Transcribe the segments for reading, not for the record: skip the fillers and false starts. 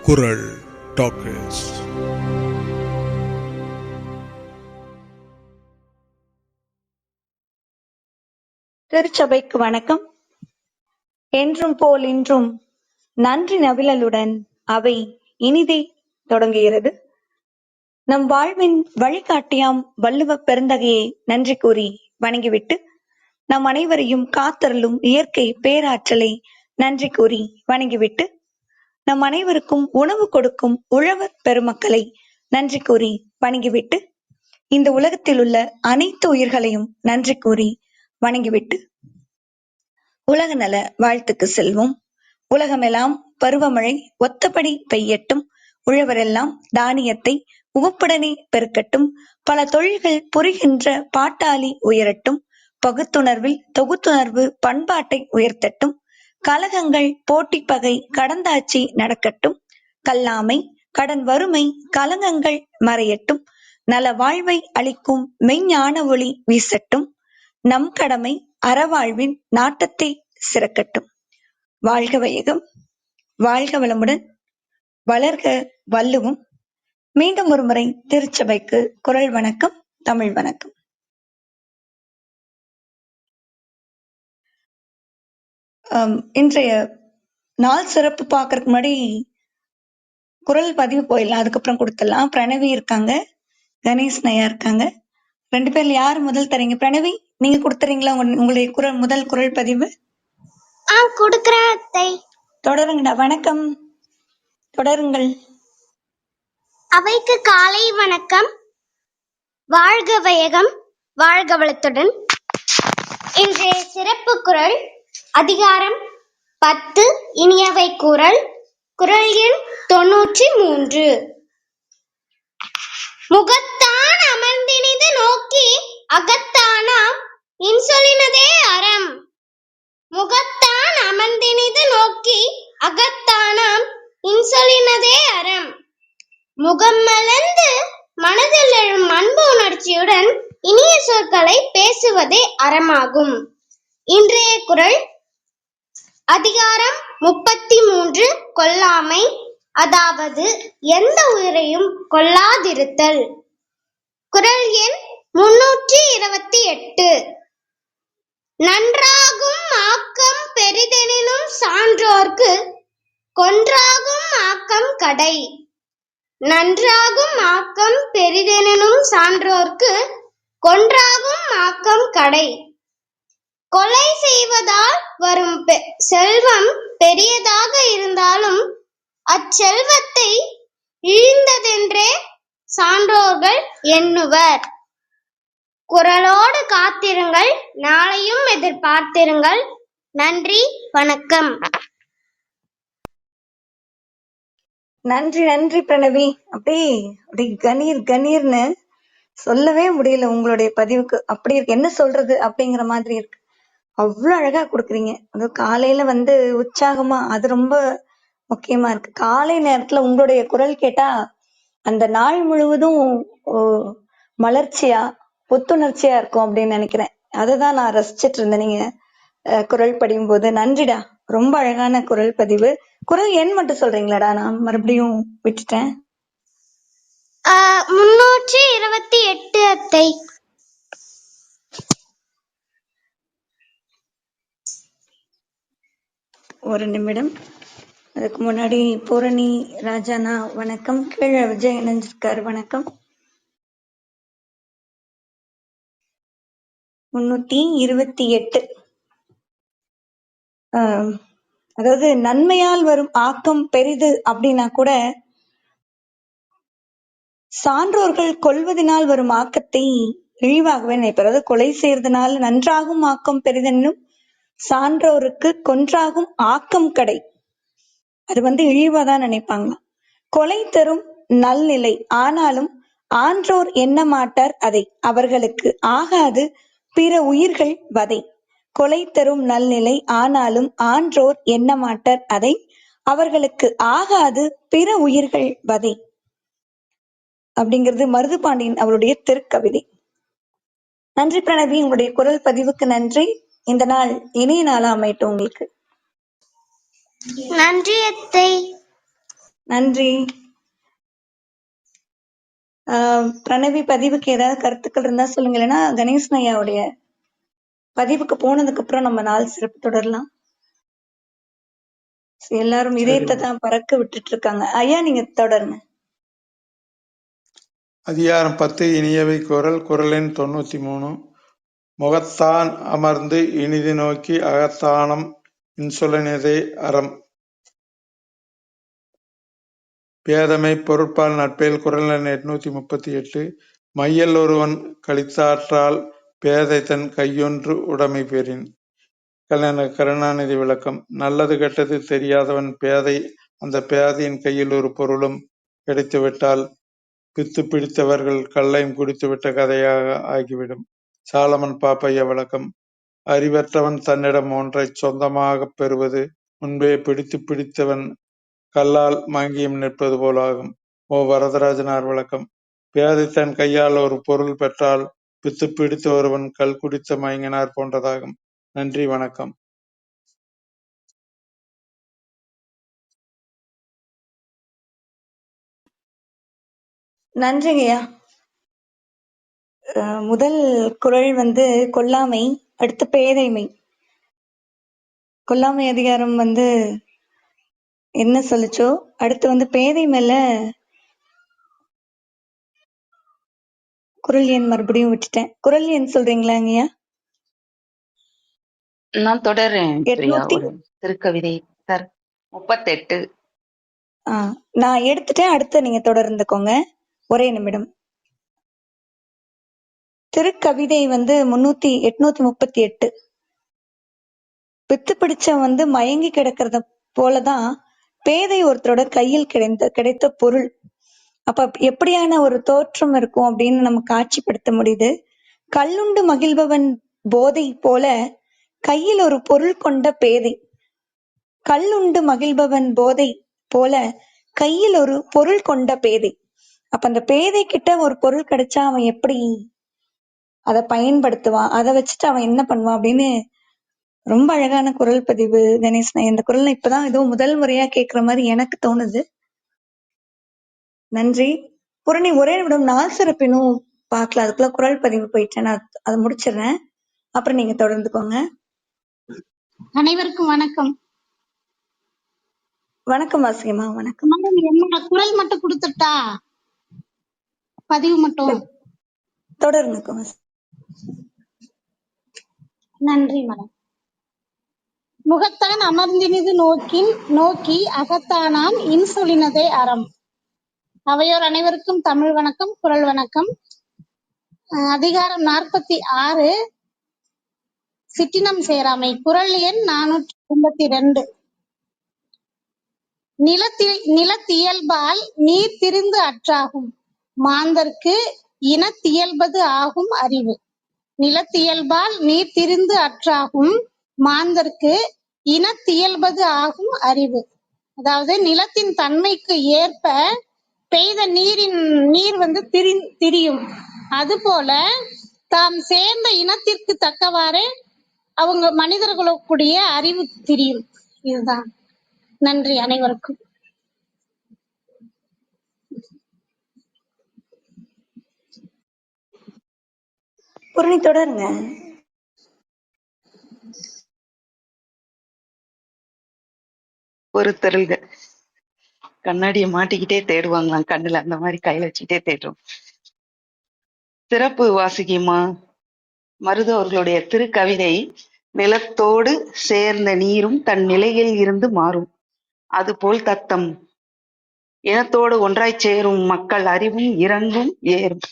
குரல் டாக்கர்ஸ். திருச்சபைக்கு வணக்கம். என்றும் போல் இன்றும் நன்றி நவிழலுடன் அவை இனிதே தொடங்குகிறது. நம் வாழ்வின் வழிகாட்டியாம் வள்ளுவப் பெருந்தகையை நன்றி கூறி வணங்கிவிட்டு, நம் அனைவரையும் காத்தருளும் இயற்கை பேராற்றலை நன்றி கூறி வணங்கிவிட்டு, நம் அனைவருக்கும் உணவு கொடுக்கும் உழவர் பெருமக்களை நன்றி கூறி வணங்கிவிட்டு, இந்த உலகத்தில் உள்ள அனைத்து உயிர்களையும் நன்றி கூறி வணங்கிவிட்டு, உலக நல வாழ்த்துக்கு செல்வோம். உலகமெல்லாம் பருவமழை ஒத்தபடி பெய்யட்டும், உழவரெல்லாம் தானியத்தை உவப்புடனே பெருக்கட்டும், பல தொழில்கள் புரிகின்ற பாட்டாளி உயரட்டும், பகுத்துணர்வில் தொகுத்துணர்வு பண்பாட்டை உயர்த்தட்டும், கலகங்கள் போட்டி பகை கடந்தாட்சி நடக்கட்டும், கல்லாமை கடன் வறுமை கலங்கங்கள் மறையட்டும், நல வாழ்வை அளிக்கும் மெய்ஞான ஒளி வீசட்டும், நம் கடமை அறவாழ்வின் நாட்டத்தை சிறக்கட்டும். வாழ்க வையகம், வாழ்க வளமுடன், வளர்க வள்ளுவம். மீண்டும் ஒருமுறை திருச்சபைக்கு குரல் வணக்கம், தமிழ் வணக்கம். இன்றைய நாள் சிறப்பு பார்க்கறதுக்கு முன்னாடி குரல் பதிவு போயிடலாம், அதுக்கப்புறம் கொடுத்துடலாம். பிரணவி இருக்காங்க, கணேஷ் நயா இருக்காங்க. 2 பேர்ல யார் முதல் தரீங்க? பிரணவி, நீங்க கொடுத்துறீங்களா உங்களுடைய முதல் குரல் பதிவு? கொடுக்கிறேன். தொடருங்கடா. வணக்கம், தொடருங்கள். அவைக்கு காலை வணக்கம். வாழ்க வையகம், வாழ்க வளத்துடன். இன்றைய சிறப்பு குரல் அதிகாரம் 10 இனியவை குரல், குரல் எண் 93. முகத்தான் அமர்ந்தினிது நோக்கி அகத்தானாம் இன்சொலினதே அறம். முகத்தான் அமர்ந்தினிது நோக்கி அகத்தானாம் இன்சொலினதே அறம். முகம் மலர்ந்து மனதில் எழும் அன்பு உணர்ச்சியுடன் இனிய சொற்களை பேசுவதே அறமாகும். இன்றைய குரல் அதிகாரம் 33 கொல்லாமை, அதாவது எந்த உயிரையும் கொல்லாதிருத்தல். குரல் எண் 328. நன்றாகும் ஆக்கம் பெரிதெனினும் சான்றோர்க்கு கொன்றாகும் ஆக்கம் கடை. நன்றாகும் ஆக்கம் பெரிதெனினும் சான்றோர்க்கு கொன்றாகும் ஆக்கம் கடை. கொலை செய்வதால் வரும் செல்வம் பெரியதாக இருந்தாலும் அச்செல்வத்தை இழிந்ததென்றே சான்றோர்கள் எண்ணுவர். குரலோடு காத்திருங்கள், நாளையும் எதிர்பார்த்திருங்கள். நன்றி, வணக்கம். நன்றி நன்றி பிரணவி. அப்படி கணீர் கணீர்னு சொல்லவே முடியல. உங்களுடைய பதிவுக்கு அப்படி இருக்கு, என்ன சொல்றது அப்படிங்கிற மாதிரி இருக்கு. அவ்வளவு அழகா கொடுக்குறீங்க. அது காலையில உற்சாகமா, அது ரொம்ப முக்கியமா இருக்கு. காலை நேரத்துல உங்களுடைய குரல் கேட்டா அந்த நாள் முழுவதும் மலர்ச்சியா புத்துணர்ச்சியா இருக்கும் அப்படின்னு நினைக்கிறேன். அதுதான் நான் ரசிச்சிட்டு இருந்தேன் நீங்க குரல் படியும் போது. நன்றிடா, ரொம்ப அழகான குரல் பதிவு. குரல் எண் மட்டும் சொல்றீங்களாடா? நான் மறுபடியும் விட்டுட்டேன். 328 அத்தை. ஒரு நிமிடம். அதுக்கு முன்னாடி பூரணி ராஜானா வணக்கம். கீழே விஜய் இணைஞ்சிருக்காரு, வணக்கம். 328. அதாவது நன்மையால் வரும் ஆக்கம் பெரிது அப்படின்னா கூட சான்றோர்கள் கொல்வதனால் வரும் ஆக்கத்தை இழிவாகவே நினைப்பார். அதாவது கொலை செய்யறதுனால நன்றாகும் ஆக்கம் பெரிதென்னும் சான்றோருக்கு கொன்றாகும் ஆக்கம் கடை. அது இழிவாதான் நினைப்பாங்க. கொலை தரும் நல்நிலை, ஆனாலும் ஆன்றோர் எண்ண மாட்டார் அதை, அவர்களுக்கு ஆகாது பிற உயிர்கள் வதை. கொலை தரும் நல்நிலை, ஆனாலும் ஆன்றோர் எண்ண மாட்டார் அதை, அவர்களுக்கு ஆகாது பிற உயிர்கள் வதை. அப்படிங்கிறது மருதுபாண்டியன் அவருடைய திருக்கவிதை. நன்றி பிரணவி, உங்களுடைய குரல் பதிவுக்கு நன்றி. இந்த நாள் இனிய நாளா அமையட்டும் உங்களுக்கு. நன்றி அத்தை. நன்றி. பிரணவி பதிவுக்கு ஏதாவது கருத்துக்கள் இருந்தா சொல்லுங்க, இல்லைன்னா கணேசன் ஐயாவுடைய பதிவுக்கு போனதுக்கு அப்புறம் நம்ம நாள் சிறப்பு தொடரலாம். எல்லாரும் இதயத்தை தான் பறக்க விட்டுட்டு இருக்காங்க. ஐயா நீங்க தொடருங்க. அதிகாரம் 10 இனியவை குரல். குரல் எண் 93. முகத்தான் அமர்ந்து இனிது நோக்கி அகத்தானம் இன்சொலினதே அறம். பேதமை பொருட்பால் நட்பேல். குரல் எண் 838. மையல் ஒருவன் கழித்தாற்றால் பேதை தன் கையொன்று உடைமை பெறின். கருணாநிதி விளக்கம். நல்லது கெட்டது தெரியாதவன் பேதை. அந்த பேதையின் கையில் ஒரு பொருளும் கிடைத்துவிட்டால் பித்து பிடித்தவர்கள் கள்ளையும் குடித்துவிட்ட கதையாக ஆகிவிடும். சாலமன் பாப்பையா விளக்கம். அறிவற்றவன் தன்னிடம் ஒன்றைச் சொந்தமாகப் பெறுவது முன்பே பிடித்தவன் கல்லால் மங்கியும் நிற்பது போலாகும். வரதராஜனார் விளக்கம். பேதை தன் கையால் ஒரு பொருள் பெற்றால் பித்து பிடித்த ஒருவன் கல் குடித்த மயங்கினார் போன்றதாகும். நன்றி, வணக்கம். நன்றிங்கய்யா. முதல் குறள் கொல்லாமை, அடுத்து பேதைமை. கொல்லாமை அதிகாரம் என்ன சொல்லுச்சோ, அடுத்து பேதை மேல குறள் எண் மறுபடியும் விட்டுட்டேன். குறள் எண் சொல்றீங்களாங்கய்யா? நான் தொடர்றேன். திருக்கவிதை 38. நான் எடுத்துட்டேன், அடுத்து நீங்க தொடர்ந்துக்கோங்க. ஒரே நிமிடம். திருக்கவிதை 838. பித்து பிடிச்ச மயங்கி கிடக்கிறத போலதான் பேதை ஒருத்தரோட கையில் கிடைத்த பொருள். அப்ப எப்படியான ஒரு தோற்றம் இருக்கும் அப்படின்னு நமக்கு காட்சிப்படுத்த முடியுது. கல்லுண்டு மகிழ்பவன் போதை போல கையில் ஒரு பொருள் கொண்ட பேதை. கல்லுண்டு மகிழ்பவன் போதை போல கையில் ஒரு பொருள் கொண்ட பேதை. அப்ப அந்த பேதை கிட்ட ஒரு பொருள் கிடைச்சா அவன் எப்படி அதை பயன்படுத்துவான், அதை வச்சுட்டு அவன் என்ன பண்ணுவான் அப்படின்னு ரொம்ப அழகான குரல் பதிவு கணேசன். இந்த குரல் இப்பதான் ஏதோ முதல் முறையா கேட்கிற மாதிரி எனக்கு தோணுது. நன்றி. பூரணி, ஒரே நிமிடம். நாள் சிறப்பினும் பார்க்கலாம், அதுக்குள்ள குரல் பதிவு போயிட்டேன், நான் அதை முடிச்சிடுறேன், அப்புறம் நீங்க தொடர்ந்துக்கோங்க. அனைவருக்கும் வணக்கம். வணக்கம் வாசிகமா. வணக்கம். என்னோட குரல் மட்டும் கொடுத்துட்டா பதிவு மட்டும் தொடருங்க. நன்றி மேடம். முகத்தான் அமர்ந்தினிது நோக்கி அகத்தானாம் இன்சொலினதே அறம். அவையோர் அனைவருக்கும் தமிழ் வணக்கம், குரல் வணக்கம். அதிகாரம் 46 சிற்றினம் சேராமை. குரல் எண் 482. நிலத்தியல்பால் நீர் திரிந்து அற்றாகும் மாந்தர்க்கு இனத்தியல்பது ஆகும் அறிவு. நிலத்தியல்பால் நீர் திரிந்து அற்றாகும் மாந்தர்க்கு இனத்தியல்பது ஆகும் அறிவு. அதாவது நிலத்தின் தன்மைக்கு ஏற்ப பெய்த நீர் திரியும். அதுபோல தாம் சேர்ந்த இனத்திற்கு தக்கவாறு அவங்க மனிதர்களுக்குடைய அறிவு திரியும். இதுதான். நன்றி அனைவருக்கும். பூரணி தொடருங்க. ஒரு தெருள்க கண்ணாடியை மாட்டிக்கிட்டே தேடுவாங்களாம், கண்ணுல அந்த மாதிரி கையில வச்சுக்கிட்டே தேடுறோம். சிறப்பு வாசிக்குமா. மருது அவர்களுடைய திருக்கவிதை. நிலத்தோடு சேர்ந்த நீரும் தன் நிலையில் இருந்து மாறும், அதுபோல் தத்தம் இனத்தோடு ஒன்றாய் சேரும் மக்கள் அறிவும் இறங்கும் ஏறும்.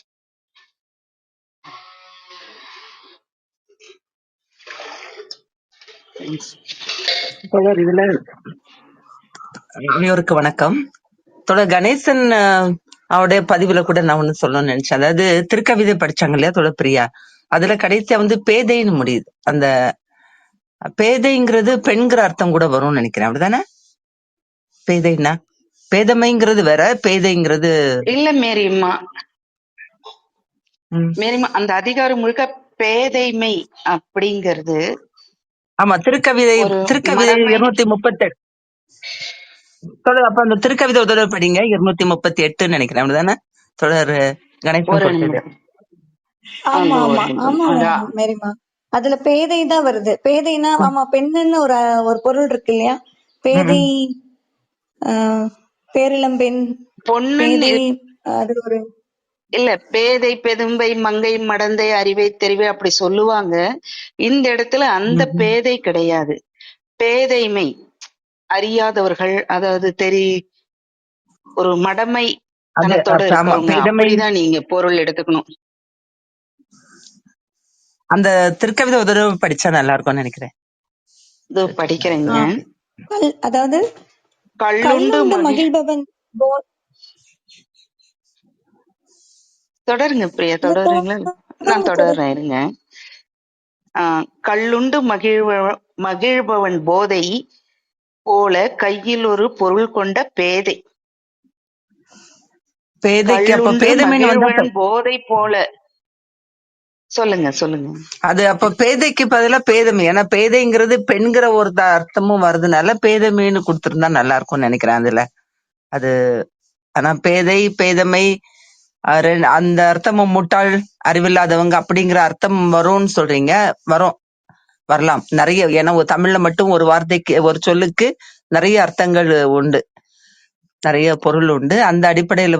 இதுல அனைவருக்கு வணக்கம். தொடர் கணேசன் அவருடைய பதிவுல கூட நான் ஒண்ணு சொல்லணும்னு நினைச்சேன். அதாவது திருக்கவிதை படிச்சாங்க இல்லையா தொடர் பிரியா, அதுல கடைசியா பேதைன்னு முடியுது. அந்த பேதைங்கிறது பெண்கிற அர்த்தம் கூட வரும்னு நினைக்கிறேன், அப்படிதானே? பேதைன்னா பேதமைங்கிறது வேற, பேதைங்கிறது இல்ல மேரிம்மா. அந்த அதிகாரம் முழுக்க பேதைமை அப்படிங்கிறது. ஆமா, திருக்கவிதை 238. தொடர் அப்ப அந்த திருக்கவிதை ஒரு தடவை படிங்க. 238 நினைக்கிறேன் அப்படிதானே? தொடர் கணேசன் ஒரு கொடுத்தது. நிமிடம். ஆமா அந்த ஒரு ஆமா நிமிடம். ஆமா அந்த மேரிமா. அதுல பேதை தான் வருது. பேதைனா ஆமா பெண்ணுன்னு ஒரு பொருள் இருக்கு இல்லையா? பேதை, பேரிளம்பெண், பொண்ணுன்னு பேதை, அது ஒரு இல்ல, பேதை பெதும்பை மங்கை மடந்தை அறிவை தெரிவை அப்படி சொல்லுவாங்க. இந்த இடத்துல அந்த பேதை கிடையாது. பேதைமை, அறியாதவர்கள், அதாவது ஒரு மடமை அது தனத்தோட ஆமா இருக்கவங்க, பேதமை. அப்படிதான் நீங்க பொருள் எடுத்துக்கணும். அந்த திருக்கவிதை ஒரு தடவை படிச்சா நல்லா இருக்கும்னு நினைக்கிறேன். இது படிக்கிறேங்க. அதாவது கள்ளுண்டு கல்லுண்டு மகிழ்பவன் தொடருங்க பிரியா, தொடருங்களா? நான் தொடர்றேன், இருங்க. கள்ளுண்டு மகிழ்பவன் போதை போல கையில் ஒரு பொருள் கொண்ட பேதை. பேதைக்கு அப்ப கள்ளுண்டு பேதமைன்னு வந்தா மகிழ்வன் போதை போல. சொல்லுங்க சொல்லுங்க. அது அப்ப பேதைக்கு பதிலா பேதமை. ஏன்னா பேதைங்கிறது பெண்கிற ஒரு அர்த்தமும் வருதுனால பேதமைன்னு கொடுத்திருந்தா நல்லா இருக்கும்னு நினைக்கிறேன் அதுல. அது ஆனா பேதை பேதமை அந்த அர்த்தமும் முட்டாள் அறிவில்லாதவங்க அப்படிங்கிற அர்த்தம் வரும்னு சொல்றீங்க. வரலாம் நிறைய. ஏன்னா தமிழ்ல மட்டும் ஒரு வார்த்தைக்கு ஒரு சொல்லுக்கு நிறைய அர்த்தங்கள் உண்டு, நிறைய பொருள் உண்டு. அந்த அடிப்படையில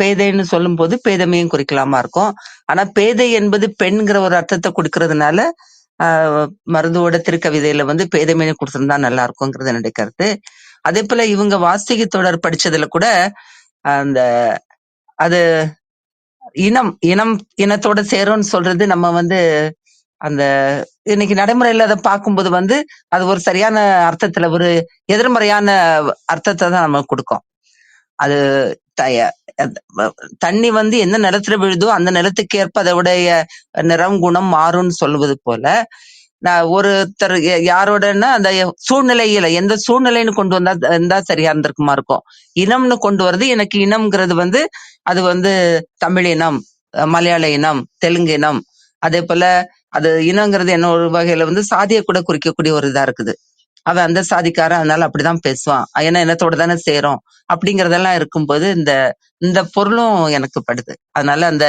பேதைன்னு சொல்லும் போது பேதமையும் குறிக்கலாமா இருக்கும். ஆனா பேதை என்பது பெண்கிற ஒரு அர்த்தத்தை கொடுக்கறதுனால மருதுவோட திருக்கவிதையில பேதமைன்னு கொடுத்திருந்தா நல்லா இருக்கும்ங்கிறது என்னுடைய கருத்து. அதே போல இவங்க வாஸ்திகி தொடர் படிச்சதுல கூட அந்த அது இனத்தோட சேரும்னு சொல்றது நம்ம அந்த இன்னைக்கு நடைமுறையில அதை பார்க்கும்போது அது ஒரு சரியான அர்த்தத்துல ஒரு எதிர்மறையான அர்த்தத்தை தான் நம்ம கொடுக்கும். அது தண்ணி எந்த நிலத்துல விழுதோ அந்த நிலத்துக்கு ஏற்ப அதோடைய நிறம் குணம் மாறும்னு சொல்லுவது போல, நான் ஒருத்தர் யாரோடன்னா அந்த சூழ்நிலையில எந்த சூழ்நிலைன்னு கொண்டு இருந்தா சரியா இருந்திருக்குமா இருக்கும். இனம்னு கொண்டு வருது. எனக்கு இனம்ங்கிறது அது தமிழ் இனம், மலையாள இனம், தெலுங்கு இனம், அதே போல அது இனங்கிறது என்ன ஒரு வகையில சாதியை கூட குறிக்கக்கூடிய ஒரு இதா இருக்குது. அவன் அந்த சாதிக்காரன், அதனால அப்படிதான் பேசுவான், ஏன்னா இனத்தோட தானே சேரும் அப்படிங்கறதெல்லாம் இருக்கும்போது இந்த பொருளும் எனக்கு படுது. அதனால அந்த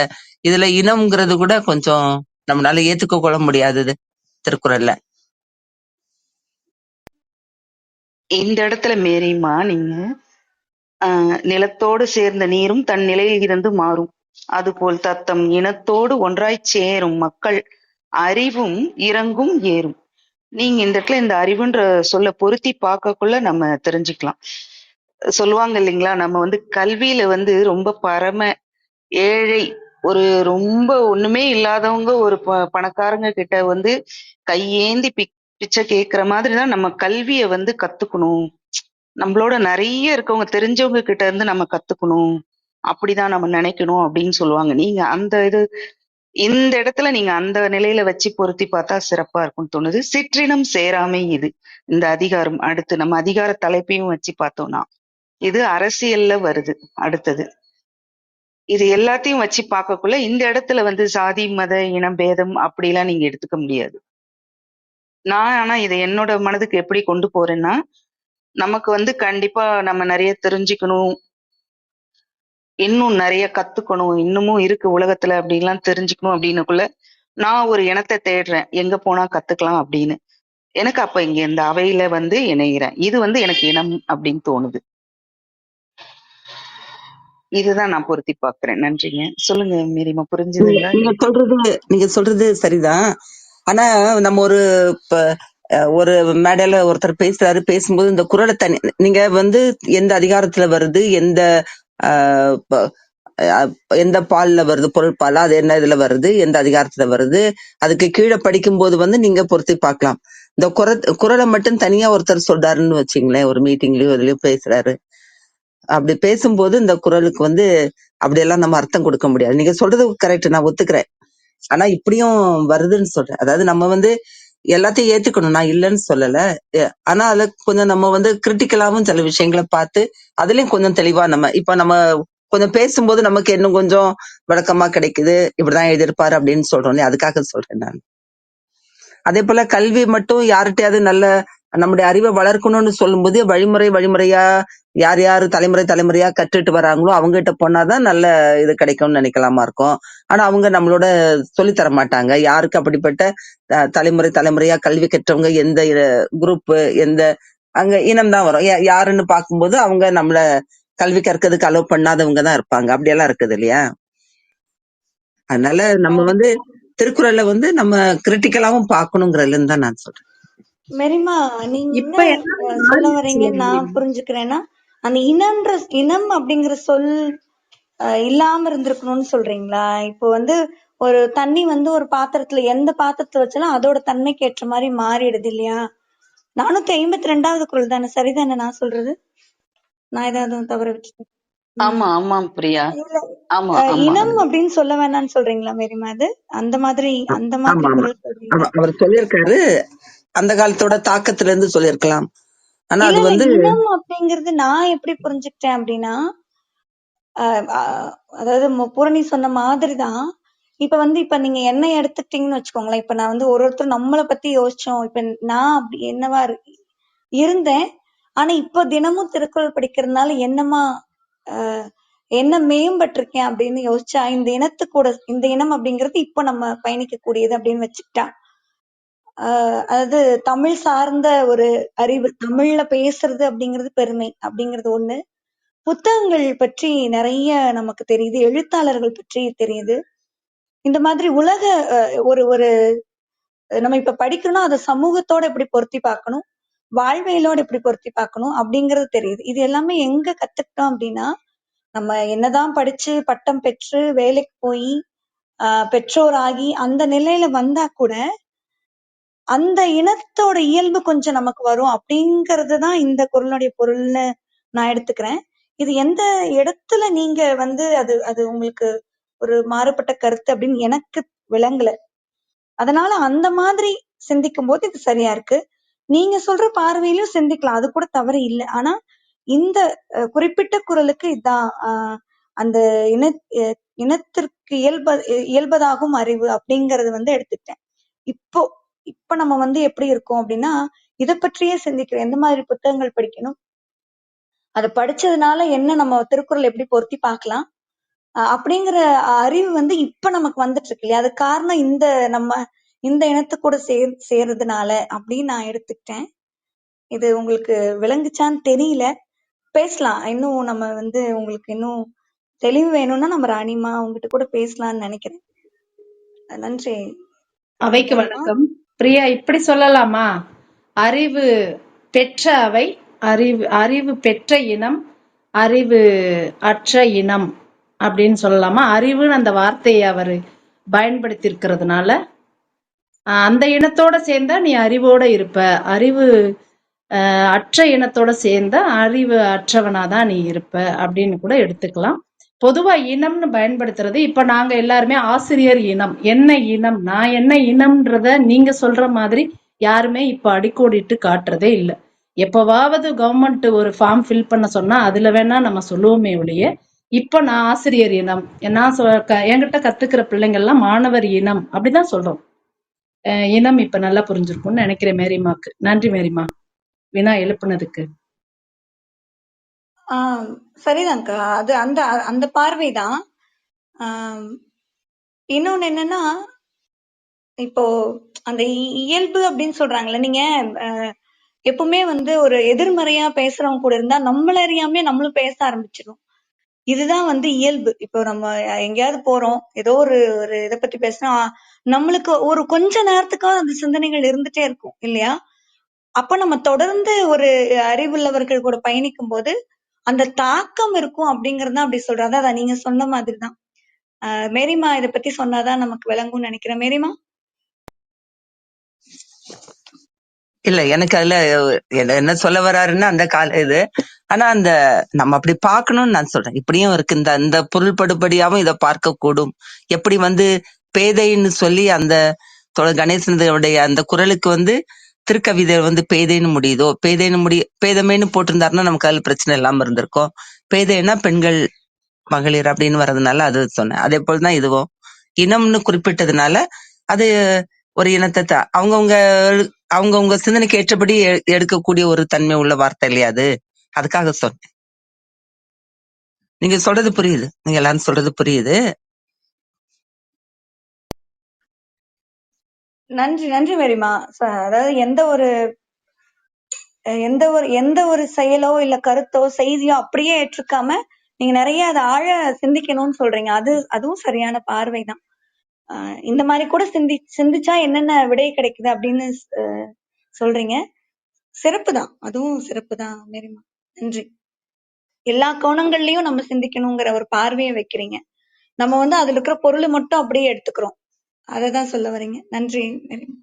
இதுல இனம்ங்கிறது கூட கொஞ்சம் நம்மளால ஏத்துக்க கொள்ள முடியாதது திருக்குறள்ல. இந்த இடத்துல மேரிமா நீங்க நிலத்தோடு சேர்ந்த நீரும் தன் நிலையில் இருந்து மாறும், அதுபோல் தத்தம் இனத்தோடு ஒன்றாய்ச் சேரும் மக்கள் அறிவும் இறங்கும் ஏறும். நீங்க இந்த இடத்துல இந்த அறிவுன்ற சொல்ல பொருத்தி பார்க்கக்குள்ள நம்ம தெரிஞ்சுக்கலாம். சொல்லுவாங்க இல்லைங்களா, நம்ம கல்வியில ரொம்ப பரம ஏழை, ஒரு ரொம்ப ஒண்ணுமே இல்லாதவங்க ஒரு பணக்காரங்க கிட்ட கையேந்தி பிச்சை கேட்கிற மாதிரிதான் நம்ம கல்விய கத்துக்கணும். நம்மளோட நிறைய இருக்கவங்க தெரிஞ்சவங்க கிட்ட இருந்து நம்ம கத்துக்கணும், அப்படிதான் நம்ம நினைக்கணும் அப்படின்னு சொல்லுவாங்க. நீங்க இந்த இடத்துல நீங்க அந்த நிலையில வச்சு பொருத்தி பார்த்தா சிறப்பா இருக்கும்னு தோணுது. சிற்றினம் சேராமை இது இந்த அதிகாரம். அடுத்து நம்ம அதிகார தலைப்பையும் வச்சு பார்த்தோம்னா இது அரசியல்ல வருது. அடுத்தது இது எல்லாத்தையும் வச்சு பார்க்கக்குள்ள இந்த இடத்துல சாதி மத இனம் பேதம் அப்படிலாம் நீங்க எடுத்துக்க முடியாது. நான் ஆனா இதை என்னோட மனதுக்கு எப்படி கொண்டு போறேன்னா, நமக்கு கண்டிப்பா நம்ம நிறைய தெரிஞ்சுக்கணும், இன்னும் நிறைய கத்துக்கணும், இன்னமும் இருக்கு உலகத்துல அப்படின்லாம் தெரிஞ்சுக்கணும் அப்படின்னுக்குள்ள நான் ஒரு இனத்தை தேடுறேன், எங்க போனா கத்துக்கலாம் அப்படின்னு. எனக்கு அப்ப இங்க இந்த அவையில இணைகிறேன். இது எனக்கு இனம் அப்படின்னு தோணுது. இதுதான் நான் பொருத்தி பாக்குறேன். நன்றிங்க. சொல்லுங்க மீரிமா, புரிஞ்சுதுங்களா? நீங்க சொல்றது சரிதான். ஆனா நம்ம ஒரு மேடையில ஒருத்தர் பேசுறாரு, பேசும்போது இந்த குறளை நீங்க எந்த அதிகாரத்துல வருது, எந்த பால்ல வருது, பொருள் பாலா, அது என்ன இதுல வருது, எந்த அதிகாரத்துல வருது, அதுக்கு கீழே படிக்கும் போது நீங்க பொருத்தி பார்க்கலாம். இந்த குறளை மட்டும் தனியா ஒருத்தர் சொல்றாருன்னு வச்சுங்களேன், ஒரு மீட்டிங்லயோ இதுலயோ பேசுறாரு, அப்படி பேசும்போது இந்த குறளுக்கு அப்படியெல்லாம் நம்ம அர்த்தம் கொடுக்க முடியாது. நீங்க சொல்றது கரெக்ட், நான் ஒத்துக்கிறேன். ஆனா இப்படியும் வருதுன்னு சொல்றேன். அதாவது நம்ம எல்லாத்தையும் ஏத்துக்கணும், நான் இல்லைன்னு சொல்லல. ஆனா அதுல கொஞ்சம் நம்ம கிரிட்டிக்கலாவும் சில விஷயங்களை பார்த்து அதுலயும் கொஞ்சம் தெளிவா நம்ம கொஞ்சம் பேசும்போது நமக்கு இன்னும் கொஞ்சம் விளக்கமா கிடைக்குது. இப்படிதான் எழுதியிருப்பாரு அப்படின்னு சொல்றோம், அதுக்காக சொல்றேன் நான். அதே போல கல்வி மட்டும் யார்கிட்டயாவது நல்ல நம்முடைய அறிவை வளர்க்கணும்னு சொல்லும்போது வழிமுறையா யார் யாரு தலைமுறையா கற்றுட்டு வராங்களோ அவங்க கிட்ட போனாதான் நல்ல இது கிடைக்கும்னு நினைக்கலாமா இருக்கும். ஆனா அவங்க நம்மளோட சொல்லித்தர மாட்டாங்க. யாருக்கு அப்படிப்பட்ட தலைமுறையா கல்வி கற்றவங்க, எந்த குரூப், எந்த அங்க இனம் தான் வரும். யாருன்னு பார்க்கும்போது அவங்க நம்மள கல்வி கற்கிறதுக்கு அலோவ் பண்ணாதவங்க தான் இருப்பாங்க. அப்படியெல்லாம் இருக்குது இல்லையா? அதனால நம்ம திருக்குறளை நம்ம கிரிட்டிக்கலாவும் பார்க்கணுங்கிறதுல தான் நான் சொல்றேன். மெரிமா, நீங்க இப்ப என்ன சொல்ல வரீங்கன்னு நான் புரிஞ்சுக்கிறேன்னா, அந்த இனம் அப்படிங்கிற சொல் இல்லாம இருந்திருக்கணும்னு சொல்றீங்களா? இப்போ ஒரு தண்ணி ஒரு பாத்திரத்துல எந்த பாத்திரத்துல வச்சாலும் அதோட தன்மைக்கு ஏற்ற மாதிரி மாறிடுது இல்லையா? 452வது குறள் தானே? சரிதானே நான் சொல்றது? நான் ஏதாவது தவற வச்சுட்டேன்? ஆமா ஆமாம் பிரியா. ஆமா இனம் அப்படின்னு சொல்ல வேணாம்னு சொல்றீங்களா மெரிமா? அது அந்த மாதிரி குறள் சொல்றீங்களா? அவர் சொல்லியிருக்காரு, அந்த காலத்தோட தாக்கத்துல இருந்து சொல்லியிருக்கலாம். ஆனா அது இனம் அப்படிங்கறது நான் எப்படி புரிஞ்சுக்கிட்டேன் அப்படின்னா, அதாவது பூரணி சொன்ன மாதிரிதான். இப்ப நீங்க என்ன எடுத்துக்கிட்டீங்கன்னு வச்சுக்கோங்களேன். இப்ப நான் ஒருத்தர் நம்மளை பத்தி யோசிச்சோம். இப்ப நான் அப்படி என்னவா இருந்தேன். ஆனா இப்ப தினமும் திருக்குறள் படிக்கிறதுனால என்ன மேம்பட்டிருக்கேன் அப்படின்னு யோசிச்சா, இந்த இனம் அப்படிங்கிறது இப்ப நம்ம பயணிக்க கூடியது அப்படின்னு வச்சுக்கிட்டா, அதாவது தமிழ் சார்ந்த ஒரு அறிவு, தமிழ்ல பேசுறது அப்படிங்கிறது பெருமை அப்படிங்கிறது ஒண்ணு. புத்தகங்கள் பற்றி நிறைய நமக்கு தெரியுது, எழுத்தாளர்கள் பற்றி தெரியுது. இந்த மாதிரி உலக ஒரு நம்ம இப்ப படிக்கணும்னா அதை சமூகத்தோட எப்படி பொருத்தி பார்க்கணும், வாழ்வியலோட எப்படி பொருத்தி பார்க்கணும் அப்படிங்கிறது தெரியுது. இது எல்லாமே எங்க கத்துக்கிட்டோம் அப்படின்னா, நம்ம என்னதான் படிச்சு பட்டம் பெற்று வேலைக்கு போய் பெற்றோராகி அந்த நிலையில வந்தா கூட அந்த இனத்தோட இயல்பு கொஞ்சம் நமக்கு வரும் அப்படிங்கறதுதான் இந்த குறளுடைய பொருள்னு நான் எடுத்துக்கிறேன். இது எந்த இடத்துல நீங்க அது உங்களுக்கு ஒரு மாறுபட்ட கருத்து அப்படின்னு எனக்கு விளங்கல. அதனால அந்த மாதிரி சிந்திக்கும் போது இது சரியா இருக்கு. நீங்க சொல்ற பார்வையிலும் சிந்திக்கலாம், அது கூட தவறு இல்லை. ஆனா இந்த குறிப்பிட்ட குறளுக்கு இதான் அந்த இனத்திற்கு இயல்பதாகும் அறிவு அப்படிங்கறது எடுத்துட்டேன். இப்ப நம்ம எப்படி இருக்கோம் அப்படின்னா, இதை பற்றியே சிந்திக்கிறோம். எந்த மாதிரி புத்தகங்கள் படிக்கணும், அதை படிச்சதுனால என்ன நம்ம திருக்குறள் எப்படி பொருத்தி பார்க்கலாம் அப்படிங்கிற அறிவு இப்ப நமக்கு வந்துட்டு இருக்கு இல்லையா? அது காரணம் இந்த இனத்து கூட சேர்றதுனால அப்படின்னு நான் எடுத்துக்கிட்டேன். இது உங்களுக்கு விளங்குச்சான்னு தெரியல, பேசலாம். இன்னும் நம்ம உங்களுக்கு இன்னும் தெளிவு வேணும்னா நம்ம ராணிமா உங்ககிட்ட கூட பேசலாம்னு நினைக்கிறேன். நன்றி. அவைக்கு வணக்கம். பிரியா, இப்படி சொல்லலாமா? அறிவு பெற்ற அவை, அறிவு பெற்ற இனம், அறிவு அற்ற இனம் அப்படின்னு சொல்லலாமா? அறிவுன்னு அந்த வார்த்தையை அவர் பயன்படுத்தி இருக்கிறதுனால அந்த இனத்தோட சேர்ந்தா நீ அறிவோட இருப்ப, அறிவு அற்ற இனத்தோட சேர்ந்தா அறிவு அற்றவனாதான் நீ இருப்ப அப்படின்னு கூட எடுத்துக்கலாம். பொதுவா இனம்னு பயன்படுத்துறது, இப்ப நாங்க எல்லாருமே ஆசிரியர் இனம், என்ன இனம், நான் என்ன இனம்ன்றத நீங்க சொல்ற மாதிரி யாருமே இப்ப அடிக்கோடிட்டு காட்டுறதே இல்லை. எப்பவாவது கவர்மெண்ட் ஒரு ஃபார்ம் ஃபில் பண்ண சொன்னா அதுல வேணா நம்ம சொல்லுவோமே ஒழிய, இப்ப நான் ஆசிரியர் இனம், நான் என்கிட்ட கத்துக்கிற பிள்ளைங்க எல்லாம் மாணவர் இனம் அப்படிதான் சொல்றோம். இனம் இப்ப நல்லா புரிஞ்சிருக்கும்னு நினைக்கிறேன் மேரிமாக்கு. நன்றி மேரிமா வினா எழுப்புனதுக்கு. சரிதான்க்கா, அது அந்த அந்த பார்வைதான். இன்னொன்னு என்னன்னா, இப்போ அந்த இயல்பு அப்படின்னு சொல்றாங்கல்ல, நீங்க எப்பவுமே ஒரு எதிர்மறையா பேசுறவங்க கூட இருந்தா நம்மள அறியாமே நம்மளும் பேச ஆரம்பிச்சிடும். இதுதான் இயல்பு. இப்போ நம்ம எங்கேயாவது போறோம், ஏதோ ஒரு இதை பத்தி பேசினா நம்மளுக்கு ஒரு கொஞ்ச நேரத்துக்காக அந்த சிந்தனைகள் இருந்துட்டே இருக்கும் இல்லையா? அப்ப நம்ம தொடர்ந்து ஒரு அறிவுள்ளவர்கள் கூட பயணிக்கும் போது அந்த தாக்கம் இருக்கும் அப்படிங்கறதுதான் அப்படி சொல்றேன். அதான் நீங்க சொன்ன மாதிரிதான். மேரிமா இதை பத்தி சொன்னாதான் நமக்கு விளங்கும்னு நினைக்கிறேன். மேரிமா? இல்ல, எனக்கு அதுல என்ன சொல்ல வர்றாருன்னா அந்த கால இது. ஆனா அந்த நம்ம அப்படி பார்க்கணும்னு நான் சொல்றேன். இப்படியும் இருக்கு, இந்த பொருள்படுபடியாவும் இதை பார்க்க கூடும். எப்படி பேதைன்னு சொல்லி அந்த கணேசனுடைய அந்த குறளுக்கு திருக்கவிதை பேதைன்னு முடியுதோ, பேதமைன்னு போட்டிருந்தாருன்னா நமக்கு அதுல பிரச்சனை இல்லாம இருந்திருக்கும். பேதைன்னா பெண்கள் மகளிர் அப்படின்னு வர்றதுனால அது சொன்னேன். அதே போலதான் இதுவும் இனம்னு குறிப்பிட்டதுனால அது ஒரு இனத்தை அவங்கவுங்க அவங்க சிந்தனைக்கு ஏற்றபடி எடுக்கக்கூடிய ஒரு தன்மை உள்ள வார்த்தை இல்லையா அது? அதுக்காக சொன்னேன். நீங்க சொல்றது புரியுது, நீங்க எல்லாரும் சொல்றது புரியுது. நன்றி நன்றி மேரிமா. அதாவது எந்த ஒரு செயலோ இல்ல கருத்தோ செய்தியோ அப்படியே ஏற்றுக்காம நீங்க நிறைய அதை ஆழ சிந்திக்கணும்னு சொல்றீங்க. அதுவும் சரியான பார்வைதான். இந்த மாதிரி கூட சிந்திச்சா என்னென்ன விடை கிடைக்குது அப்படின்னு சொல்றீங்க. சிறப்புதான், அதுவும் சிறப்புதான் மேரிமா. நன்றி. எல்லா கோணங்கள்லயும் நம்ம சிந்திக்கணுங்கிற ஒரு பார்வையை வைக்கிறீங்க. நம்ம அதுல இருக்கிற பொருளை மட்டும் அப்படியே எடுத்துக்கிறோம். அததான் சொல்ல வரீங்க. நன்றி மேரிமா.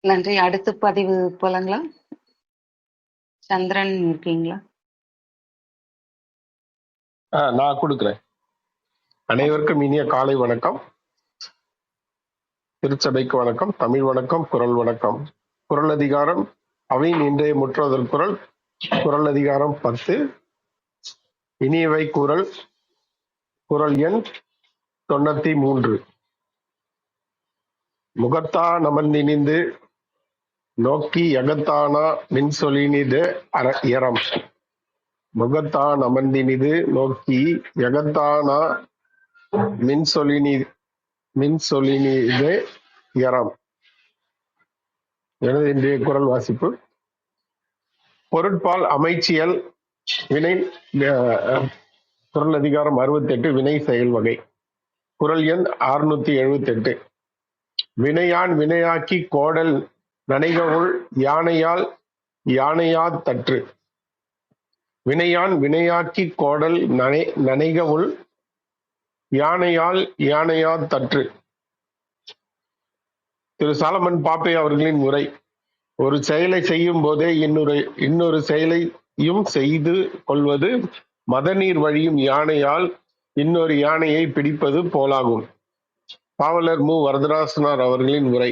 நன்றி. அடுத்த பதிவு போலாங்களா? சந்திரன் இருக்கீங்களா? நான் கொடுக்குறேன். அனைவருக்கும் இனிய காலை வணக்கம், திருச்சபைக்கு வணக்கம், தமிழ் வணக்கம், குரல் வணக்கம். குரல் அதிகாரம் அவையின் இன்றைய முற்றுதல் குரல், குரல் அதிகாரம் 10, இனியவை குரல், குரல் எண் 93. முகத்தா நமர்ந்தினிந்து நோக்கி யகத்தானா மின்சொலினிது இறம். முகத்தான் அமர்ந்தினிது நோக்கி யகத்தானா மின்சொலினிது இறம். எனது இன்றைய குரல் வாசிப்பு. பொருட்பால் அமைச்சியல் வினை. குரல் அதிகாரம் 68, வினை செயல் வகை. குரல் எண் 678. வினையான் வினையாக்கி கோடல் நனைகவுள் யானையா தற்று. வினையான் வினையாக்கி கோடல் நனைகவுள் யானையா தற்று. திரு சாலமன் பாப்பே அவர்களின் உரை. ஒரு செயலை செய்யும் போதே இன்னொரு செயலையும் செய்து கொள்வது மதநீர் வழியும் யானையால் இன்னொரு யானையை பிடிப்பது போலாகும். பாவலர் மு. வரதராசனார் அவர்களின் உரை.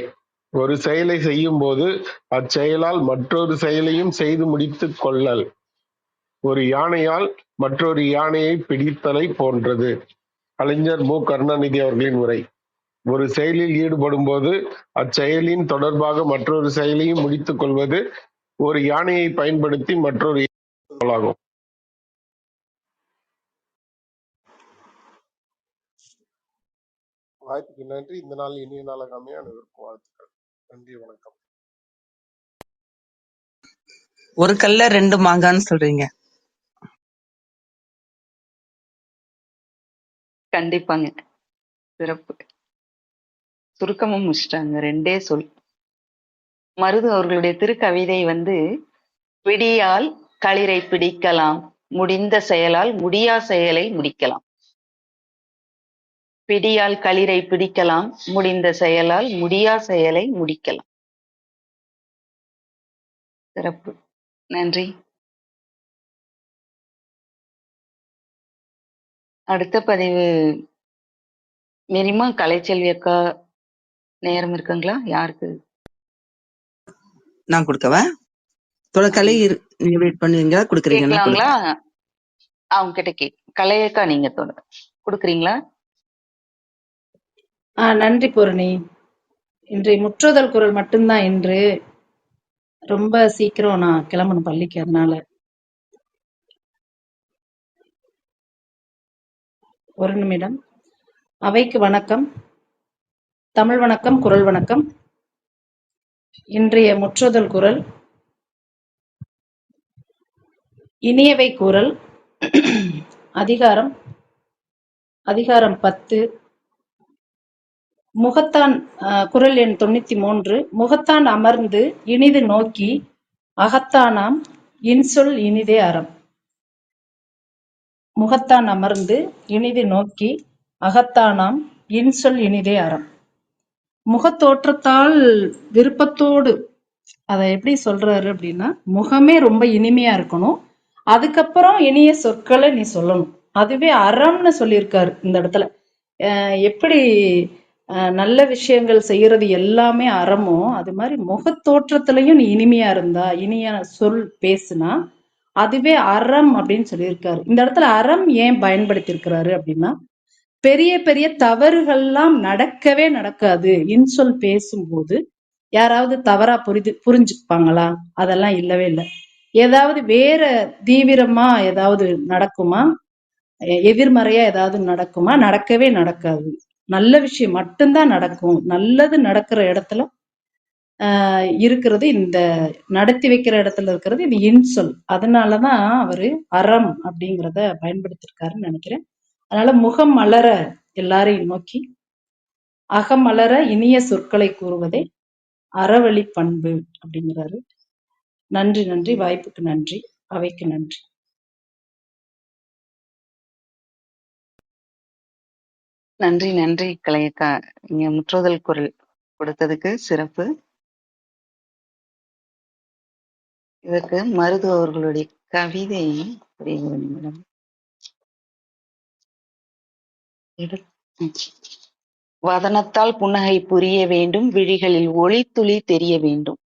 ஒரு செயலை செய்யும் போது அச்செயலால் மற்றொரு செயலையும் செய்து முடித்து கொள்ளல் ஒரு யானையால் மற்றொரு யானையை பிடித்தலை போன்றது. கலைஞர் மு. கருணாநிதி அவர்களின் உரை. ஒரு செயலில் ஈடுபடும் போது அச்செயலின் தொடர்பாக மற்றொரு செயலையும் முடித்துக் கொள்வது ஒரு யானையை பயன்படுத்தி மற்றொரு ஆகும். வாய்ப்புக்கு நன்றி. இந்த நாள் இனிய நாளாக அமைய அனைவருக்கும் வாழ்த்துக்கள். நன்றி, வணக்கம். ஒரு கல்ல 2 மாங்கான்னு சொல்றீங்க. கண்டிப்பாங்க, சிறப்பு. சுருக்கமும் முடிச்சிட்டாங்க, 2 சொல். மருது அவர்களுடைய திருக்கவிதை பிடியால் களிரை பிடிக்கலாம், முடிந்த செயலால் முடியா செயலை முடிக்கலாம். பிடியால் களிரை பிடிக்கலாம், முடிந்த செயலால் முடியா செயலை முடிக்கலாம். சிறப்பு, நன்றி. அடுத்த பதிவு மினிமா கலைச்செல்வி அக்கா, நேரம் இருக்குங்களா? யாருக்கு? நான் கொடுக்கவா? கலை நீங்க வெயிட் பண்ணுவீங்களா? கொடுக்குறீங்களா? அவங்க கிட்ட கலையக்கா நீங்க கொடுக்குறீங்களா? நன்றி பூரணி. இன்றைய முற்றுதல் குரல் மட்டும்தான். இன்று ரொம்ப சீக்கிரம் நான் கிளம்பணும் பள்ளிக்கு, அதனால ஒரு நிமிடம். அவைக்கு வணக்கம், தமிழ் வணக்கம், குரல் வணக்கம். இன்றைய முற்றுதல் குரல் இனியவை குரல், அதிகாரம் 10, முகத்தான். குரல் எண் 93. முகத்தான் அமர்ந்து இனிது நோக்கி அகத்தானாம் இன்சொல் இனிதே அறம். முகத்தான் அமர்ந்து இனிது நோக்கி அகத்தானாம் இன்சொல் இனிதே அறம். முகத்தோற்றத்தால் விருப்பத்தோடு, அதை எப்படி சொல்றாரு அப்படின்னா, முகமே ரொம்ப இனிமையா இருக்கணும், அதுக்கப்புறம் இனிய சொற்களை நீ சொல்லணும். அதுவே அறம்னு சொல்லியிருக்காரு இந்த இடத்துல. எப்படி நல்ல விஷயங்கள் செய்யறது எல்லாமே அறமோ, அது மாதிரி முகத்தோற்றத்திலையும் நீ இனிமையா இருந்தா, இனிய சொல் பேசுனா அதுவே அறம் அப்படின்னு சொல்லியிருக்காரு. இந்த இடத்துல அறம் ஏன் பயன்படுத்தியிருக்கிறாரு அப்படின்னா, பெரிய பெரிய தவறுகள்லாம் நடக்கவே நடக்காது. இன்சொல் பேசும்போது யாராவது தவறா புரிஞ்சுப்பாங்களா? அதெல்லாம் இல்லவே இல்லை. ஏதாவது வேற தீவிரமா ஏதாவது நடக்குமா? எதிர்மறையா ஏதாவது நடக்குமா? நடக்கவே நடக்காது. நல்ல விஷயம் மட்டும்தான் நடக்கும். நல்லது நடக்கிற இடத்துல இருக்கிறது இந்த நடத்தி வைக்கிற இடத்துல இருக்கிறது இது இன்சொல். அதனாலதான் அவரு அறம் அப்படிங்கிறத பயன்படுத்திருக்காருன்னு நினைக்கிறேன். அதனால முகம் மலர எல்லாரையும் நோக்கி அகமலர இனிய சொற்களை கூறுவதே அறவழி பண்பு அப்படிங்கிறாரு. நன்றி நன்றி. வாய்ப்புக்கு நன்றி. அவைக்கு நன்றி. நன்றி நன்றி கலையக்கா. நீங்க முற்றுதல் குரல் கொடுத்ததுக்கு சிறப்பு. இதற்கு மருது அவர்களுடைய கவிதை மேடம். வதனத்தால் புன்னகை புரிய வேண்டும், விழிகளில் ஒளித்துளி தெரிய வேண்டும்,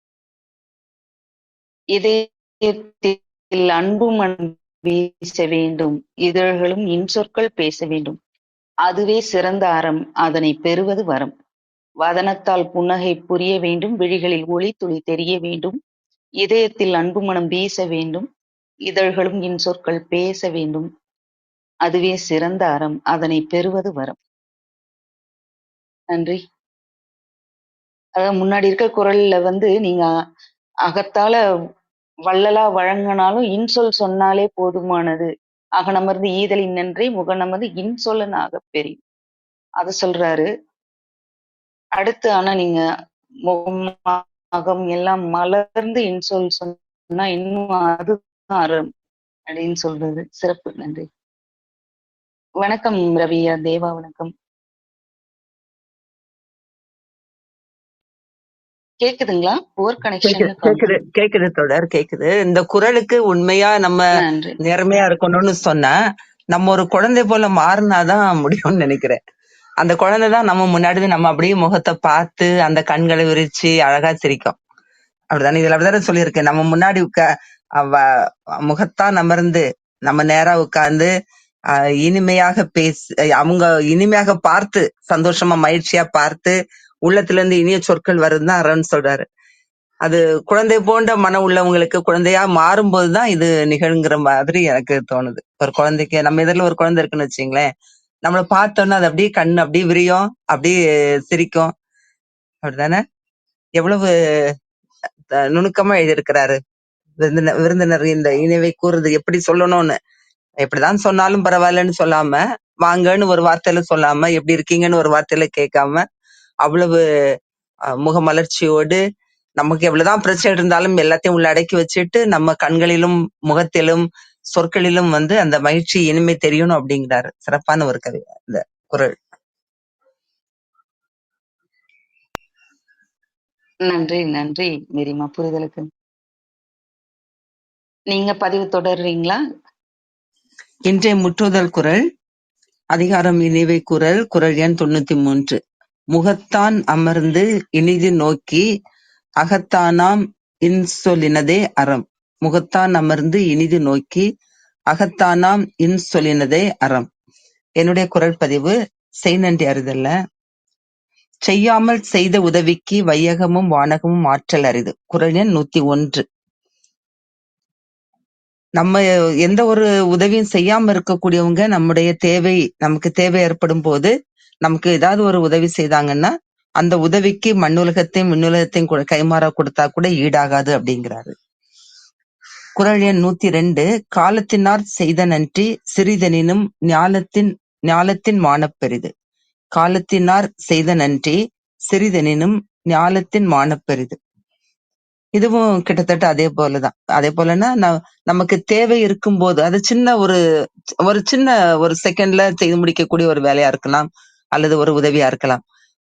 இதயத்தில் அன்பு மனம் வீச வேண்டும், இதழ்களும் இன்சொற்கள் பேச வேண்டும், அதுவே சிறந்த அறம், அதனை பெறுவது வரம். வதனத்தால் புன்னகை புரிய வேண்டும், விழிகளில் ஒளித்துளி தெரிய வேண்டும், இதயத்தில் அன்பு மனம் வீச வேண்டும், இதழ்களும் இன்சொற்கள் பேச வேண்டும், அதுவே சிறந்த அறம், அதனை பெறுவது வரம். நன்றி. அதாவது முன்னாடி இருக்க குரல்ல நீங்க அகத்தால வள்ளலா வழங்கினாலும் இன்சொல் சொன்னாலே போதுமானது, அகனமர்ந்து ஈதலின் நன்றி முகனமர்ந்து இன்சொல்லன் ஆகப்பெரி அத சொல்றாரு. அடுத்து ஆனா நீங்க முகம் அகம் எல்லாம் மலர்ந்து இன்சொல் சொன்னா இன்னும் அது அறம் அப்படின்னு சொல்றது சிறப்பு. நன்றி. வணக்கம் ரவியா. தேவா வணக்கம். கேக்குதுங்களா? போர் கனெக்ஷன் கேக்குது தொடர் கேக்குது. இந்த குரலுக்கு உண்மையா நம்ம நேர்மையா இருக்கணும்னு சொன்னா நம்ம ஒரு குழந்தை போல மாறினாதான் முடியும்னு நினைக்கிறேன். அந்த குழந்தைதான் நம்ம முன்னாடி நம்ம அப்படியே முகத்தை பார்த்து அந்த கண்களை விரிச்சு அழகா சிரிக்கும். அப்படிதானே? இதுல அப்படிதானே சொல்லியிருக்கேன். நம்ம முன்னாடி முகத்தான் அமர்ந்து நம்ம நேரா உட்கார்ந்து இனிமையாக பேசி அவங்க இனிமையாக பார்த்து சந்தோஷமா மகிழ்ச்சியா பார்த்து உள்ளத்துல இருந்து இனிய சொற்கள் வருதுதான் அறன்னு சொல்றாரு. அது குழந்தை போன்ற மன உள்ளவங்களுக்கு குழந்தையா மாறும்போதுதான் இது நிகழ்ங்கிற மாதிரி எனக்கு தோணுது. ஒரு குழந்தைக்கு நம்ம எதிரில ஒரு குழந்தை இருக்குன்னு வச்சுங்களேன், நம்மளை பார்த்தோன்னா அது அப்படியே கண்ணு அப்படியே விரியும், அப்படியே சிரிக்கும். அப்படிதானே? எவ்வளவு நுணுக்கமா எழுதியிருக்கிறாரு விருந்தினர் இந்த இனிவை கூறுறது எப்படி சொல்லணும்னு. எப்படிதான் சொன்னாலும் பரவாயில்லன்னு சொல்லாம, வாங்கன்னு ஒரு வார்த்தையில சொல்லாம, எப்படி இருக்கீங்கன்னு ஒரு வார்த்தையில கேட்காம, அவ்வளவு முகமலர்ச்சியோடு நமக்கு எவ்வளவுதான் பிரச்சனை இருந்தாலும் எல்லாத்தையும் உள்ள அடக்கி வச்சுட்டு நம்ம கண்களிலும் முகத்திலும் சொற்களிலும் அந்த மகிழ்ச்சி இனிமை தெரியணும் அப்படிங்கிறாரு. சிறப்பான ஒரு கவி இந்த குரல். நன்றி நன்றி மெரிமா, புரிதலுக்கு. நீங்க பதிவு தொடர்றீங்களா? இன்றைய முற்றுதல் குரல் அதிகாரம் இனிவை குரல், குரல் எண் 93. முகத்தான் அமர்ந்து இனிது நோக்கி அகத்தானாம் இன்சொலினதே அறம். முகத்தான் அமர்ந்து இனிது நோக்கி அகத்தானாம் இன்சொலினதே அறம். என்னுடைய குரல் பதிவு செய்நன்றி அறிதல்ல. செய்யாமல் செய்த உதவிக்கு வையகமும் வானகமும் ஆற்றல் அரிது. குரல் எண் 101. நம்ம எந்த ஒரு உதவியும் செய்யாம இருக்கக்கூடியவங்க நம்முடைய தேவை நமக்கு தேவை ஏற்படும் போது நமக்கு ஏதாவது ஒரு உதவி செய்தாங்கன்னா அந்த உதவிக்கு மண்ணுலகத்தையும் விண்ணுலகத்தையும் கைமாறா கொடுத்தா கூட ஈடாகாது அப்படிங்கிறாரு. குரல் எண் 102. காலத்தினார் செய்த நன்றி சிறிதெனினும் ஞாலத்தின் மானப்பெரிது. காலத்தினார் செய்த நன்றி சிறிதெனினும் ஞாலத்தின் மானப்பெரிது. இதுவும் கிட்டத்தட்ட அதே போலதான். அதே போலன்னா நமக்கு தேவை இருக்கும் போது அது சின்ன ஒரு சின்ன ஒரு செகண்ட்ல செய்து முடிக்கக்கூடிய ஒரு வேலையா இருக்கலாம், அல்லது ஒரு உதவியா இருக்கலாம்.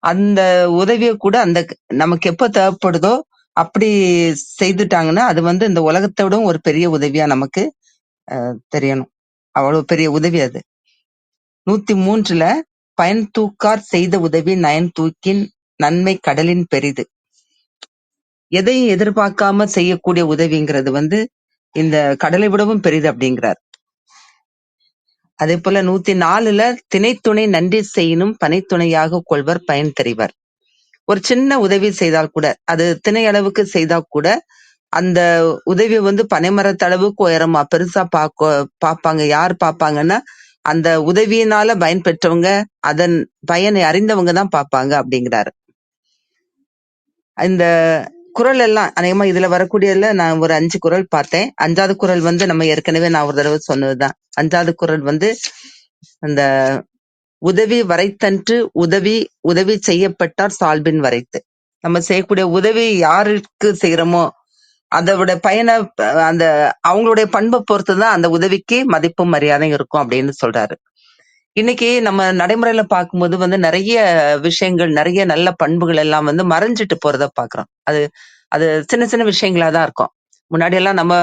அந்த உதவியை கூட அந்த நமக்கு எப்ப தேவைப்படுதோ அப்படி செய்துட்டாங்கன்னா அது இந்த உலகத்தோடும் ஒரு பெரிய உதவியா நமக்கு தெரியணும். அவ்வளவு பெரிய உதவி அது. 103ல பயன் தூக்கார் செய்த உதவி நயன் தூக்கின் நன்மை கடலின் பெரிது. எதையும் எதிர்பார்க்காம செய்யக்கூடிய உதவிங்கிறது இந்த கடலை விடவும் பெரிது அப்படிங்கிறார். அதே போல 104ல திணைத்துணை நன்றி செய்யினும் பனைத்துணையாக கொள்வர் பயன் தெரிவர். ஒரு சின்ன உதவி செய்தால் கூட, அது திணை அளவுக்கு செய்தா கூட அந்த உதவி பனைமரத்தளவுக்கு உயரமா பெருசா பாப்பாங்க. யார் பாப்பாங்கன்னா அந்த உதவியினால பயன் பெற்றவங்க, அதன் பயனை அறிந்தவங்க தான் பாப்பாங்க அப்படிங்கிறாரு. இந்த குறள் எல்லாம் அநேகமா இதுல வரக்கூடியதுல நான் ஒரு 5 குறள் பார்த்தேன். 5வது குறள் நம்ம ஏற்கனவே நான் ஒரு தடவை சொன்னதுதான். 5வது குறள் அந்த உதவி வரைத்தன்று உதவி செய்யப்பட்டார் சால்பின் வரைத்து. நம்ம செய்யக்கூடிய உதவி யாருக்கு செய்யறோமோ அதோட பயனை அந்த அவங்களுடைய பண்பை பொறுத்துதான் அந்த உதவிக்கு மதிப்பும் மரியாதையும் இருக்கும் அப்படின்னு சொல்றாரு. இன்னைக்கு நம்ம நடைமுறையில பார்க்கும்போது நிறைய விஷயங்கள், நிறைய நல்ல பண்புகள் எல்லாம் மறைஞ்சிட்டு போறத பாக்குறோம். அது சின்ன சின்ன விஷயங்களா தான் இருக்கும். முன்னாடி எல்லாம் நம்ம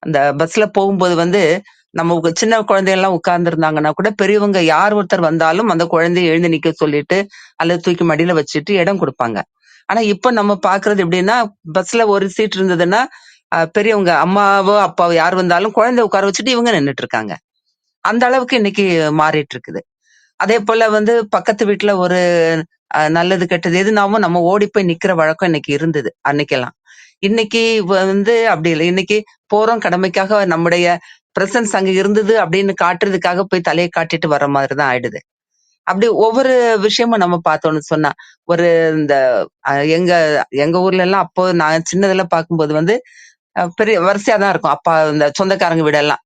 அந்த பஸ்ல போகும்போது நம்ம சின்ன குழந்தையெல்லாம் உட்கார்ந்து இருந்தாங்கன்னா கூட பெரியவங்க யார் ஒருத்தர் வந்தாலும் அந்த குழந்தைய எழுந்து நிக்க சொல்லிட்டு அல்லது தூக்கி மடியில வச்சுட்டு இடம் கொடுப்பாங்க. ஆனா இப்ப நம்ம பாக்குறது எப்படின்னா, பஸ்ல ஒரு சீட் இருந்ததுன்னா பெரியவங்க அம்மாவோ அப்பாவோ யார் வந்தாலும் குழந்தை உட்கார வச்சுட்டு இவங்க நின்னுட்டு இருக்காங்க. அந்த அளவுக்கு இன்னைக்கு மாறிட்டு இருக்குது. அதே போல பக்கத்து வீட்டுல ஒரு நல்லது கெட்டது எதுனாவும் நம்ம ஓடி போய் நிக்கிற வழக்கம் இன்னைக்கு இருந்தது அன்னைக்கெல்லாம். இன்னைக்கு அப்படி இல்லை. இன்னைக்கு போறோம் கடமைக்காக, நம்முடைய பிரசன்ஸ் அங்க இருந்தது அப்படின்னு காட்டுறதுக்காக போய் தலையை காட்டிட்டு வர்ற மாதிரிதான் ஆயிடுது. அப்படி ஒவ்வொரு விஷயமும் நம்ம பார்த்தோம்னு சொன்னா, ஒரு இந்த எங்க எங்க ஊர்ல எல்லாம் அப்போ நான் சின்னதுல பார்க்கும்போது பெரிய வரிசையா தான் இருக்கும். அப்பா இந்த சொந்தக்காரங்க வீடெல்லாம்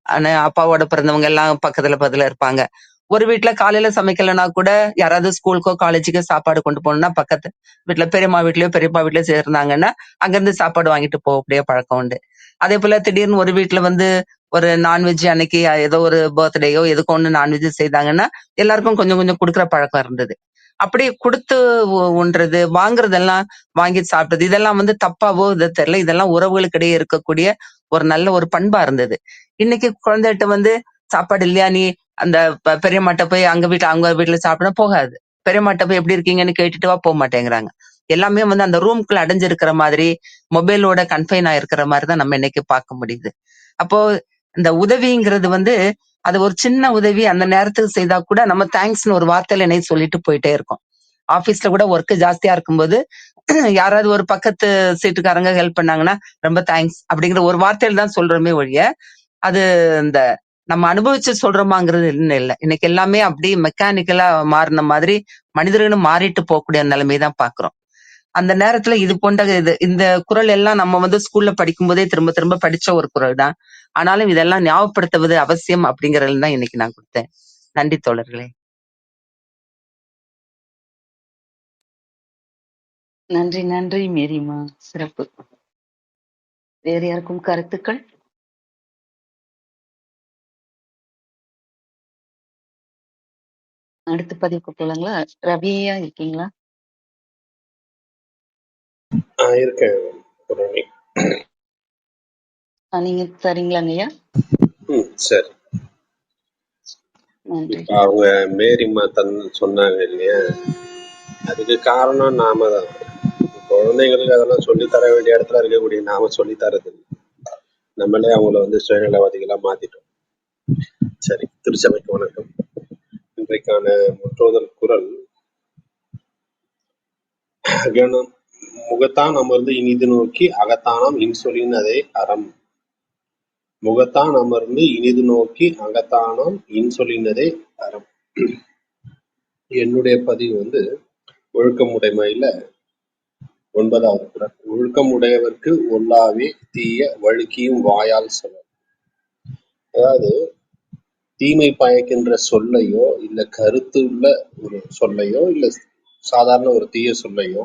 அப்பாவோட பிறந்தவங்க எல்லாம் பக்கத்துல இருப்பாங்க. ஒரு வீட்டுல காலையில சமைக்கலன்னா கூட யாராவது ஸ்கூலுக்கோ காலேஜுக்கோ சாப்பாடு கொண்டு போகணும்னா பக்கத்து வீட்டுல பெரியம்மா வீட்லயோ பெரியப்பா வீட்லயோ சேர்ந்தாங்கன்னா அங்கிருந்து சாப்பாடு வாங்கிட்டு போகக்கூடிய பழக்கம் உண்டு. அதே போல திடீர்னு ஒரு வீட்டுல ஒரு நான்வெஜ் அன்னைக்கு ஏதோ ஒரு பர்த்டேயோ எதுக்கோ ஒண்ணு நான்வெஜ் செய்தாங்கன்னா எல்லாருக்கும் கொஞ்சம் கொஞ்சம் கொடுக்குற பழக்கம் இருந்தது. அப்படி கொடுத்து உண்றது, வாங்குறதெல்லாம் வாங்கி சாப்பிட்டது, இதெல்லாம் தப்பாவோ இது தெரியல. இதெல்லாம் உறவுகளுக்கு இடையே இருக்கக்கூடிய ஒரு நல்ல ஒரு பண்பா இருந்தது. இன்னைக்கு குழந்தைகிட்ட சாப்பாடு இல்லையா, நீ அந்த பெரியம்மாட்ட போய் அவங்க வீட்டுல சாப்பிட போகாது. பெரியம்மாட்ட போய் எப்படி இருக்கீங்கன்னு கேட்டுட்டு வா, போக மாட்டேங்கிறாங்க. எல்லாமே அந்த ரூம்குள்ள அடைஞ்சிருக்கிற மாதிரி, மொபைலோட கன்ஃபைன் ஆயிருக்கிற மாதிரிதான் நம்ம இன்னைக்கு பார்க்க முடியுது. அப்போ இந்த உதவிங்கிறது அது ஒரு சின்ன உதவி அந்த நேரத்துக்கு செய்தா கூட நம்ம தேங்க்ஸ்னு ஒரு வார்த்தையில என்னை சொல்லிட்டு போயிட்டே இருக்கோம். ஆபீஸ்ல கூட ஒர்க் ஜாஸ்தியா இருக்கும்போது யாராவது ஒரு பக்கத்து சீட்டுக்காரங்க ஹெல்ப் பண்ணாங்கன்னா ரொம்ப தேங்க்ஸ் அப்படிங்கிற ஒரு வார்த்தையில தான் சொல்றோமே ஒழிய, அது இந்த நம்ம அனுபவிச்சு சொல்றோமாங்கிறது இல்லை. இன்னைக்கு எல்லாமே அப்படியே மெக்கானிக்கலா மாறின மாதிரி மனிதர்களும் மாறிட்டு போகக்கூடிய நிலைமைதான் பாக்குறோம். அந்த நேரத்துல இது போன்ற இந்த குறள் எல்லாம் நம்ம ஸ்கூல்ல படிக்கும் போதே திரும்ப திரும்ப படிச்ச ஒரு குறள் தான். ஆனாலும் இதெல்லாம் ஞாபகப்படுத்துவது அவசியம் அப்படிங்கறதுல தான் இன்னைக்கு நான் கொடுத்தேன். நன்றி தோழர்களே. நன்றி நன்றி மேரிமா, சிறப்பு. வேறு யாருக்கும் கருத்துக்கள்? அடுத்த பதிவுக்கு போலாங்களா? ரவியா இருக்கீங்களா? இருக்கேன் புரணி. நீங்க சரிங்களாங்கய்யா? சரி. நன்றி. இப்ப அவங்க மேரிமா சொன்னாங்க இல்லையா, அதுக்கு காரணம் நாம தான். குழந்தைங்களுக்கு அதெல்லாம் சொல்லித்தர வேண்டிய இடத்துல இருக்கக்கூடிய நாம சொல்லித்தரது இல்லை. நம்மளே அவங்கள சுயநலவாதிகளா மாத்திட்டோம். சரி, திருச்சபைக்கு வணக்கம். இன்றைக்கான முற்றோதல் குறள், முகத்தான் அமர்ந்து இனிது நோக்கி அகத்தானாம் இன்சொலின் அதை அறம். முகத்தான் அமர்ந்து இனிது நோக்கி அகத்தானாம் இன்சொலினதே அறம். என்னுடைய பதிவு ஒழுக்கமுடைமையில 9வது குறள். ஒழுக்கமுடையவர்க்கு ஒல்லாவே தீய வழுக்கியும் வாயால் சொல்ல. அதாவது தீமை பயக்கின்ற சொல்லையோ இல்ல கருத்து உள்ள ஒரு சொல்லையோ இல்ல சாதாரண ஒரு தீய சொல்லையோ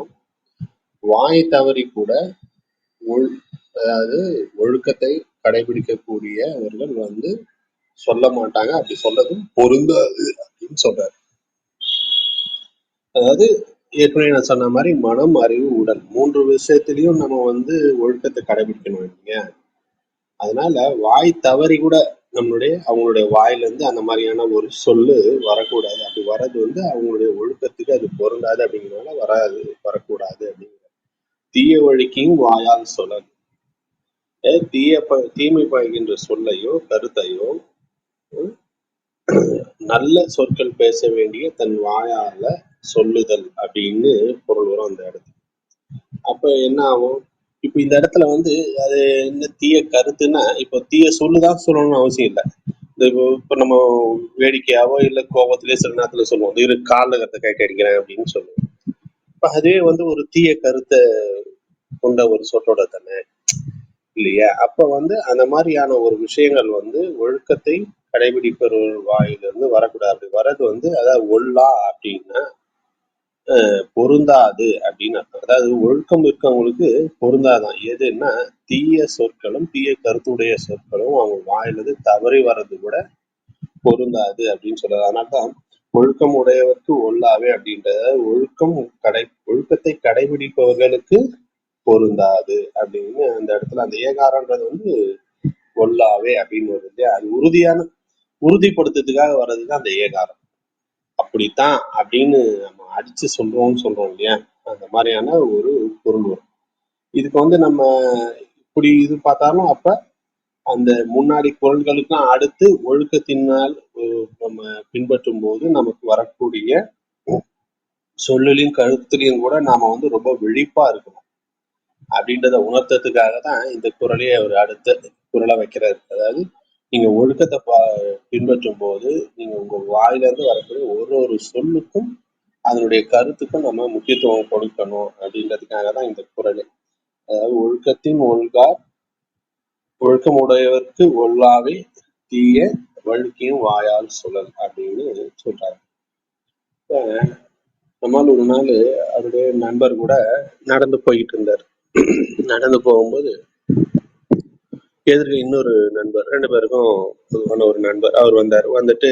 வாய் தவறி கூட அதாவது ஒழுக்கத்தை கடைபிடிக்கக்கூடியவர்கள் சொல்ல மாட்டாங்க. அப்படி சொல்லதும் பொருந்தாது அப்படின்னு சொல்றாரு. அதாவது ஏற்கனவே நான் சொன்ன மாதிரி மனம், அறிவு, உடல் 3 விஷயத்திலையும் நம்ம ஒழுக்கத்தை கடைபிடிக்கணும் இல்லையா? அதனால வாய் தவறி கூட அவங்களுடைய வாயிலிருந்து அந்த மாதிரியான ஒரு சொல்லு வரக்கூடாது. அப்படி வர்றது அவங்களுடைய ஒழுக்கத்துக்கு அது பொருந்தாது. அப்படிங்கிறதுனால வரக்கூடாது அப்படிங்கிற. தீய வழிக்கையும் வாயால் சொல்லல். தீமை பாய்கின்ற சொல்லையோ கருத்தையோ நல்ல சொற்கள் பேச வேண்டிய தன் வாயால சொல்லுதல் அப்படின்னு பொருள் வரும் அந்த இடத்துல. அப்ப என்ன ஆகும்? இப்ப இந்த இடத்துல அது என்ன தீய கருத்துன்னா, இப்போ தீய சொல்லுதான் சொல்லணும்னு அவசியம் இல்லை. இப்ப நம்ம வேடிக்கையாவோ இல்ல கோபத்திலேயே சில நேரத்துல சொல்லுவோம், இரு கால கத்தை கைட்டு அடிக்கிறேன் அப்படின்னு சொல்லுவோம். இப்ப அதுவே ஒரு தீய கருத்தை கொண்ட ஒரு சொற்றோட தானே, இல்லையா? அப்ப அந்த மாதிரியான ஒரு விஷயங்கள் ஒழுக்கத்தை கடைபிடிப்பவர்கள் வாயிலிருந்து வரக்கூடாது. அப்படி வர்றது அதாவது ஒல்லா அப்படின்னா பொருந்தாது அப்படின்னு அர்த்தம். அதாவது ஒழுக்கம் இருக்கவங்களுக்கு பொருந்தாதான். எதுன்னா தீய சொற்களும் தீய கருத்துடைய சொற்களும் அவங்க வாயிலிருந்து தவறி வர்றது கூட பொருந்தாது அப்படின்னு சொல்றது. அதனால்தான் ஒழுக்கம் உடையவருக்கு ஒல்லாவே அப்படின்றத ஒழுக்கத்தை கடைபிடிப்பவர்களுக்கு பொருந்தாது அப்படின்னு அந்த இடத்துல அந்த ஏகாரன்றது ஒல்லாவே அப்படின்னு வருது இல்லையா? அது உறுதிப்படுத்துறதுக்காக வர்றதுதான் அந்த ஏகாரம். அப்படித்தான் அப்படின்னு நம்ம அடிச்சு சொல்றோம் இல்லையா? அந்த மாதிரியான ஒரு பொருள் வரும். இதுக்கு நம்ம இப்படி இது பார்த்தாலும் அப்ப அந்த முன்னாடி குரல்களுக்கெல்லாம் அடுத்து ஒழுக்கத்தினால் நம்ம பின்பற்றும் போது நமக்கு வரக்கூடிய சொல்லலையும் கருத்துலையும் கூட நாம ரொம்ப விழிப்பா இருக்கணும் அப்படின்றத உணர்த்ததுக்காக தான் இந்த குரலையே அவர் அடுத்த குரலா வைக்கிறாரு. அதாவது நீங்க ஒழுக்கத்தை பின்பற்றும் போது நீங்க உங்க வாயிலிருந்து வரக்கூடிய ஒரு சொல்லுக்கும் அதனுடைய கருத்துக்கும் நம்ம முக்கியத்துவம் கொடுக்கணும் அப்படின்றதுக்காக தான் இந்த குரல். அதாவது ஒழுக்கத்தின் ஒழுகார் ஒழுக்கமுடையவர்க்கு ஒல்லாவே தீய வழுக்கியும் வாயால் சுழல் அப்படின்னு சொல்றாரு. நம்மால் ஒரு நாள் அவருடைய நண்பர் கூட நடந்து போயிட்டு இருந்தார். நடந்து போகும்போது எதிர்க்க இன்னொரு நண்பர், 2 பேருக்கும் பொதுவான ஒரு நண்பர், அவர் வந்தார். வந்துட்டு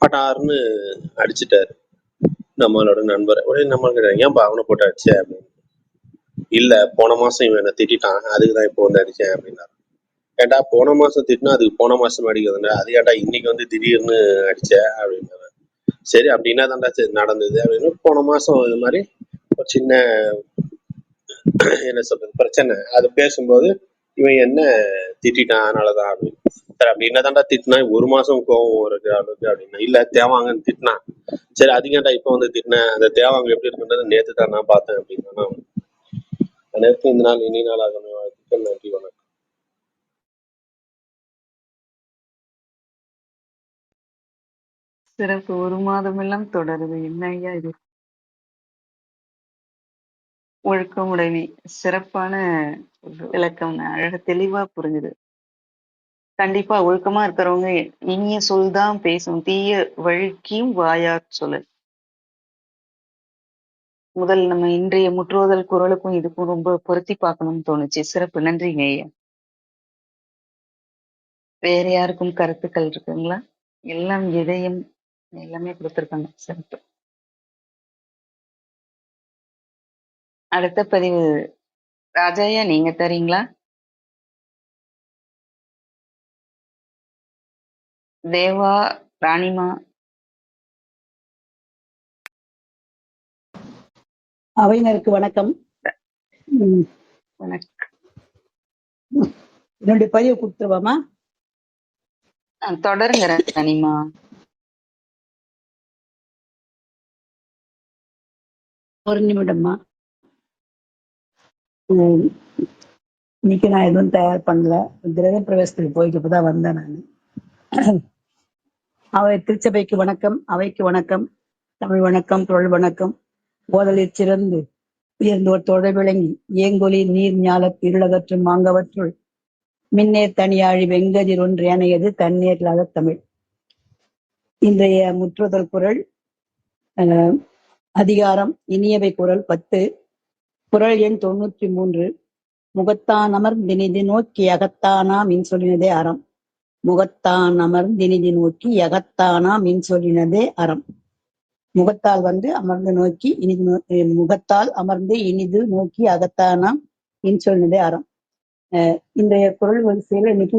பட்டாருன்னு அடிச்சுட்டாரு நம்மளோட நண்பரை. உடனே நம்மளுக்கு கேட்டாங்க, ஏன்பா அவனை போட்டு அடிச்ச அப்படின்னு. இல்ல, போன மாசம் இவன் என்ன திட்டான், அதுக்குதான் இப்போ அடிச்சேன் அப்படின்னாரு. ஏன்டா போன மாசம் திட்டினா அதுக்கு போன மாசம் அடிக்கிறதுங்க, அது ஏன்டா இன்னைக்கு திடீர்னு அடிச்ச அப்படின்னாரு. சரி அப்படின்னா தான்டா சரி நடந்தது அப்படின்னு. போன மாசம் இது மாதிரி ஒரு சின்ன என்ன சொல்றது பிரச்சனை, அது பேசும்போது இவன் என்ன திட்டான் அதனாலதான் அப்படின்னு. சரி அப்படின்னா தான்டா திட்டினா ஒரு மாசம் கோவம் இருக்கு அவளுக்கு அப்படின்னா. இல்ல தேவாங்கன்னு திட்டினான். சரி அதுக்கேண்டா இப்ப திட்டினேன், அந்த தேவாங்க எப்படி இருக்குன்றது நேத்து தான் நான் பார்த்தேன் அப்படின்னா. அனைவருக்கும் இந்த நாள் இனி நாள் ஆகணும். வாழ்த்துக்கள். நன்றி, வணக்கம். சிறப்பு. 1 மாதமெல்லாம் தொடருது. என்ன ஐயா இது? ஒழுக்கம் உடைமை. சிறப்பான விளக்கம். அழக தெளிவா புரிஞ்சுது. கண்டிப்பா ஒழுக்கமா இருக்கிறவங்க இனிய சொல் தான் பேசும், தீய வழுக்கியும் வாயாற் சொல்லல். முதல் நம்ம இன்றைய முற்றுவதல் குரலுக்கும் இதுக்கும் ரொம்ப பொருத்தி பார்க்கணும்னு தோணுச்சு. சிறப்பு. நன்றிங்க ஐயா. வேற யாருக்கும் கருத்துக்கள் இருக்குங்களா? எல்லாம் இதயம் எல்லாமே கொடுத்திருக்காங்க. சிறப்பு. அடுத்த பதிவு ராஜாயா நீங்க தரீங்களா? தேவா, ராணிமா. அவையினருக்கு வணக்கம். வணக்கம். என்னுடைய பதிவு கொடுத்துருவாமா? தொடருங்க ராணிமா. ஒரு நிமிடம்மா. இன்னைக்கு நான் எதுவும் தயார் பண்ணல. கிரக பிரவேசத்துக்கு போயிட்டு இப்பதான் வந்தேன் நான். அவை திருச்சபைக்கு வணக்கம், அவைக்கு வணக்கம், தமிழ் வணக்கம், தொழில் வணக்கம். ஓதலிற் சிறந்து உயர்ந்தோர் தொழ விளங்கி ஏங்கொலி நீர் ஞால இருளகற்றும் மாங்கவற்றுள் மின்னேர் தனியாழி வெங்கதிர் ஒன்று ஏனையது தண்ணீர் இல்லாத தமிழ். இன்றைய முற்றுதல் குரல் அதிகாரம் இனியவை குரல் 10, குரல் எண் 93. முகத்தான் அமர்ந்தினிதி நோக்கி அகத்தானா மின் சொல்லினதே அறம். முகத்தான் அமர்ந்தினிதி நோக்கி அகத்தானா மின் சொல்லினதே அறம். முகத்தால் அமர்ந்து நோக்கி முகத்தால் அமர்ந்து இனிது நோக்கி அகத்தானா மின் சொல்லினதே அறம். இன்றைய குரல் வரிசையில இன்னைக்கு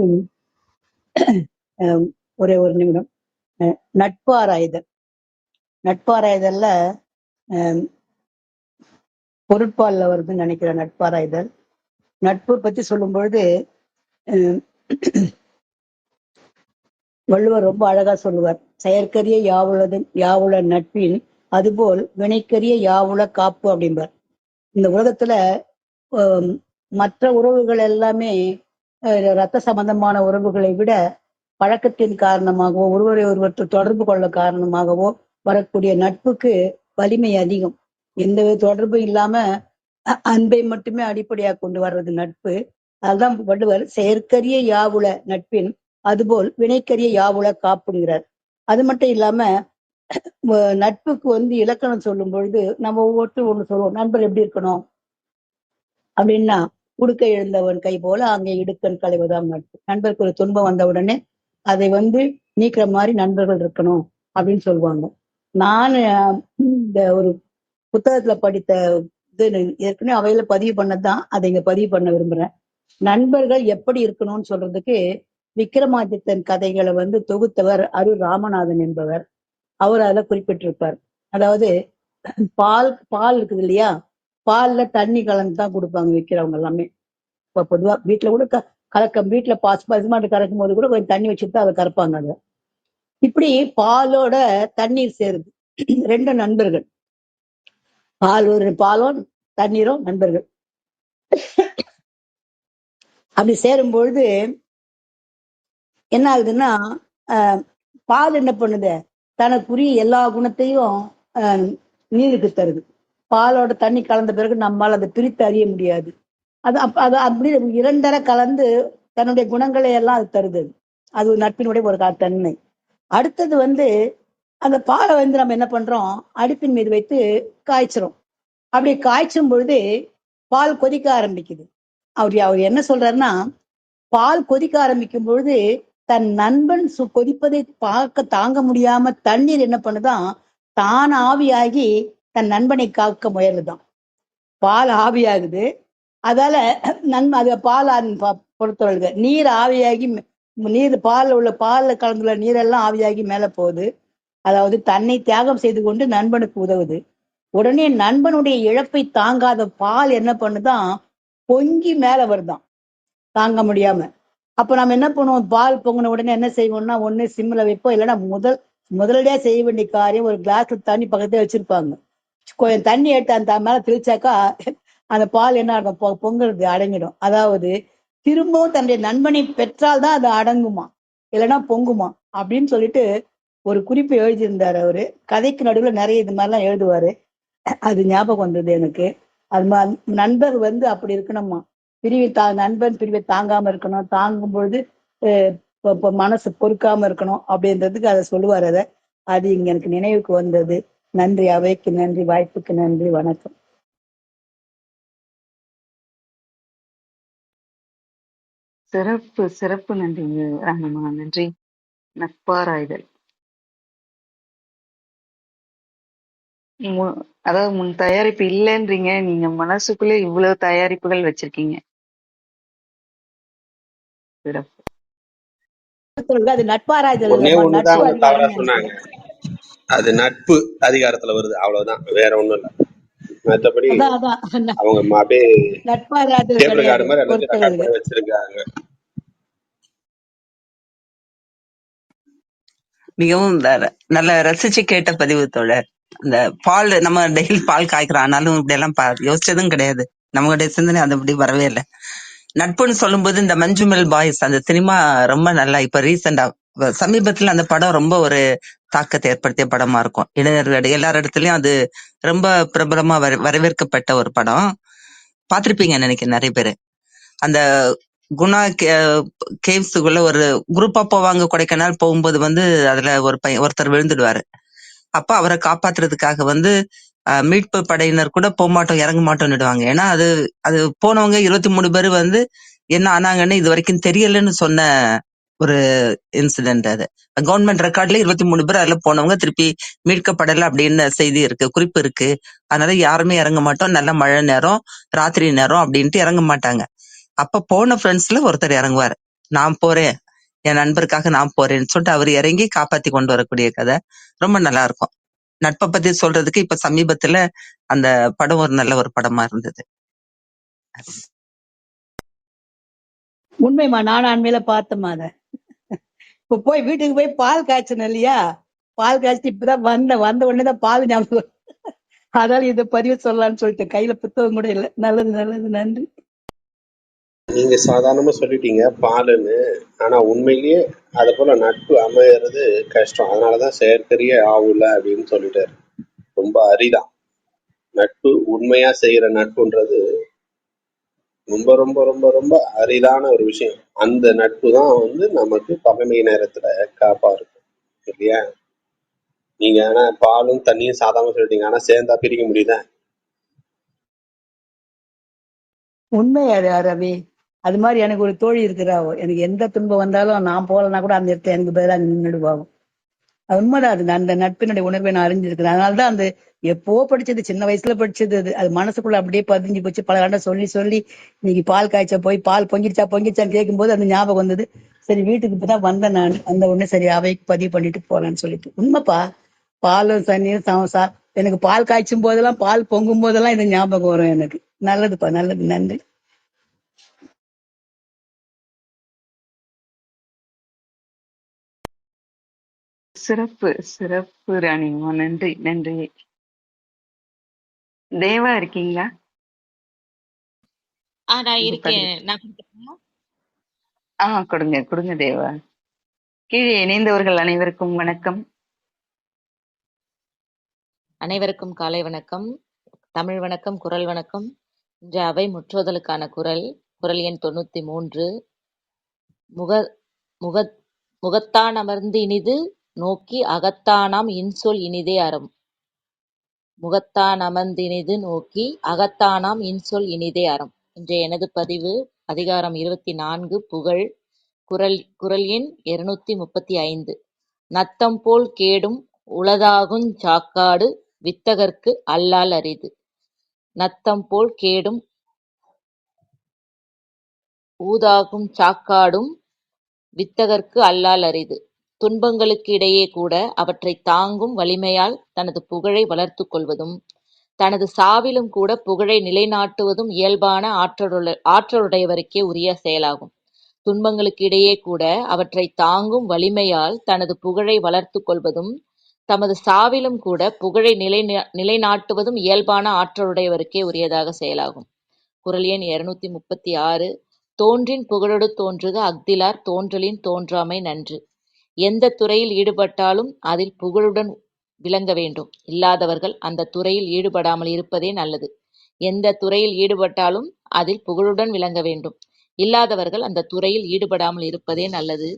ஒரே ஒரு நிமிடம். நட்பு ஆராய்தல். நட்பு ஆராய்தல்ல பொருட்பால்ல வருதுன்னு நினைக்கிறேன். நட்பாராய்தல் நட்பு பத்தி சொல்லும் பொழுது அஹ், வள்ளுவர் ரொம்ப அழகா சொல்லுவார். செயற்கரிய யாவுள நட்பின் அதுபோல் வினைக்கரிய யாவுள காப்பு அப்படிம்பார். இந்த உலகத்துல ஆஹ் மற்ற உறவுகள் எல்லாமே ரத்த சம்பந்தமான உறவுகளை விட பழக்கத்தின் காரணமாகவோ ஒருவரை ஒருவர் தொடர்பு கொள்ள காரணமாகவோ வரக்கூடிய நட்புக்கு வலிமை அதிகம். எந்த தொடர்பும் இல்லாம அன்பை மட்டுமே அடிப்படையாக கொண்டு வர்றது நட்பு. அதுதான் வள்ளுவர் செயற்கரிய யாவுள நட்பின் அதுபோல் வினைக்கரிய யாவுள காப்புங்கிறார். அது மட்டும் இல்லாம நட்புக்கு இலக்கணம் சொல்லும் பொழுது நம்ம ஒவ்வொருத்தரும் ஒண்ணு சொல்லுவோம். நண்பர் எப்படி இருக்கணும் அப்படின்னா, உடுக்க எழுந்தவன் கை போல அங்கே இடுக்கன் களைவதாம் நட்பு. நண்பருக்கு ஒரு துன்பம் வந்த உடனே அதை நீக்கிற மாதிரி நண்பர்கள் இருக்கணும் அப்படின்னு சொல்லுவாங்க. நான் இந்த ஒரு புத்தகத்துல படித்த இது ஏற்கனவே அவையில பதிவு பண்ணதுதான், அதை இங்க பதிவு பண்ண விரும்புறேன். நண்பர்கள் எப்படி இருக்கணும்னு சொல்றதுக்கு விக்ரமாதித்தன் கதைகளை தொகுத்தவர் அரு ராமநாதன் என்பவர். அவர் அதுல குறிப்பிட்டிருப்பார். அதாவது பால் இருக்குது இல்லையா, பால்ல தண்ணி கலந்து தான் கொடுப்பாங்க விற்கிறவங்க எல்லாமே. இப்ப பொதுவா வீட்டுல கூட கலக்கம், வீட்டுல பசுமாட்டு கறக்கும் போது கூட கொஞ்சம் தண்ணி வச்சுட்டு அதை கறப்பாங்க. அதை இப்படி பாலோட தண்ணீர் சேருது. ரெண்டு நண்பர்கள், பாலும் தண்ணீரும் நண்பர்கள். அப்படி சேரும் பொழுது என்ன ஆகுதுன்னா, பால் என்ன பண்ணுது, தனக்குரிய எல்லா குணத்தையும் நீருக்கு தருது. பாலோட தண்ணி கலந்த பிறகு நம்மால் அதை பிரித்து அறிய முடியாது. அது அப்படி இரண்டரை கலந்து தன்னுடைய குணங்களை எல்லாம் அது தருது. அது நட்பினுடைய ஒரு தன்மை. அடுத்தது அந்த பாலை நம்ம என்ன பண்றோம், அடுப்பின் மீது வைத்து காய்ச்சிரும். அப்படி காய்ச்சும் பொழுது பால் கொதிக்க ஆரம்பிக்குது. அவர் என்ன சொல்றாருன்னா, பால் கொதிக்க ஆரம்பிக்கும் பொழுது தன் நண்பன் கொதிப்பதை பார்க்க தாங்க முடியாம தண்ணீர் என்ன பண்ணுதான், தான் ஆவியாகி தன் நண்பனை காக்க முயலுதான். பால் ஆவியாகுது, அதால அது பால் பொறுத்தவர்களுக்கு நீர் ஆவியாகி, நீர் பால்ல கலந்துள்ள நீரெல்லாம் ஆவியாகி மேல போகுது. அதாவது தன்னை தியாகம் செய்து கொண்டு நண்பனுக்கு உதவுது. உடனே நண்பனுடைய இழப்பை தாங்காத பால் என்ன பண்ணுதான், பொங்கி மேல வருதான் தாங்க முடியாம. அப்ப நம்ம என்ன பண்ணுவோம், பால் பொங்கின உடனே என்ன செய்வோம்னா, ஒண்ணு சிம்ல வைப்போம், இல்லைன்னா முதலடியா செய்ய வேண்டிய காரியம் ஒரு கிளாஸ்ல தண்ணி பக்கத்துல வச்சிருப்பாங்க. கொஞ்சம் தண்ணி எடுத்து அந்த மேல தெளிச்சாக்கா அந்த பால் என்ன ஆகும், பொங்குறது அடங்கிடும். அதாவது திரும்பவும் தன்னுடைய நண்பனை பெற்றால்தான் அது அடங்குமா, இல்லைன்னா பொங்குமா அப்படின்னு சொல்லிட்டு ஒரு குறிப்பு எழுதியிருந்தாரு அவரு. கதைக்கு நடுவுல நிறைய இது மாதிரிலாம் எழுதுவாரு. அது ஞாபகம் வந்தது எனக்கு. அது நண்பர் அப்படி இருக்கணுமா, நண்பன் பிரிவை தாங்காம இருக்கணும், தாங்கும் பொழுது மனசு பொறுக்காம இருக்கணும் அப்படின்றதுக்கு அதை சொல்லுவார். அது இங்க எனக்கு நினைவுக்கு வந்தது. நன்றி, அவைக்கு நன்றி, வாய்ப்புக்கு நன்றி, வணக்கம். சிறப்பு சிறப்பு. நன்றிங்க ராமம்மா, நன்றி. நட்பாராய்தல், அதாவது முன் தயாரிப்பு இல்லைன்றீங்க, நீங்க மனசுக்குள்ளே இவ்வளவு தயாரிப்புகள் வச்சிருக்கீங்க. சிறப்பு. அது நட்பாராய்தல் ஒன்னே இல்லம்மா, ஒண்ணுதான் நட்பு அவங்க தவறா அதிகாரம். சொன்னாங்க, அது நட்பு அதிகாரத்துல வருது, அவ்வளவுதான், வேற ஒண்ணும் இல்ல. மற்றபடி அவங்க அப்படியே நட்பாராய்தல் டேபிள் கிடையாது, கார்டு மாதிரி எல்லாத்தையும் ரெக்கார்ட் பண்ணி வச்சிருக்காங்க. மிகவும் நல்ல ரசிச்சு கேட்ட பதிவு தோழர். இந்த பால் நம்ம டெய்லி பால் காய்க்கிறோம், ஆனாலும் இப்படி எல்லாம் யோசிச்சதும் கிடையாது. நம்மளுடைய சிந்தனை அது அப்படி வரவே இல்லை. நட்புன்னு சொல்லும்போது இந்த மஞ்சுமெல் பாய்ஸ் அந்த சினிமா ரொம்ப நல்லா, இப்ப ரீசெண்டா சமீபத்துல அந்த படம் ரொம்ப ஒரு தாக்கத்தை ஏற்படுத்திய படமா இருக்கும். இளைஞர்கள் எல்லார் இடத்துலயும் அது ரொம்ப பிரபலமா வரவேற்கப்பட்ட ஒரு படம். பாத்திருப்பீங்கன்னு நினைக்கிறேன் நிறைய பேரு. அந்த குணா கேவ்ஸுக்குள்ள ஒரு குரூப்பா போவாங்க. கொடைக்கானல் போகும்போது அதுல ஒருத்தர் விழுந்துடுவாரு. அப்ப அவரை காப்பாத்துறதுக்காக மீட்பு படையினர் கூட போக மாட்டோம், இறங்க மாட்டோம்னுடுவாங்க. ஏன்னா அது போனவங்க 23 பேரு என்ன ஆனாங்கன்னு இது வரைக்கும் தெரியலன்னு சொன்ன ஒரு இன்சிடென்ட். அது கவர்மெண்ட் ரெக்கார்ட்ல 23 பேர் அதுல போனவங்க திருப்பி மீட்கப்படல அப்படின்னு செய்தி இருக்கு, குறிப்பு இருக்கு. அதனால யாருமே இறங்க மாட்டோம், நல்ல மழை நேரம், ராத்திரி நேரம் அப்படின்ட்டு இறங்க மாட்டாங்க. அப்ப போன ஃப்ரெண்ட்ஸ்ல ஒருத்தர் இறங்குவாரு, நான் போறேன், என் நண்பருக்காக நான் போறேன்னு சொல்லிட்டு அவர் இறங்கி காப்பாத்தி கொண்டு வரக்கூடிய கதை ரொம்ப நல்லா இருக்கும். நட்பை பத்தி சொல்றதுக்கு இப்ப சமீபத்துல அந்த படம் ஒரு நல்ல ஒரு படமா இருந்தது. உண்மைமா, நானும் அண்மையில பார்த்தேம்மா அத. இப்ப போய் வீட்டுக்கு போய் பால் காய்ச்சணும் இல்லையா, பால் காய்ச்சிட்டு இப்பதான் வந்த உடனே தான் பால் ஞாபகம். அதால இதை பதிவு சொல்லலாம்னு சொல்லிட்டு கையில புத்தகம் கூட இல்லை. நல்லது நல்லது, நன்றி. நீங்க சாதாரணமா சொல்லிட்டீங்க பாலுன்னு. ஆனா உண்மையிலேயே அது போல நட்பு அமையறது கஷ்டம். அதனாலதான் செயற்கரிய ஆவுல அப்படின்னு சொல்லிட்டாரு. ரொம்ப அரிதான் நட்பு. உண்மையா செய்யற நட்புன்றது ரொம்ப ரொம்ப ரொம்ப ரொம்ப அரிதான ஒரு விஷயம். அந்த நட்பு தான் நமக்கு பகைமை நேரத்துல காப்பா இருக்கும் இல்லையா? நீங்க ஆனா பாலும் தண்ணியும் சாதாரண சொல்லிட்டீங்க. ஆனா சேர்ந்தா பிரிக்க முடியுதா? உண்மை ரவி. அது மாதிரி எனக்கு ஒரு தோழி இருக்கிறா. எனக்கு எந்த துன்பம் வந்தாலும் நான் போகலன்னா கூட அந்த இடத்துல எனக்கு பதிலாக நின்றுடுவாங்க. அது உண்மைதான். அது அந்த நட்பினுடைய உணர்வை நான் அறிஞ்சிருக்கிறேன். அதனாலதான் அந்த எப்போ படிச்சது, சின்ன வயசுல படிச்சது, அது மனசுக்குள்ள அப்படியே பதிஞ்சு போச்சு. பல ஆண்டா சொல்லி சொல்லி இன்னைக்கு பால் காய்ச்ச போய் பால் பொங்கிடுச்சான்னு கேட்கும்போது அந்த ஞாபகம் வந்தது. சரி, வீட்டுக்கு இப்பதான் வந்தேன் நான். அந்த உடனே சரி அவைக்கு பதிவு பண்ணிட்டு போலான்னு சொல்லிட்டு. உண்மைப்பா, பாலும் தண்ணியும் எனக்கு பால் காய்ச்சும் போதெல்லாம், பால் பொங்கும் போதெல்லாம் இது ஞாபகம் வரும் எனக்கு. நல்லதுப்பா, நல்லது, நன்றி. சிறப்பு சிறப்பு ராணிமா, நன்றி நன்றி. தேவா இருக்கீங்களா? நான் உங்க இருக்கேன். பதிவு. நான் கொடுக்கட்டுமா? கொடுங்க கொடுங்க தேவா. கீழே இணைந்தவர்கள் அனைவருக்கும் வணக்கம். அனைவருக்கும் காலை வணக்கம், தமிழ் வணக்கம், குரல் வணக்கம். இன்று அவை முற்றுவதலுக்கான குரல் எண் 93. முக முக முகத்தான் அமர்ந்து இனிது நோக்கி அகத்தானாம் இன்சொல் இனிதே அறம். முகத்தான் அமர்ந்தினிது நோக்கி அகத்தானாம் இன்சொல் இனிதே அறம். இன்றைய எனது பதிவு அதிகாரம் 24, புகழ். குரல் எண் 235. நத்தம் போல் கேடும் உளதாகுஞ் சாக்காடு வித்தகர்க்கு அல்லால் அரிது. நத்தம் போல் கேடும் ஊதாகும் சாக்காடும் வித்தகர்க்கு அல்லால் அரிது. துன்பங்களுக்கு இடையே கூட அவற்றைத் தாங்கும் வலிமையால் தனது புகழை வளர்த்துக் கொள்வதும், தனது சாவிலும் கூட புகழை நிலைநாட்டுவதும் இயல்பான ஆற்றலுடையவருக்கே உரிய செயலாகும். துன்பங்களுக்கு இடையே கூட அவற்றைத் தாங்கும் வலிமையால் தனது புகழை வளர்த்துக் கொள்வதும், தமது சாவிலும் கூட புகழை நிலைநாட்டுவதும் இயல்பான ஆற்றலுடையவருக்கே உரியதாக செயலாகும். குரல் எண் 236. தோன்றின் புகழொடு தோன்றுக அஃதிலார் தோன்றலின் தோன்றாமை நன்று. எந்த துறையில் ஈடுபட்டாலும் அதில் புகழுடன் விளங்க வேண்டும். இல்லாதவர்கள் அந்த துறையில் ஈடுபடாமல் இருப்பதே நல்லது. எந்த துறையில் ஈடுபட்டாலும் அதில் புகழுடன் விளங்க வேண்டும். இல்லாதவர்கள் அந்த துறையில் ஈடுபடாமல் இருப்பதே நல்லது.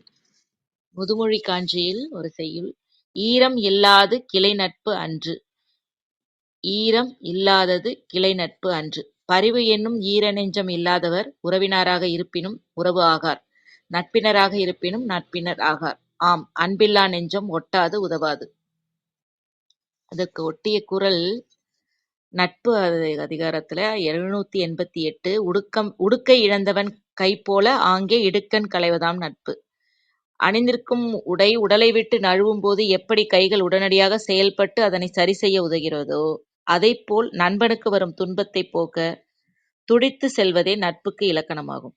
முதுமொழி காஞ்சியில் ஒரு செய்யுள். ஈரம் இல்லாது கிளை நட்பு அன்று. ஈரம் இல்லாதது கிளை நட்பு அன்று. பரிவு என்னும் ஈர நெஞ்சம் இல்லாதவர் உறவினராக இருப்பினும் உறவு ஆகார். நட்பினராக இருப்பினும் நட்பினர் ஆகார். ஆம், அன்பில்லா நெஞ்சம் ஒட்டாது உதவாது. அதற்கு ஒட்டிய குரல் நட்பு அதிகாரத்துல 788. உடுக்கை இழந்தவன் கை போல ஆங்கே இடுக்கண் களைவதாம் நட்பு. அணிந்திருக்கும் உடை உடலை விட்டு நழுவும் போது எப்படி கைகள் உடனடியாக செயல்பட்டு அதனை சரி செய்ய உதவுகிறதோ, அதைப்போல் நண்பனுக்கு வரும் துன்பத்தை போக்க துடித்து செல்வதே நட்புக்கு இலக்கணமாகும்.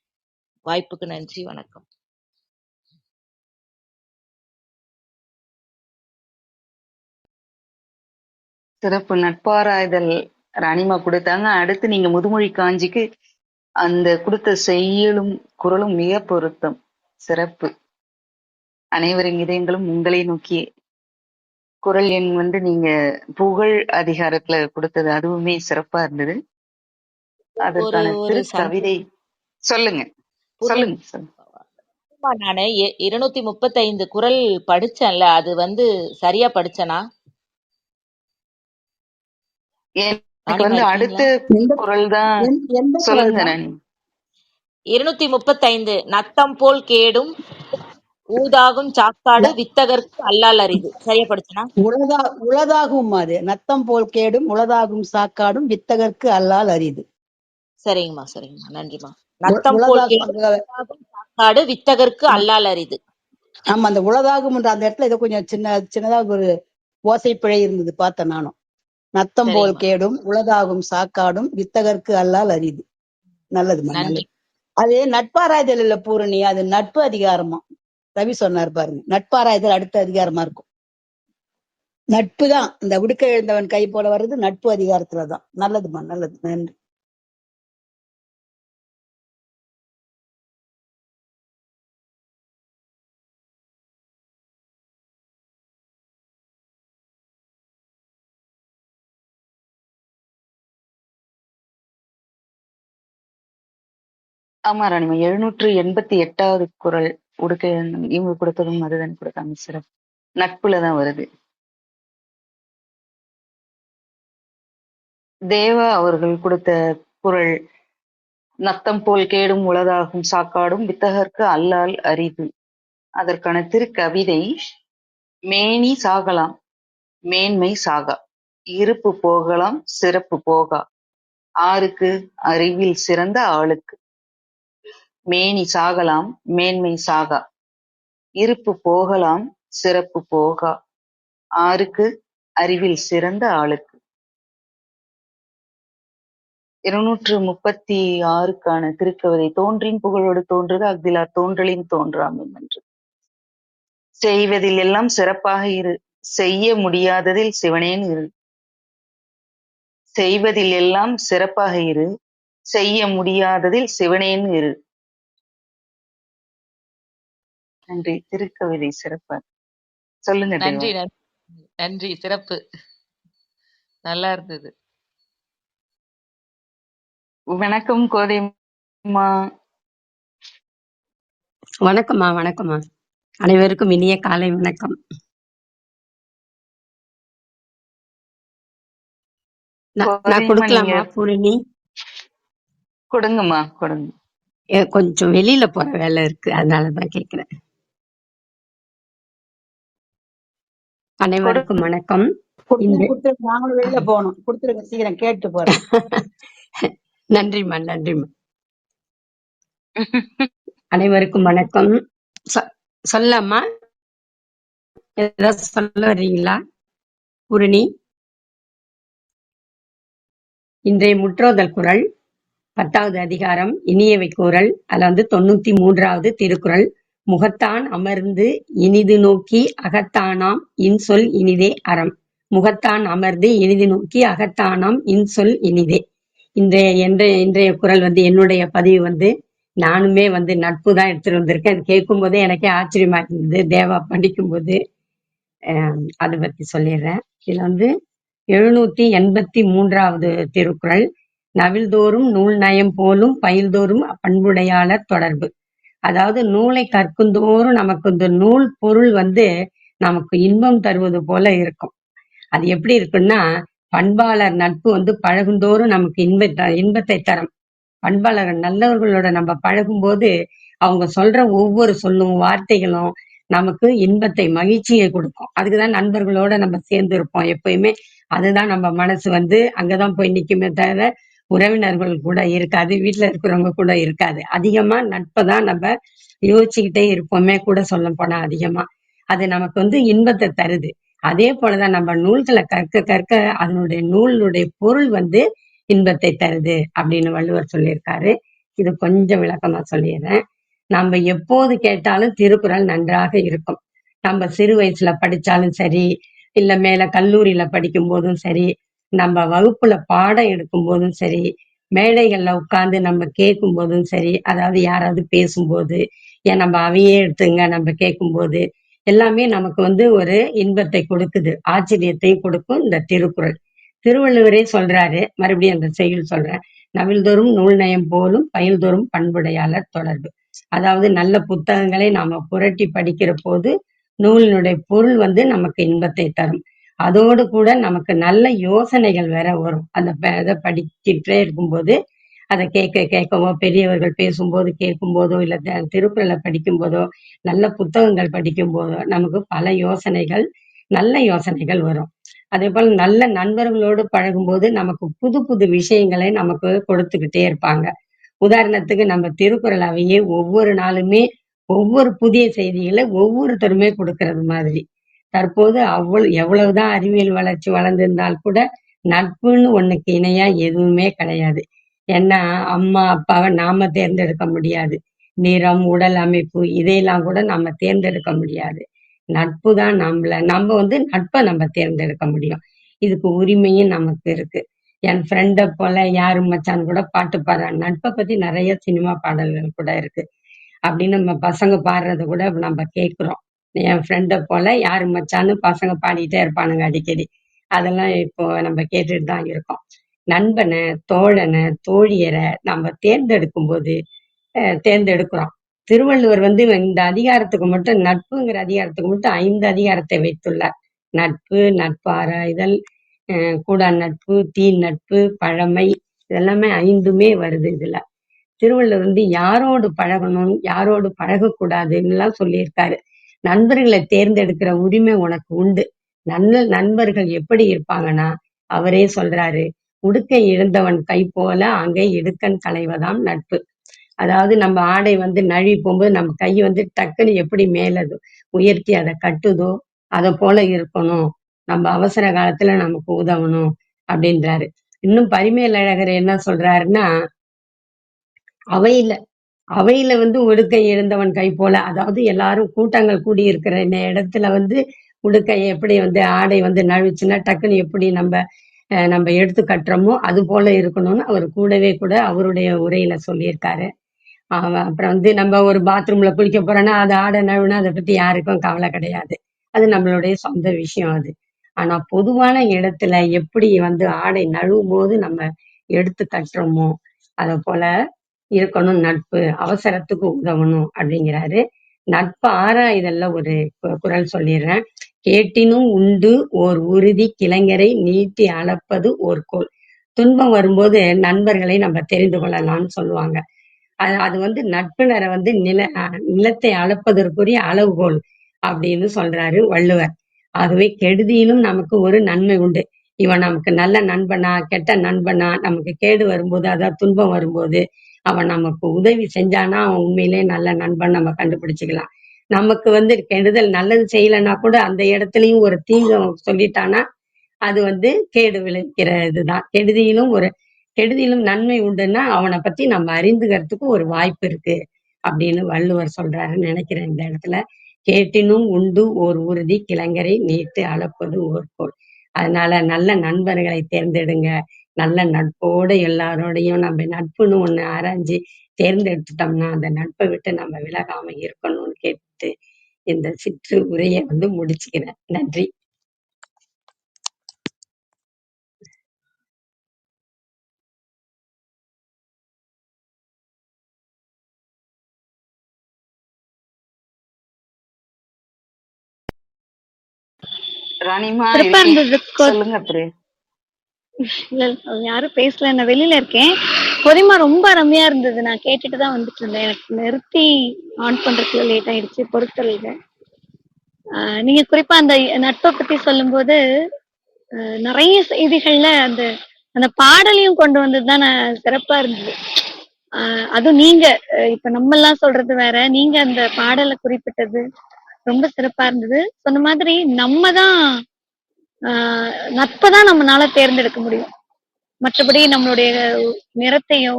வாய்ப்புக்கு நன்றி, வணக்கம். சிறப்பு நட்பாராய்தல் ராணிமா கொடுத்தாங்க. அடுத்து நீங்க முதுமொழி காஞ்சிக்கு அந்த கொடுத்த செய்யுளும் குரலும் மிக பொருத்தம். சிறப்பு. அனைவரின் இதயங்களும் உங்களை நோக்கி. குரல் எண் நீங்க புகழ் அதிகாரத்துல கொடுத்தது அதுவுமே சிறப்பா இருந்தது. அதற்கான திரு கவிதை சொல்லுங்க. சொல்லுங்க. நானு 235 குரல் படிச்சேன்ல, அது சரியா படிச்சனா? எனக்கு அடுத்த குரல் தான். சொல்லுங்க ராணி. 235. நத்தம் போல் கேடும் ஊதாகும் சாக்காடு வித்தகர்க்கு அல்லால் அரிது. சரியா படிச்சனா? உளதாகும். அது நத்தம் போல் கேடும் உளதாகும் சாக்காடும் வித்தகர்க்கு அல்லால் அரிது. சரிங்கம்மா, நன்றிம்மா. நத்தம் போல் கேடும் சாக்காடு வித்தகர்க்கு அல்லால் அரிது. ஆமா, அந்த உளதாகும் அந்த இடத்துல ஏதோ கொஞ்சம் சின்னதாக ஒரு ஓசை பிழை இருந்தது, பார்த்தேன் நானும். நத்தம் போல் கேடும் உளதாகும் சாக்காடும் வித்தகர்க்கு அல்லால் அரிது. நல்லதுமா, நல்லது. அது நட்பாராய்தல் இல்ல பூரணி, அது நட்பு அதிகாரமா. ரவி சொன்னார் பாருங்க, நட்பாராய்தல் அடுத்த அதிகாரமா இருக்கும். நட்பு தான் இந்த உடுக்க எழுந்தவன் கை போல வர்றது நட்பு அதிகாரத்துலதான். நல்லதுமா, நல்லது, நன்றி. ஆமா ராணிமா, 788வது குறள் உடுக்க இவங்க கொடுத்ததும் மருதன் கொடுத்தாங்க சிறப்பு. நட்புலதான் வருது. தேவா அவர்கள் கொடுத்த குறள் நத்தம் போல் கேடும் உளதாகும் சாக்காடும் வித்தகர்க்கு அல்லால் அரிது. அதற்கான திருக்கவிதை மேனி சாகலாம் மேன்மை சாகா, இருப்பு போகலாம் சிறப்பு போகா, ஆருக்கு அறிவில் சிறந்த ஆளுக்கு. மேனி சாகலாம் மேன்மை சாகா, இருப்பு போகலாம் சிறப்பு போகா, ஆருக்கு அறிவில் சிறந்த ஆளுக்கு. 236க்கான திருக்கவிதை தோன்றின் புகழோடு தோன்றுக அஃதிலா தோன்றலின் தோன்றாமை என்று. செய்வதில் எல்லாம் சிறப்பாக இரு, செய்ய முடியாததில் சிவனேன் இரு. செய்வதில் எல்லாம் சிறப்பாக இரு, செய்ய முடியாததில் சிவனேன் இரு. நன்றி. திருக்கவிதை சிறப்பா சொல்லுங்க தேவா. நன்றி நன்றி, சிறப்பு, நல்லா இருந்தது. வணக்கம் கோதைமா. வணக்கம்மா, வணக்கம்மா. அனைவருக்கும் இனிய காலை வணக்கம். நான் கொடுக்கலாமா பூரணி? கொடுங்கம்மா, கொடுங்க. கொஞ்சம் வெளியில போற வேலை இருக்கு, அதனாலதான் கேக்குறேன். அனைவருக்கும் வணக்கம். நாங்களும் வெளியில போகணும், கொடுத்துருங்க சீக்கிரம், கேட்டு போறேன். நன்றிம்மா, நன்றிம்மா. அனைவருக்கும் வணக்கம். சொல்லம்மா, ஏதாவது சொல்ல வர்றீங்களா பூரணி? இன்றைய முற்றோதல் குறள் 10வது அதிகாரம் இனியவை குறள். அதுல 93வது திருக்குறள். முகத்தான் அமர்ந்து இனிது நோக்கி அகத்தானாம் இன்சொல் இனிதே அறம். முகத்தான் அமர்ந்து இனிது நோக்கி அகத்தானாம் இன்சொல் இனிதே. இன்றைய குறள் என்னுடைய பதிவு நானுமே நட்பு தான் எடுத்துட்டு வந்திருக்கேன். அது கேட்கும் போதே எனக்கே ஆச்சரியமா இருந்தது, தேவா படிக்கும் போது. அதை பத்தி சொல்லிடுறேன். இதுல 783வது திருக்குறள். நவில்தோறும் நூல் நயம் போலும் பயில்தோறும் பண்புடையாளர் தொடர்பு. அதாவது நூலை கற்குந்தோறும் நமக்கு இந்த நூல் பொருள் நமக்கு இன்பம் தருவது போல இருக்கும். அது எப்படி இருக்குன்னா, பண்பாளர் நட்பு பழகுந்தோறும் நமக்கு இன்பத்தை தரும். பண்பாளர் நல்லவர்களோட நம்ம பழகும் போது அவங்க சொல்ற ஒவ்வொரு சொல்லும் வார்த்தைகளும் நமக்கு இன்பத்தை மகிழ்ச்சியை கொடுக்கும். அதுக்குதான் நண்பர்களோட நம்ம சேர்ந்து இருப்போம் எப்பயுமே. அதுதான் நம்ம மனசு அங்கதான் போய் நிக்குமே தவிர உறவினர்கள் கூட இருக்காது, வீட்டுல இருக்கிறவங்க கூட இருக்காது. அதிகமா நட்பை தான் நம்ம யோசிச்சுக்கிட்டே இருப்போமே கூட சொல்ல போனா அதிகமா. அது நமக்கு இன்பத்தை தருது. அதே போலதான் நம்ம நூல்களை கற்க கற்க அதனுடைய நூலுடைய பொருள் இன்பத்தை தருது அப்படின்னு வள்ளுவர் சொல்லியிருக்காரு. இது கொஞ்சம் விளக்கமா சொல்லிடுறேன். நம்ம எப்போது கேட்டாலும் திருக்குறள் நன்றாக இருக்கும். நம்ம சிறு வயசுல படிச்சாலும் சரி, இல்ல மேல கல்லூரியில படிக்கும் போதும் சரி, நம்ம வகுப்புல பாடம் எடுக்கும் போதும் சரி, மேடைகள்ல உட்கார்ந்து நம்ம கேட்கும் போதும் சரி, அதாவது யாராவது பேசும்போது, ஏன் நம்ம அவையே எடுத்துங்க, நம்ம கேட்கும் போது எல்லாமே நமக்கு ஒரு இன்பத்தை கொடுக்குது, ஆச்சரியத்தையும் கொடுக்கும் இந்த திருக்குறள். திருவள்ளுவரே சொல்றாரு, மறுபடியும் அந்த செய்யுள் சொல்றேன். நவில்தோறும் நூல் நயம் போலும் பயில்தோறும் பண்புடையாளர் தொடர்பு. அதாவது நல்ல புத்தகங்களை நாம புரட்டி படிக்கிற போது நூலினுடைய பொருள் நமக்கு இன்பத்தை தரும். அதோடு கூட நமக்கு நல்ல யோசனைகள் வேற வரும். அந்த இதை படிச்சுட்டே இருக்கும்போது அதை கேட்கவோ, பெரியவர்கள் பேசும்போது கேட்கும் போதோ, இல்ல திருக்குறளை படிக்கும் போதோ, நல்ல புத்தகங்கள் படிக்கும் போதோ நமக்கு பல யோசனைகள், நல்ல யோசனைகள் வரும். அதே போல நல்ல நண்பர்களோடு பழகும்போது நமக்கு புது புது விஷயங்களை நமக்கு கொடுத்துக்கிட்டே இருப்பாங்க. உதாரணத்துக்கு நம்ம திருக்குறள் அவையே ஒவ்வொரு நாளுமே ஒவ்வொரு புதிய செய்திகளை ஒவ்வொருத்தருமே கொடுக்கறது மாதிரி. தற்போது எவ்வளவுதான் அறிவியல் வளர்ச்சி வளர்ந்திருந்தால் கூட நட்புன்னு ஒண்ணுக்கு இணையா எதுவுமே கிடையாது. ஏன்னா அம்மா அப்பாவை நாம தேர்ந்தெடுக்க முடியாது. நிறம், உடல் அமைப்பு இதையெல்லாம் கூட நம்ம தேர்ந்தெடுக்க முடியாது. நட்பு தான் நம்ம நட்பை நம்ம தேர்ந்தெடுக்க முடியும். இதுக்கு உரிமையும் நமக்கு இருக்கு. என் ஃப்ரெண்டை போல யாரு மச்சான் கூட பாட்டு பாடுறான். நட்பை பத்தி நிறைய சினிமா பாடல்கள் கூட இருக்கு. அப்படின்னு நம்ம பசங்க பாடுறத கூட நம்ம கேட்கிறோம். என் ஃப்ரெண்டை போல யாரு மச்சான்னு பசங்க பாடிட்டே இருப்பானுங்க அடிக்கடி. அதெல்லாம் இப்போ நம்ம கேட்டுட்டு தான் இருக்கோம். நண்பனை, தோழனை, தோழியரை நம்ம தேர்ந்தெடுக்கும் போது தேர்ந்தெடுக்கிறோம். திருவள்ளுவர் இந்த அதிகாரத்துக்கு மட்டும், நட்புங்கிற அதிகாரத்துக்கு மட்டும் 5 அதிகாரத்தை வைத்துள்ளார். நட்பு, நட்பு ஆராய்தல், கூடா நட்பு, தீ நட்பு, பழமை, இதெல்லாமே 5மே வருது இதுல. திருவள்ளுவர் யாரோடு பழகணும், யாரோடு பழகக்கூடாதுன்னு எல்லாம் சொல்லியிருக்காரு. நண்பர்களை தேர்ந்தெடுக்கிற உரிமை உனக்கு உண்டு. நல்ல நண்பர்கள் எப்படி இருப்பாங்கன்னா, அவரே சொல்றாரு, உடுக்கை இழந்தவன் கை போல அங்கே இடுக்கண் களைவதாம் நட்பு. அதாவது நம்ம ஆடை நழுவி போகும்போது நம்ம கை டக்குன்னு எப்படி மேல உயர்த்தி அதை கட்டுதோ அதை போல இருக்கணும். நம்ம அவசர காலத்துல நமக்கு உதவணும் அப்படின்றாரு. இன்னும் பரிமேலழகர் என்ன சொல்றாருன்னா, அவையில உடுக்கை இழந்தவன் கை போல, அதாவது எல்லாரும் கூட்டங்கள் கூடி இருக்கிற இடத்துல உடுக்கை எப்படி ஆடை நழுவிச்சுன்னா டக்குன்னு எப்படி நம்ம எடுத்து கட்டுறோமோ அது போல இருக்கணும்னு அவர் கூடவே கூட அவருடைய உரையில சொல்லியிருக்காரு. அப்புறம் நம்ம ஒரு பாத்ரூம்ல குளிக்க போறோம்னா அது ஆடை நழுவுனா அதை பத்தி யாருக்கும் கவலை கிடையாது. அது நம்மளுடைய சொந்த விஷயம் அது. ஆனா பொதுவான இடத்துல எப்படி ஆடை நழுவும் போது நம்ம எடுத்து கட்டுறோமோ அதை போல இருக்கணும் நட்பு. அவசரத்துக்கு உதவணும் அப்படிங்கிறாரு. நட்பு ஆராய்தல்ல ஒரு குறள் சொல்லிடுறேன். கேட்டினும் உண்டு ஓர் உறுதி கிளைஞரை நீட்டி அளப்பது ஓர் கோல். துன்பம் வரும்போது நண்பர்களை நம்ம தெரிந்து கொள்ளலாம்னு சொல்லுவாங்க. அது நட்பினரை நிலத்தை அளப்பதற்குரிய அளவுகோல் அப்படின்னு சொல்றாரு வள்ளுவர். ஆகவே கெடுதியிலும் நமக்கு ஒரு நன்மை உண்டு. இவன் நமக்கு நல்ல நண்பனா கெட்ட நண்பனா, நமக்கு கேடு வரும்போது அதாவது துன்பம் வரும்போது அவன் நமக்கு உதவி செஞ்சானா அவன் உண்மையிலே நல்ல நண்பன் நம்ம கண்டுபிடிச்சுக்கலாம். நமக்கு கெடுதல் நல்லது செய்யலைன்னா கூட அந்த இடத்துலயும் ஒரு தீங்கு சொல்லிட்டானா அது கேடு விளைவிக்கிற இதுதான். கெடுதியிலும் நன்மை உண்டுன்னா அவனை பத்தி நம்ம அறிந்துக்கிறதுக்கு ஒரு வாய்ப்பு இருக்கு அப்படின்னு வள்ளுவர் சொல்றாருன்னு நினைக்கிறேன் இந்த இடத்துல. கேட்டினும் உண்டு ஓர் உறுதி கிளைஞரை நீட்டு அளப்பது ஓர் கோல். அதனால நல்ல நண்பர்களை தேர்ந்தெடுங்க. நல்ல நட்போடு எல்லாரோடையும் நம்ம நட்புன்னு ஒண்ணு ஆராய்ஞ்சு தேர்ந்தெடுத்துட்டோம்னா அந்த நட்பை விட்டு நம்ம விலகாம இருக்கணும்னு கேட்டு இந்த சிற்று உரையை முடிச்சுக்கிறேன். நன்றி. ராணிமா சிறப்பா இருந்தது. சொல்லுங்க பிரியா. யாரும் பேசல, நான் வெளியில இருக்கேன். பொறிமா ரொம்ப அருமையா இருந்தது. நான் கேட்டுட்டு தான் வந்துட்டு இருந்தேன். எனக்கு நிறுத்தி ஆன் பண்றதுல லேட் ஆயிடுச்சு, பொறுத்தல்ல. நீங்க குறிப்பா அந்த நட்பை பத்தி சொல்லும்போது நிறைய செய்திகள்ல அந்த அந்த பாடலையும் கொண்டு வந்ததுதான் சிறப்பா இருந்தது. அதுவும் நீங்க இப்ப நம்ம எல்லாம் சொல்றது வேற, நீங்க அந்த பாடலை குறிப்பிட்டது ரொம்ப சிறப்பா இருந்தது. சொன்ன மாதிரி நம்ம தான் நட்பை தான் நம்மளால தேர்ந்தெடுக்க முடியும். மற்றபடி நம்மளுடைய நிறத்தையோ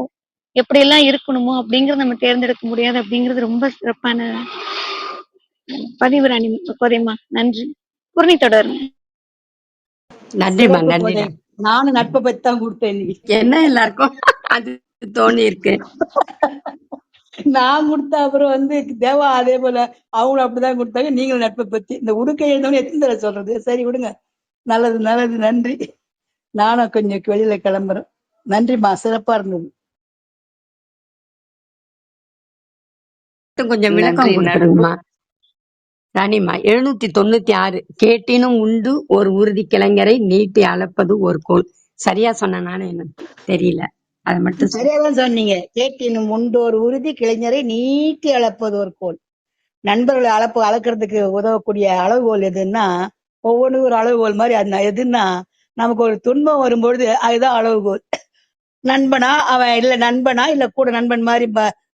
எப்படி எல்லாம் இருக்கணுமோ அப்படிங்கறத நம்ம தேர்ந்தெடுக்க முடியாது அப்படிங்கிறது ரொம்ப சிறப்பான பதிவு ராணி கோதைமா. நன்றி. பூர்ணி தொடரும். நன்றிமா, நன்றி. நானும் நட்பை பத்தி தான் கொடுத்தேன். என்ன எல்லாருக்கும் அது தோணி இருக்கு. நான் கொடுத்த அப்புறம் தேவா அதே போல அவங்களும் அப்படிதான் கொடுத்தாங்க. நீங்களும் நட்பை பத்தி இந்த உடுக்கை எழுந்தவங்க எத்தனை தடவை சொல்றது? சரி விடுங்க. நல்லது நல்லது, நன்றி. நானும் கொஞ்சம் வெளியில கிளம்புறேன். நன்றிமா, சிறப்பா இருந்தது. கொஞ்சம் விளக்கம் கொடுத்துருங்கம்மா ராணிமா. 796 கேட்டினும் உண்டு ஒரு உறுதி கிளைஞரை நீட்டி அளப்பது ஒரு கோல். சரியா சொன்னானு எனக்கு தெரியல, அதை மட்டும் சரியாதான் சொன்னீங்க. கேட்டினும் உண்டு ஒரு உறுதி கிளைஞரை நீட்டி அளப்பது ஒரு கோல். நண்பர்களை அளக்கிறதுக்கு உதவக்கூடிய அளவுகோல் எதுன்னா, ஒவ்வொன்றும் ஒரு அளவுகோல் மாதிரி. அது எதுன்னா, நமக்கு ஒரு துன்பம் வரும்பொழுது அதுதான் அளவுகோல். நண்பனா அவன் இல்ல நண்பனா இல்ல கூட நண்பன் மாதிரி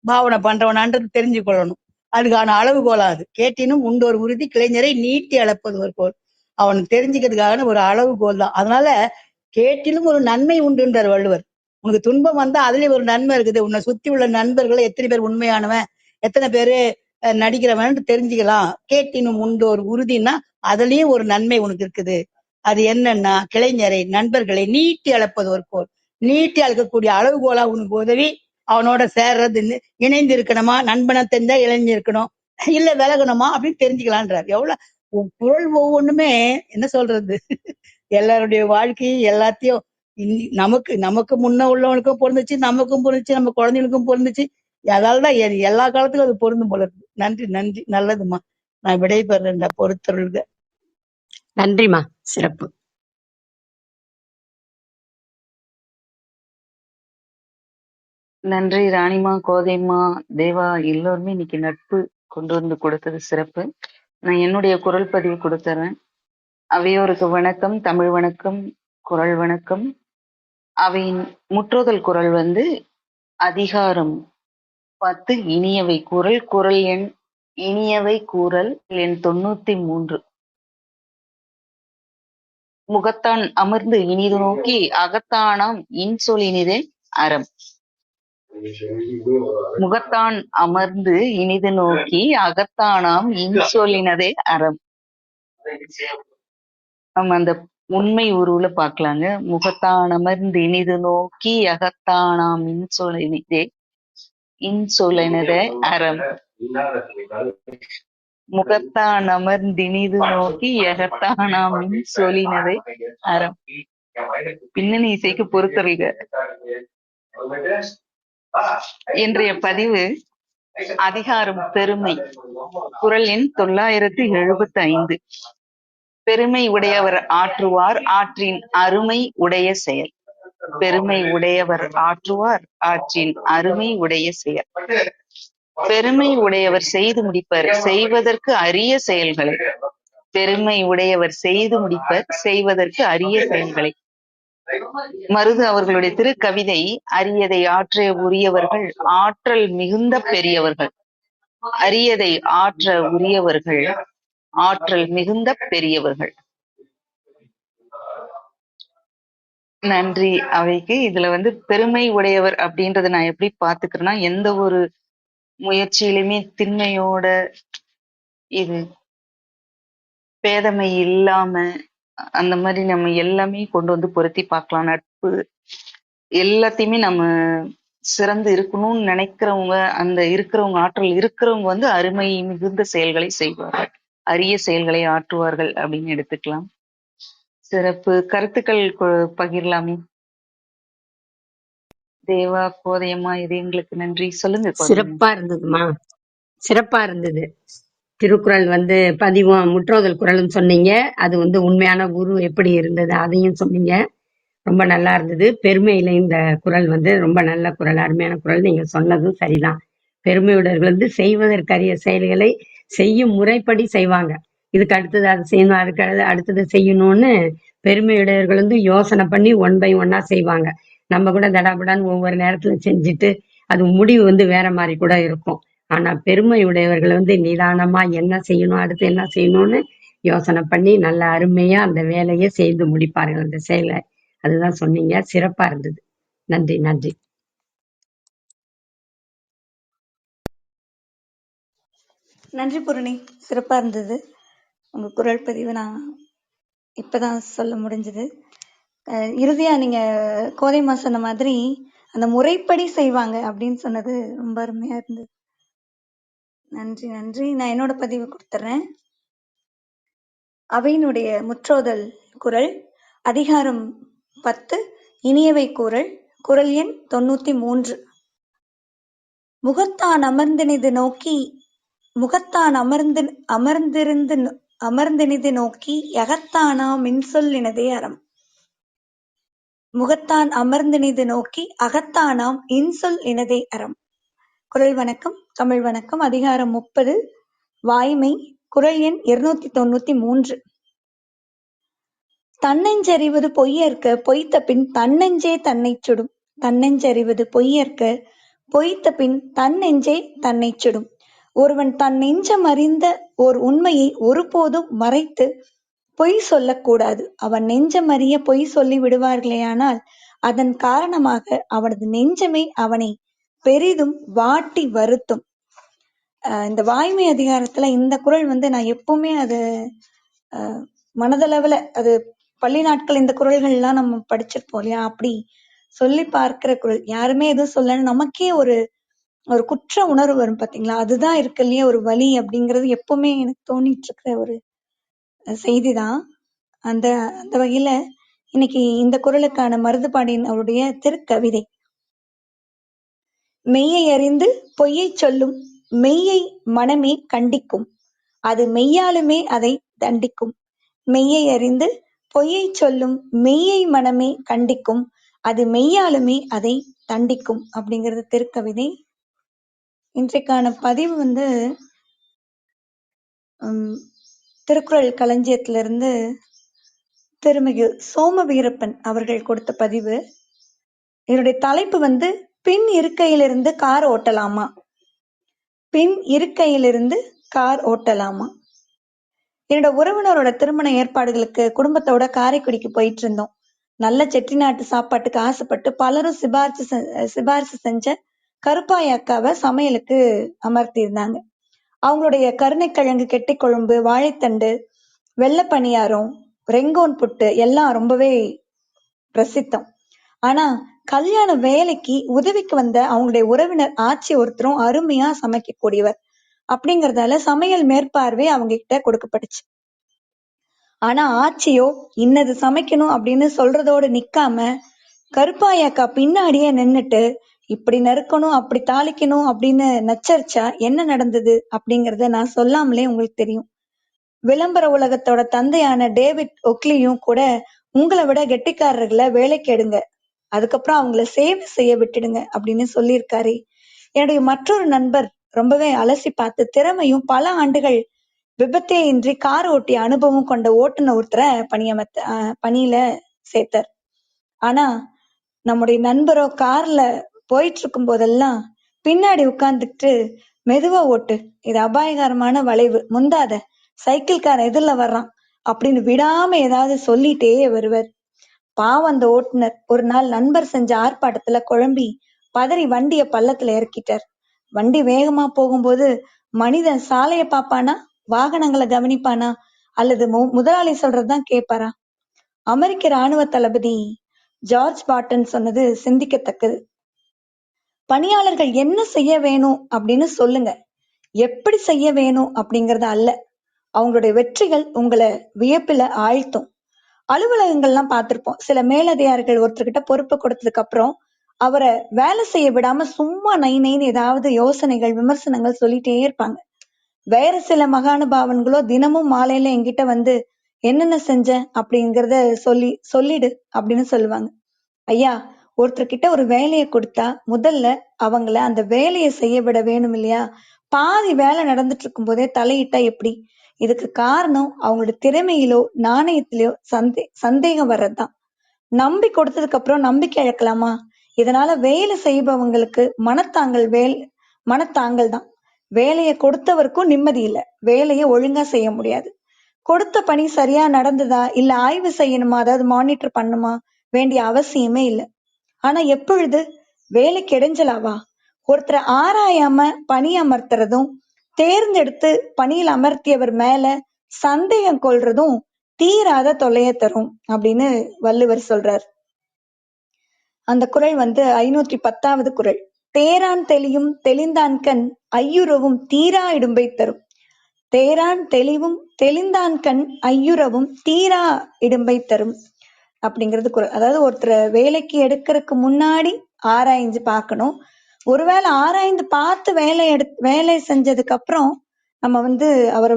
பாவனை பண்றவனான்றது தெரிஞ்சு கொள்ளணும். அதுக்கான அளவுகோலா அது. கேட்டினும் உண்டு ஒரு உறுதி கிளைஞரை நீட்டி அளப்பது ஒரு கோல். அவனுக்கு தெரிஞ்சுக்கிறதுக்கான ஒரு அளவுகோல் தான். அதனால கேட்டிலும் ஒரு நன்மை உண்டுன்றார் வள்ளுவர். உனக்கு துன்பம் வந்தா அதுலயே ஒரு நன்மை இருக்குது. உன்னை சுத்தி உள்ள நண்பர்களை எத்தனை பேர் உண்மையானவன், எத்தனை பேரு நடிக்கிறவன் தெரிஞ்சுக்கலாம். கேட்டினும் உண்டு ஒரு உறுதினா அதுலயும் ஒரு நன்மை உனக்கு இருக்குது. அது என்னன்னா, கிளைஞரை நண்பர்களை நீட்டி அளப்பது ஒரு கோல். நீட்டி அளக்கக்கூடிய அளவுகோலா உனக்கு உதவி அவனோட சேர்றது, இணைந்து இருக்கணுமா, நண்பனை தெரிஞ்சா இளைஞர் இருக்கணும், இல்ல விலகணுமா அப்படின்னு தெரிஞ்சுக்கலான்றார். எவ்வளவு குரல் ஒவ்வொன்றுமே என்ன சொல்றது, எல்லாருடைய வாழ்க்கையும் எல்லாத்தையும் நமக்கு நமக்கு முன்ன உள்ளவனுக்கும் பொருந்துச்சு, நமக்கும் பொருந்துச்சு, நம்ம குழந்தைகளுக்கும் பொருந்துச்சு. அதாலதான் எல்லா காலத்துக்கும் அது பொருந்தும் போல இருக்கு. நன்றி நன்றி, நல்லதுமா. நான் விடைபெறேன் பொறுத்தருள்க. நன்றிமா, சிறப்பு. நன்றி ராணிமா, கோதைமா, தேவா, எல்லோருமே இன்னைக்கு நட்பு கொண்டு வந்து கொடுத்தது சிறப்பு. நான் என்னுடைய குரல் பதிவு கொடுத்துறேன். அவையோருக்கு வணக்கம், தமிழ் வணக்கம், குரல் வணக்கம். அவையின் முற்றுதல் குரல் வந்து அதிகாரம் 10 இனியவை கூறல். குரல் எண் இனியவை கூறல் எண் 93. முகத்தான் அமர்ந்து இனிது நோக்கி அகத்தானாம் இன்சொல் இனிதே அறம். முகத்தான் அமர்ந்து இனிது நோக்கி அகத்தானாம் இன்சொல்லினதே அறம். நம்ம அந்த உண்மை உருவுல பாக்கலாங்க. முகத்தான் அமர்ந்து இனிது நோக்கி அகத்தானாம் இன்சொல்லினதே அறம். முகத்தான் அமர்ந்தினிது நோக்கி எகத்தானாம் இன்சொல்லினதே அறம். பின்னணி இசைக்கு பொறுத்தருள்க. இன்றைய பதிவு அதிகாரம் பெருமை. குரல் எண் 975. பெருமை உடையவர் ஆற்றுவார் ஆற்றின் அருமை உடைய செயல். பெருமை உடையவர் ஆற்றுவார் ஆற்றின் அருமை உடைய செயல். பெருமை உடையவர் செய்து முடிப்பர் செய்வதற்கு அரிய செயல்களை. பெருமை உடையவர் செய்து முடிப்பர் செய்வதற்கு அரிய செயல்களை. மருது அவர்களுடைய திருக்கவிதை அரியதை ஆற்ற உரியவர்கள் ஆற்றல் மிகுந்த பெரியவர்கள். அரியதை ஆற்ற உரியவர்கள் ஆற்றல் மிகுந்த பெரியவர்கள். நன்றி அவைக்கு. இதுல வந்து பெருமை உடையவர் அப்படின்றத நான் எப்படி பாத்துக்கிறேன்னா, எந்த ஒரு முயற்சியிலுமே திண்மையோட, இது பேதமை இல்லாம, அந்த மாதிரி நம்ம எல்லாமே கொண்டு வந்து பொருத்தி பார்க்கலாம். நட்பு எல்லாத்தையுமே நம்ம சிறந்து இருக்கணும்னு நினைக்கிறவங்க, அந்த இருக்கிறவங்க, ஆற்றல் இருக்கிறவங்க வந்து அருமை மிகுந்த செயல்களை செய்வார்கள், அரிய செயல்களை ஆற்றுவார்கள் அப்படின்னு எடுத்துக்கலாம். சிறப்பு. கருத்துக்கள் பகிரலாமே. தேவா, கோதையம்மா, இது எங்களுக்கு நன்றி. சொல்லுங்க. சிறப்பா இருந்ததுமா, சிறப்பா இருந்தது. திருக்குறள் வந்து பதிவும் முற்றோதல் குரலும் சொன்னீங்க. அது வந்து உண்மையான குரு எப்படி இருந்தது அதையும் சொன்னீங்க. ரொம்ப நல்லா இருந்தது. பெருமையில இந்த குரல் வந்து ரொம்ப நல்ல குரல், அருமையான குரல். நீங்க சொன்னதும் சரிதான். பெருமையுடையவர்கள் வந்து செய்வதற்கரிய செயல்களை செய்யும் முறைப்படி செய்வாங்க. இதுக்கு அடுத்தது அது செய்யணும், அதுக்கு அடுத்தது செய்யணும்னு பெருமையுடையவர்கள் வந்து யோசனை பண்ணி 1 by 1 செய்வாங்க. நம்ம கூட தடாபடான்னு ஒவ்வொரு நேரத்துல செஞ்சுட்டு அது முடிவு வந்து வேற மாதிரி கூட இருக்கும். ஆனா பெருமையுடையவர்கள் வந்து நிதானமா என்ன செய்யணும், அடுத்து என்ன செய்யணும்னு யோசனை பண்ணி நல்ல அருமையா அந்த வேலையை செய்து முடிப்பார்கள், அந்த செயலை. அதுதான் சொன்னீங்க. சிறப்பா இருந்தது. நன்றி நன்றி. நன்றி பூரணி, சிறப்பா இருந்தது. உங்க குரல் பதிவு நான் இப்பதான் சொல்ல முடிஞ்சது. இறுதியா நீங்க கோதைமா சொன்ன மாதிரி அந்த முறைப்படி செய்வாங்க அப்படின்னு சொன்னது ரொம்ப அருமையா இருந்தது. நன்றி நன்றி. நான் என்னோட பதிவு கொடுத்துறேன். அவையினுடைய முற்றோதல் குரல் அதிகாரம் 10 இனியவை கூறல். குரல் எண் 93. முகத்தான் அமர்ந்தினிது நோக்கி முகத்தான் அமர்ந்தினிது நோக்கி எகத்தானாம் இன்சொல்லினதே அறம். முகத்தான் அமர்ந்தினிது நோக்கி அகத்தானாம் இன்சொல் இனதே அறம். குரல் வணக்கம், தமிழ் வணக்கம். அதிகாரம் 30 வாய்மை. குரல் எண் 293. தன்னெஞ்சறிவது பொய்யற்க பொய்த்த பின் தன்னெஞ்சே தன்னைச் சுடும். தன்னெஞ்சறிவது பொய்யற்க பொய்த்த பின் தன்னெஞ்சே தன்னைச் சுடும். ஒருவன் தன் நெஞ்சம் அறிந்த ஓர் உண்மையை ஒருபோதும் மறைத்து பொய் சொல்லக்கூடாது. அவன் நெஞ்சம் அறிய பொய் சொல்லி விடுவார்களேயானால் அதன் காரணமாக அவனது நெஞ்சமே அவனை பெரிதும் வாட்டி வருத்தும். இந்த வாய்மை அதிகாரத்துல இந்த குறள் நான் எப்பவுமே அது மனதளவுல அது பள்ளி நாட்கள் இந்த குறள்கள் எல்லாம் நம்ம படிச்சிருப்போம் இல்லையா, அப்படி சொல்லி பார்க்கிற குறள். யாருமே எதுவும் சொல்லணும், நமக்கே ஒரு ஒரு குற்ற உணர்வு வரும் பாத்தீங்களா, அதுதான் இருக்கு இல்லையா ஒரு வலி அப்படிங்கிறது எப்பவுமே எனக்கு தோணிட்டு இருக்கிற ஒரு செய்திதான். அந்த அந்த வகையில இன்னைக்கு இந்த குறளுக்கான மருதுபாண்டியன் அவருடைய திருக்கவிதை. மெய்யை அறிந்து பொய்யை சொல்லும் மெய்யை மனமே கண்டிக்கும், அது மெய்யாலுமே அதை தண்டிக்கும். மெய்யை அறிந்து பொய்யை சொல்லும் மெய்யை மனமே கண்டிக்கும், அது மெய்யாலுமே அதை தண்டிக்கும் அப்படிங்கிறது திருக்கவிதை. இன்றைக்கான பதிவு திருக்குறள் களஞ்சியத்திலிருந்து திருமிகு சோம வீரப்பன் அவர்கள் கொடுத்த பதிவு. இதனுடைய தலைப்பு பின் இருக்கையிலிருந்து கார் ஓட்டலாமா. பின் இருக்கையிலிருந்து கார் ஓட்டலாமா. என்னோட உறவினரோட திருமண ஏற்பாடுகளுக்கு குடும்பத்தோட காரைக்குடிக்கு போயிட்டு இருந்தோம். நல்ல செட்டிநாட்டு சாப்பாட்டுக்கு ஆசைப்பட்டு பலரும் சிபாரிசு செஞ்ச கருப்பாய் அக்காவை சமையலுக்கு அமர்த்தி இருந்தாங்க. அவங்களுடைய கருணைக்கிழங்கு கெட்டி குழம்பு, வாழைத்தண்டு, வெள்ளை பணியாரம், ரெங்கோன் புட்டு எல்லாம் ரொம்பவே பிரசித்தம். ஆனா கல்யாண வேலைக்கு உதவிக்கு வந்த அவங்களுடைய உறவினர் ஆச்சி ஒருத்தரும் அருமையா சமைக்க கூடியவர் அப்படிங்கறதால சமையல் மேற்பார்வை அவங்க கிட்ட கொடுக்கப்பட்டுச்சு. ஆனா ஆச்சியோ இன்னது சமைக்கணும் அப்படின்னு சொல்றதோடு நிக்காம கருப்பாயக்கா பின்னாடியே நின்னுட்டு இப்படி நறுக்கணும் அப்படி தாளிக்கணும் அப்படின்னு நச்சரிச்சா என்ன நடந்தது அப்படிங்கறத நான் சொல்லாமலே உங்களுக்கு தெரியும். விளம்பர உலகத்தோட தந்தையான டேவிட் ஒக்லியும் கூட உங்களை விட கெட்டிக்காரர்களை வேலைக்கு எடுங்க, அதுக்கப்புறம் அவங்கள சேவை செய்ய விட்டுடுங்க அப்படின்னு சொல்லியிருக்காரு. என்னுடைய மற்றொரு நண்பர் ரொம்பவே அலசி பார்த்து திறமையும் பல ஆண்டுகள் விபத்தே இன்றி கார் ஓட்டிய அனுபவம் கொண்ட ஓட்டுநர் ஒருத்தரை பணியில சேர்த்தார். ஆனா நம்முடைய நண்பரோ கார்ல போயிட்டு இருக்கும் போதெல்லாம் பின்னாடி உட்கார்ந்துட்டு மெதுவா ஓட்டு, இது அபாயகரமான வளைவு, முந்தாத, சைக்கிள்காரன் எதிரில வர்றான் அப்படின்னு விடாம ஏதாவது சொல்லிட்டே வருவர். பாவம் அந்த ஓட்டுநர் ஒரு நாள் நண்பர் செஞ்ச ஆர்ப்பாட்டத்துல குழம்பி பதறி வண்டிய பள்ளத்துல இறக்கிட்டார். வண்டி வேகமா போகும்போது மனிதன் சாலைய பாப்பானா, வாகனங்களை கவனிப்பானா, அல்லது முதலாளி சொல்றதுதான் கேட்பாரா? அமெரிக்க இராணுவ தளபதி ஜார்ஜ் பாட்டன் சொன்னது சிந்திக்கத்தக்கது. பணியாளர்கள் என்ன செய்ய வேணும் அப்படின்னு சொல்லுங்க, எப்படி செய்ய வேணும் அப்படிங்கறது அல்ல. அவங்களுடைய வெற்றிகள் உங்களை வியப்பில ஆழ்த்தும். அலுவலகங்கள்லாம் பார்த்திருப்போம். சில மேலதிகாரிகள் ஒருத்தர்கிட்ட பொறுப்பு கொடுத்ததுக்கு அப்புறம் அவரை வேலை செய்ய விடாம சும்மா நைன்னு ஏதாவது யோசனைகள் விமர்சனங்கள் சொல்லிட்டே இருப்பாங்க. வேற சில மகானுபாவன்களோ தினமும் மாலையில என்கிட்ட என்னென்ன செஞ்ச அப்படிங்கறத சொல்லிடு அப்படின்னு சொல்லுவாங்க. ஐயா, ஒருத்தர்கிட்ட ஒரு வேலையை கொடுத்தா முதல்ல அவங்கள அந்த வேலையை செய்ய விட வேணும் இல்லையா? பாதி வேலை நடந்துட்டு இருக்கும் போதே தலையிட்டா எப்படி? இதுக்கு காரணம் அவங்களோட திறமையிலோ நாணயத்திலோ சந்தேகம் வர்றதுதான். நம்பி கொடுத்ததுக்கு அப்புறம் நம்பிக்கை இழக்கலாமா? இதனால வேலை செய்பவங்களுக்கு மனத்தாங்கல் தான். வேலையை கொடுத்தவருக்கும் நிம்மதி இல்லை, வேலையை ஒழுங்கா செய்ய முடியாது. கொடுத்த பணி சரியா நடந்ததா இல்ல ஆய்வு செய்யணுமா, அதாவது மானிட்டர் பண்ணுமா வேண்டிய அவசியமே இல்லை. ஆனா எப்பொழுது வேலைக்கு இடைஞ்சலாவா? ஒருத்தரை ஆராயாம பணி அமர்த்துறதும் தேர்ந்தெடுத்து பணியில் அமர்த்தியவர் மேல சந்தேகம் கொள்றதும் தீராத தொல்லையை தரும் அப்படின்னு வள்ளுவர் சொல்றார். அந்த குறள் 510வது குறள். தேரான் தெளியும் தெளிந்தான்கண் ஐயுறவும் தீரா இடும்பை தரும். தேரான் தெளிவும் தெளிந்தான்கண் ஐயுறவும் தீரா இடும்பை தரும் அப்படிங்கிறது குறள். அதாவது ஒருத்தரை வேலைக்கு எடுக்கிறதுக்கு முன்னாடி ஆராய்ஞ்சு பார்க்கணும். ஒருவேளை ஆராய்ந்து பார்த்து வேலை செஞ்சதுக்கு அப்புறம் நம்ம அவரை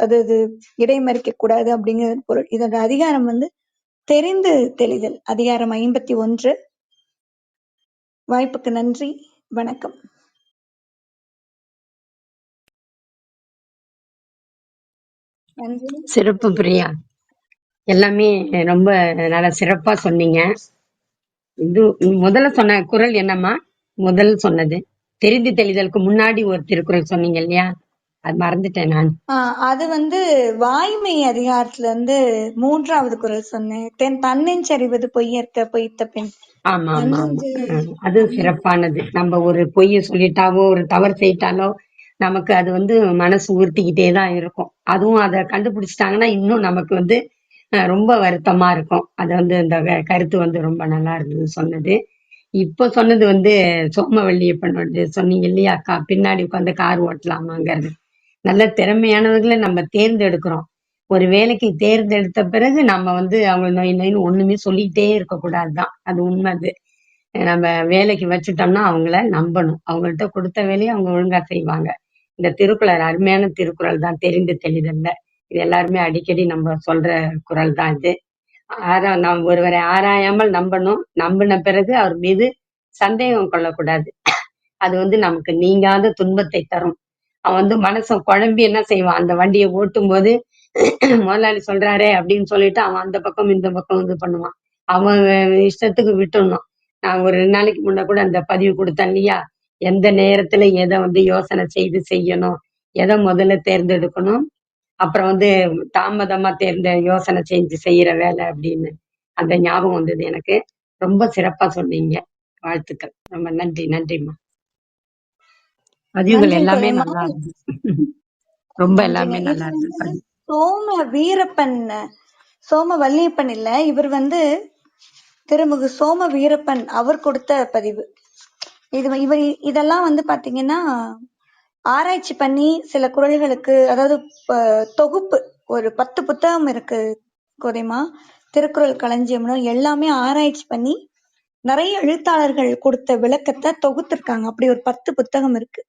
அது இடைமறிக்க கூடாது அப்படிங்கிற பொருள். இதோட அதிகாரம் தெரிந்து தெளிதல். அதிகாரம் 51. வாய்ப்புக்கு நன்றி, வணக்கம். சிறப்பு பிரியா, எல்லாமே ரொம்ப நல்லா சிறப்பா சொன்னீங்க. இது முதல்ல சொன்ன குறள் என்னம்மா? முதல் சொன்னது தெரிந்து தெளிதலுக்கு முன்னாடி ஒரு திருக்குறள் சொன்னீங்க இல்லையா? அது மறந்துட்டேன் நான். அது வந்து வாய்மை அதிகாரத்துல இருந்து 3வது குறள் சொன்னேன். தன்னெஞ்சறிவது பொய்யற்க பொய்த்த பின். ஆமா ஆமா ஆமா. தன்னெஞ்சு அது சிறப்பானது. நம்ம ஒரு பொய்ய சொல்லிட்டாவோ ஒரு தவறு செய்யிட்டாலோ நமக்கு அது வந்து மனசு உறுத்திக்கிட்டே தான் இருக்கும். அதுவும் அதை கண்டுபிடிச்சிட்டாங்கன்னா இன்னும் நமக்கு வந்து ரொம்ப வருத்தமா இருக்கும். அது வந்து இந்த கருத்து வந்து ரொம்ப நல்லா இருந்தது சொன்னது. இப்ப சொன்னது வந்து சோமவல்லியப்பன் வந்து சொன்னீங்க இல்லையா அக்கா, பின்னாடி உட்காந்து கார் ஓட்டலாமாங்கிறது. நல்ல திறமையானவர்களை நம்ம தேர்ந்தெடுக்கிறோம். ஒரு வேலைக்கு தேர்ந்தெடுத்த பிறகு நம்ம வந்து அவங்க நொய் நொயின்னு ஒண்ணுமே சொல்லிக்கிட்டே இருக்கக்கூடாதுதான். அது உண்மை. அது நம்ம வேலைக்கு வச்சுட்டோம்னா அவங்கள நம்பணும். அவங்கள்ட்ட கொடுத்த வேலையை அவங்க ஒழுங்கா செய்வாங்க. இந்த திருக்குறள் அருமையான திருக்குறள் தான், தெரிந்து தெளிதல்ல. இது எல்லாருமே அடிக்கடி நம்ம சொல்ற குறள் தான் இது. நாம் ஒருவரை ஆராயாமல் நம்பணும். நம்பின பிறகு அவர் மீது சந்தேகம் கொள்ளக்கூடாது. அது வந்து நமக்கு நீங்காத துன்பத்தை தரும். அவன் வந்து மனசை குழம்பி என்ன செய்வான், அந்த வண்டியை ஓட்டும் போது முதலாளி சொல்றாரே அப்படின்னு சொல்லிட்டு அவன் அந்த பக்கம் இந்த பக்கம் இது பண்ணுவான். அவன் இஷ்டத்துக்கு விட்டுடணும். நான் ஒரு 2 நாளைக்கு முன்ன கூட அந்த பதிவு கொடுத்தேன் இல்லையா, எந்த நேரத்துல எதை வந்து யோசனை செய்து செய்யணும், எதை முதல்ல தேர்ந்தெடுக்கணும், அப்புறம் வந்து தாமதமா யோசனை செஞ்சு செய்யற வேலை அப்படின்னு அந்த ஞாபகம் வந்தது எனக்கு. ரொம்ப சிறப்பா சொன்னீங்க. வாழ்த்துக்கள். ரொம்ப நன்றி. நன்றிம்மா. பதிவுகள் நன்றி எல்லாமே தோழி. நல்லா இருந்தது. ரொம்ப நன்றிங்க. எல்லாமே இது நல்லா வந்து இருந்தது. சோம வீரப்பன், சோம வல்லியப்பன் இல்ல, இவர் வந்து திருமுகு சோம வீரப்பன் அவர் கொடுத்த பதிவு. இவர் இதெல்லாம் வந்து பாத்தீங்கன்னா ஆராய்ச்சி பண்ணி சில குறள்களுக்கு, அதாவது தொகுப்பு ஒரு 10 புத்தகம் இருக்கு கோதைமா. திருக்குறள் களஞ்சியம்னு எல்லாமே ஆராய்ச்சி பண்ணி நிறைய எழுத்தாளர்கள் கொடுத்த விளக்கத்தை தொகுத்திருக்காங்க. அப்படி ஒரு 10 புத்தகம் இருக்கு,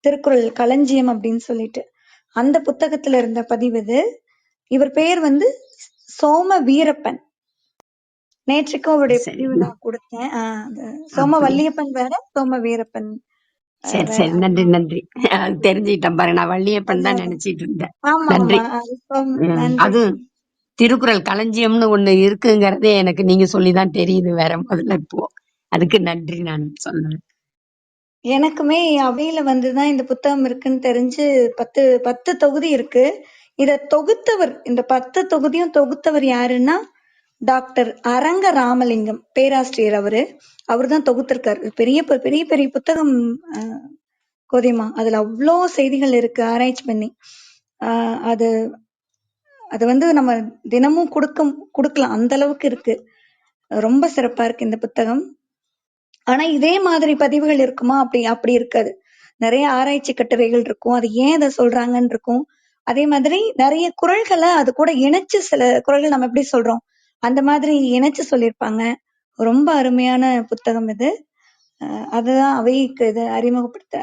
திருக்குறள் களஞ்சியம் அப்படின்னு சொல்லிட்டு. அந்த புத்தகத்துல இருந்த பதிவு இது. இவர் பெயர் வந்து சோம வீரப்பன். நேற்றுக்கும் அவருடைய பதிவு நான் கொடுத்தேன். சோம வல்லியப்பன் வேற, சோம வீரப்பன் சரி வேற. சரி. நன்றி நன்றி. அது தெரிஞ்சுக்கிட்டேன் பாரு. நான் வள்ளியப்பன் தான் நினைச்சிட்டு இருந்தேன். ஆமா நன்றி. ஆமா. நன்றி. அது திருக்குறள் களஞ்சியம்னு ஒண்ணு இருக்குங்கிறதே எனக்கு நீங்க சொல்லிதான் தெரியுது வேற முதல்ல இப்போ. அதுக்கு நன்றி நான் சொல்றேன். எனக்குமே அவையில வந்துதான் இந்த புத்தகம் இருக்குன்னு தெரிஞ்சு 10 தொகுதி இருக்கு. இத தொகுத்தவர், இந்த 10 தொகுதியும் தொகுத்தவர் யாருன்னா டாக்டர் அரங்க ராமலிங்கம் பேராசிரியர். அவருதான் தொகுத்திருக்காரு. பெரிய பெரிய பெரிய புத்தகம் கோதைமா. அதுல அவ்வளோ செய்திகள் இருக்கு ஆராய்ச்சி பண்ணி. அது அது வந்து நம்ம தினமும் கொடுக்கலாம், அந்த அளவுக்கு இருக்கு. ரொம்ப சிறப்பா இருக்கு இந்த புத்தகம். ஆனா இதே மாதிரி பதிவுகள் இருக்குமா? அப்படி இருக்காது. நிறைய ஆராய்ச்சி கட்டுரைகள் இருக்கும், அது ஏன் இதை சொல்றாங்கன்னு இருக்கும். அதே மாதிரி நிறைய குறள்களை அது கூட இணைச்சு, சில குறள்கள் நம்ம எப்படி சொல்றோம் அந்த மாதிரி இணைச்சு சொல்லியிருப்பாங்க. ரொம்ப அருமையான புத்தகம் இது. அதுதான் அவைக்கு இது அறிமுகப்படுத்த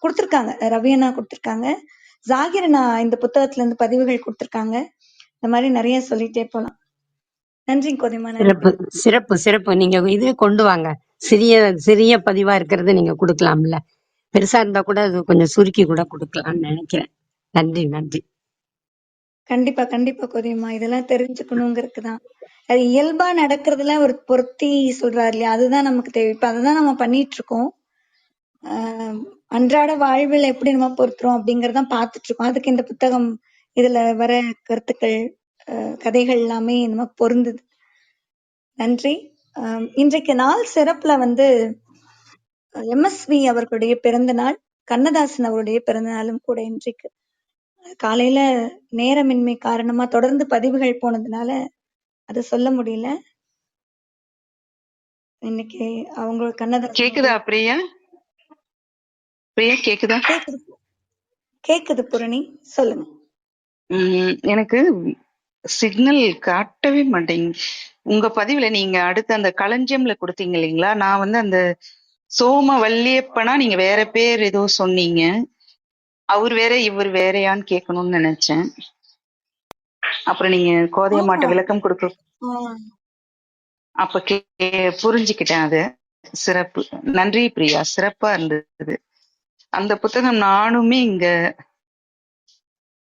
கொடுத்திருக்காங்க. ரவியண்ணா கொடுத்திருக்காங்க, ஜாகிரண்ணா இந்த புத்தகத்துல இருந்து பதிவுகள் கொடுத்திருக்காங்க. இந்த மாதிரி நிறைய சொல்லிட்டே போலாம். நன்றி கோதைமா. சிறப்பு சிறப்பு சிறப்பு. நீங்க இது கொண்டு வாங்க. சிறிய சிறிய பதிவா இருக்கிறது நீங்க கொடுக்கலாம்ல. பெருசா இருந்தா கூட அது கொஞ்சம் சுருக்கி கூட கொடுக்கலாம்னு நினைக்கிறேன். நன்றி நன்றி. கண்டிப்பா கண்டிப்பா கோதைமா. இதெல்லாம் தெரிஞ்சுக்கணுங்கிறதுக்குதான். அது இயல்பா நடக்கிறதுல ஒரு பொருத்தி சொல்றாரு இல்லையா, அதுதான் நமக்கு தேவை. இப்ப அதுதான் நம்ம பண்ணிட்டு இருக்கோம். அன்றாட வாழ்வில் எப்படி நம்ம பொருத்துறோம் அப்படிங்கறதான் பார்த்துட்டு இருக்கோம். அதுக்கு இந்த புத்தகம், இதுல வர கருத்துக்கள், கதைகள் எல்லாமே நமக்கு பொருந்தது. நன்றி. இன்றைக்கு நாள் சிறப்புல வந்து MSV அவர்களுடைய பிறந்த நாள், கண்ணதாசன் அவருடைய பிறந்த நாளும் கூட. இன்றைக்கு காலையில நேரமின்மை காரணமா தொடர்ந்து பதிவுகள் போனதுனால அதை சொல்ல முடியல. இன்னைக்கு அவங்க கண்ணதாசன். கேக்குதா பிரியா? பிரியா கேக்குதா? கேக்குது பூரணி, சொல்லுங்க. எனக்கு சிக்னல் காட்டவே மாட்டேங்குது. உங்க பதிவுல நீங்க அடுத்து அந்த களஞ்சியம்ல கொடுத்தீங்க இல்லைங்களா, நான் வந்து அந்த சோம வல்லியப்பனா நீங்க வேற பேர் ஏதோ சொன்னீங்க, அவர் வேற இவர் வேறையான்னு கேட்கணும்னு நினைச்சேன். அப்புறம் நீங்க கோதையம்மாட்ட விளக்கம் கொடுக்க அப்ப புரிஞ்சுக்கிட்டேன். அது சிறப்பு. நன்றி பிரியா, சிறப்பா இருந்தது அந்த புத்தகம். நானுமே இங்க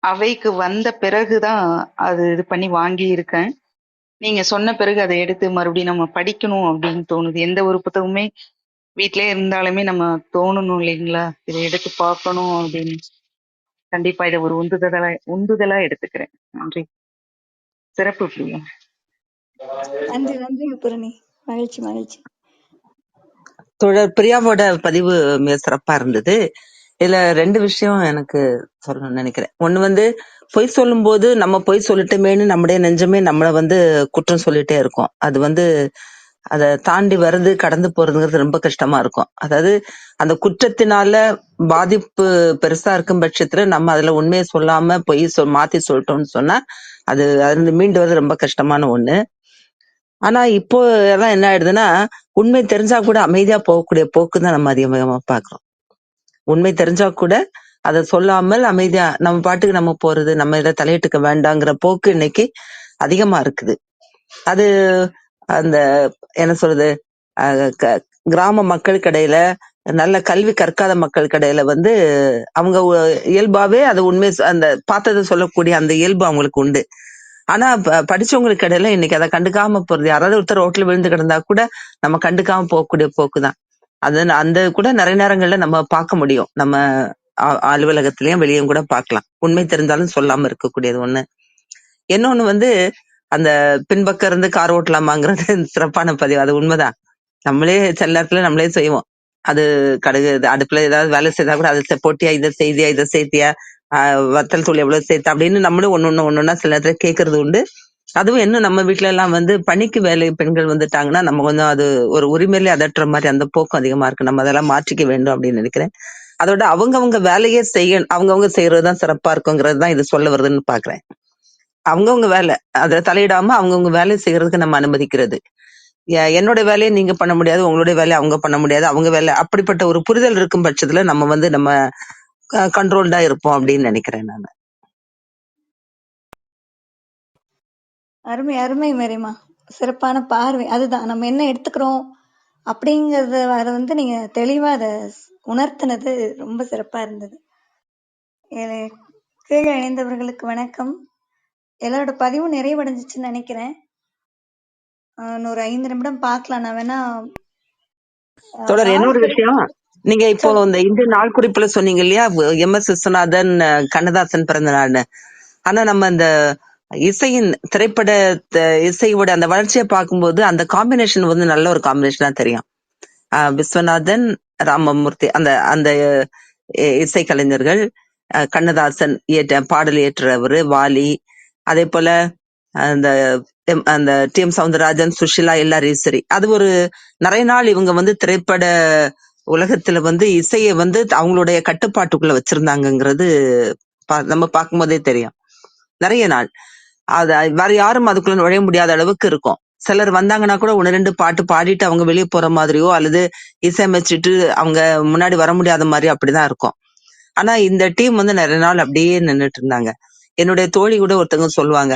அவைக்கு வந்த பிறகுதான் அது இது பண்ணி வாங்கி இருக்கேன். நீங்க சொன்ன பிறகு அதை எடுத்து மறுபடியும் நம்ம படிக்கணும் அப்படின்னு தோணுது. எந்த ஒரு புத்தகமே வீட்டிலே இருந்தாலுமே நம்ம தோணணும் இல்லைங்களா, இதை எடுத்து பார்க்கணும் அப்படின்னு. கண்டிப்பா இதை ஒரு உந்துதலா எடுத்துக்கிறேன். நன்றி. சிறப்பு பிரியா. நன்றி நன்றிங்க பூரணி. மகிழ்ச்சி மகிழ்ச்சி. தோழர் பிரியாவோட பதிவு மிக சிறப்பா இருந்தது. இதுல 2 விஷயம் எனக்கு சொல்லணும்னு நினைக்கிறேன். ஒண்ணு பொய் சொல்லும் போது நம்ம பொய் சொல்லிட்டோமேன்னு நம்முடைய நெஞ்சமே நம்மள குற்றம் சொல்லிட்டே இருக்கும். அது அதை தாண்டி வருது கடந்து போறதுங்கிறது ரொம்ப கஷ்டமா இருக்கும். அதாவது அந்த குற்றத்தினால பாதிப்பு பெருசா இருக்கும் பட்சத்துல நம்ம அதுல உண்மையை சொல்லாம பொய் மாத்தி சொல்லிட்டோம்னு சொன்னா அது மீண்டு வர்றது ரொம்ப கஷ்டமான ஒண்ணு. ஆனா இப்போ எல்லாம் என்ன ஆயிடுதுன்னா உண்மை தெரிஞ்சா கூட அமைதியா போகக்கூடிய போக்கு தான் நம்ம அதிகமா பாக்குறோம். உண்மை தெரிஞ்சா கூட அதை சொல்லாமல் அமைதியா நம்ம பாட்டுக்கு நம்ம போறது, நம்ம இதை தலையிட்டுக்க வேண்டாங்கிற போக்கு இன்னைக்கு அதிகமா இருக்குது. அது அந்த என்ன சொல்றது கிராம மக்களுக்கு இடையில, நல்ல கல்வி கற்காத மக்களுக்கு இடையில அவங்க இயல்பாவே அது உண்மை அந்த பார்த்ததை சொல்லக்கூடிய அந்த இயல்பு அவங்களுக்கு உண்டு. ஆனா படிச்சவங்களுக்கு இடையில இன்னைக்கு அதை கண்டுக்காம போறது, யாராவது ஒருத்தர் ரோட்ல விழுந்து கிடந்தா கூட நம்ம கண்டுக்காம போகக்கூடிய போக்குதான். அந்த கூட நிறைய நேரங்கள்ல நம்ம பார்க்க முடியும். நம்ம அலுவலகத்திலயும் வெளியும் கூட பார்க்கலாம். உண்மை தெரிஞ்சாலும் சொல்லாம இருக்கக்கூடியது ஒண்ணு. இன்னொன்னு அந்த பின்பக்கம் இருந்து கார் ஓட்டலாமாங்கிறது சிறப்பான பதிவு. அது உண்மைதான். நம்மளே சில நேரத்துல நம்மளே செய்வோம். அது கடுகு அடுப்புல ஏதாவது வேலை செய்தா கூட அதை போட்டியா, இதை செய்தியா, இதை சேர்த்தியா, வத்தல் தூள் எவ்வளவு சேர்த்து அப்படின்னு நம்மளும் ஒன்னொன்னா சில நேரத்துல கேட்கறது உண்டு. அதுவும் இன்னும் நம்ம வீட்டுல எல்லாம் பணிக்கு வேலை பெண்கள் வந்துட்டாங்கன்னா நம்ம கொஞ்சம் அது ஒரு உரிமையிலே அதட்டுற மாதிரி அந்த போக்கும் அதிகமா இருக்கு. நம்ம அதெல்லாம் மாற்றிக்க வேண்டும் அப்படின்னு நினைக்கிறேன். அதோட அவங்கவங்க வேலையே அவங்கவங்க செய்யறதுதான் சிறப்பா இருக்குங்கிறது தான் இது சொல்ல வருதுன்னு பாக்குறேன். அவங்கவுங்க வேலை அதை தலையிடாம அவங்கவுங்க வேலையை செய்யறதுக்கு நம்ம அனுமதிக்கிறது. என்னோட வேலையை நீங்க பண்ண முடியாது, உங்களுடைய வேலையை அவங்க பண்ண முடியாது, அவங்க வேலை அப்படிப்பட்ட ஒரு புரிதல் இருக்கும் பட்சத்துல நம்ம கண்ட்ரோல்டா இருப்போம் அப்படின்னு நினைக்கிறேன் நான். அருமை அருமை மேரிமா. சிறப்பான பார்வை. அதுதான் நம்ம என்ன எடுத்துக்கிறோம் அப்படிங்கறத நீங்க தெளிவா அதை உணர்த்தினது ரொம்ப சிறப்பா இருந்தது. கீழே இணைந்தவர்களுக்கு வணக்கம். எல்லாரோட பதிவும் நிறைவடைஞ்சிச்சுன்னு நினைக்கிறேன். இன்னொரு 5 நிமிடம் பார்க்கலாம். நான் வேணா தொடர் இன்னொரு விஷயம், நீங்க இப்போ இந்த இந்திய நாள் குறிப்புல சொன்னீங்க இல்லையா, MS விஸ்வநாதன் கண்ணதாசன் பிறந்த நாள்னு. ஆனா நம்ம இந்த இசையின் திரைப்பட இசையோட அந்த வளர்ச்சியை பார்க்கும்போது அந்த காம்பினேஷன் நல்ல ஒரு காம்பினேஷனா தெரியும். விஸ்வநாதன், ராமமூர்த்தி அந்த அந்த இசை கலைஞர்கள், கண்ணதாசன் பாடல் இயற்றுறவரு, வாலி, அதே போல அந்த டி எம் சவுந்தரராஜன், சுஷிலா, எல்லாரும் சரி. அது ஒரு நிறைய நாள் இவங்க திரைப்பட உலகத்துல இசையை அவங்களுடைய கட்டுப்பாட்டுக்குள்ள வச்சிருந்தாங்கிறது நம்ம பார்க்கும் போதே தெரியும். நிறைய நாள் அது வேற யாரும் அதுக்குள்ள நுழைய முடியாத அளவுக்கு இருக்கும். சிலர் வந்தாங்கன்னா கூட 1-2 பாட்டு பாடிட்டு அவங்க வெளியே போற மாதிரியோ அல்லது இசையமைச்சிட்டு அவங்க முன்னாடி வர முடியாத மாதிரி அப்படிதான் இருக்கும். ஆனா இந்த டீம் நிறைய நாள் அப்படியே நின்றுட்டு இருந்தாங்க. என்னுடைய தோழி கூட ஒருத்தவங்க சொல்லுவாங்க,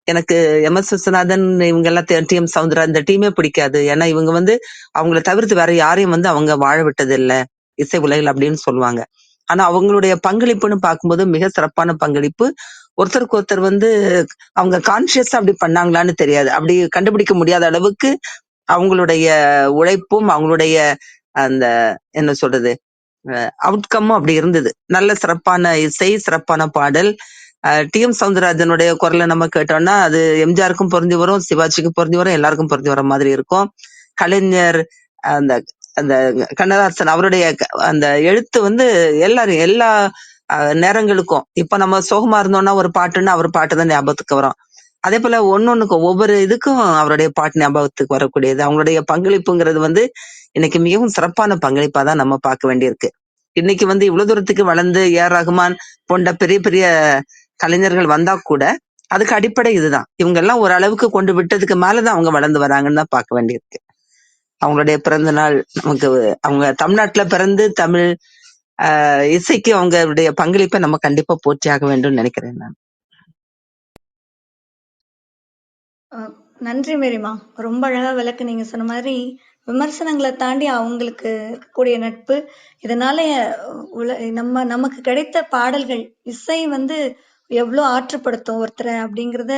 எனக்கு MS விஸ்வநாதன் இவங்க எல்லாம் டி எம் சவுந்தரா இந்த டீமே பிடிக்காது, ஏன்னா இவங்க அவங்கள தவிர்த்து வேற யாரையும் அவங்க வாழ விட்டது இல்ல இசை உலகில் அப்படின்னு சொல்லுவாங்க. ஆனா அவங்களுடைய பங்களிப்புன்னு பார்க்கும்போது மிக சிறப்பான பங்களிப்பு. ஒருத்தருக்கு ஒருத்தர் அவங்க கான்சியஸா அப்படி பண்ணாங்களான்னு தெரியாது, அப்படி கண்டுபிடிக்க முடியாத அளவுக்கு அவங்களுடைய உழைப்பும் அவங்களுடைய அந்த என்ன சொல்றது அவுட்கம்மும் அப்படி இருந்தது. நல்ல சிறப்பான இசை, சிறப்பான பாடல். டி எம் சவுந்தரராஜனுடைய குரலை நம்ம கேட்டோம்னா அது எம்ஜிஆருக்கும் பொருந்தி வரும், சிவாஜிக்கும் பொருந்தி வரும், எல்லாருக்கும் பொருந்தி வர மாதிரி இருக்கும். கலைஞர் அந்த அந்த கண்ணதாசன் அவருடைய அந்த எழுத்து எல்லாரும் எல்லா நேரங்களுக்கும், இப்ப நம்ம சோகமா இருந்தோம்னா ஒரு பாட்டுன்னா அவர் பாட்டு தான் ஞாபகத்துக்கு வரும். அதே போல ஒன்னொன்னுக்கும் ஒவ்வொரு இதுக்கும் அவருடைய பாட்டு ஞாபகத்துக்கு வரக்கூடியது. அவங்களுடைய பங்களிப்புங்கிறது இன்னைக்கு மிகவும் சிறப்பான பங்களிப்பா தான் நம்ம பார்க்க வேண்டியிருக்கு. இன்னைக்கு இவ்வளவு தூரத்துக்கு வளர்ந்து ஏஆர் ரகுமான் போன்ற பெரிய பெரிய கலைஞர்கள் வந்தா கூட அதுக்கு அடிப்படை இதுதான். இவங்க எல்லாம் ஒரு அளவுக்கு கொண்டு விட்டதுக்கு மேலதான் அவங்க வளர்ந்து வராங்கன்னு தான் பார்க்க வேண்டியிருக்கு. அவங்களுடைய பிறந்த நாள் நமக்கு, அவங்க தமிழ்நாட்டுல பிறந்து தமிழ் இசைக்கு அவங்களுடைய பங்களிப்பை நம்ம கண்டிப்பா போற்றியாக வேண்டும் நினைக்கிறேன் நான். நன்றி மேரிமா. ரொம்ப அழகா விளக்கு. நீங்க சொன்ன மாதிரி விமர்சனங்களை தாண்டி அவங்களுக்கு இருக்கக்கூடிய நட்பு, இதனால நமக்கு கிடைத்த பாடல்கள், இசை எவ்வளவு ஆற்றுப்படுத்தும் ஒருத்தரை அப்படிங்கிறத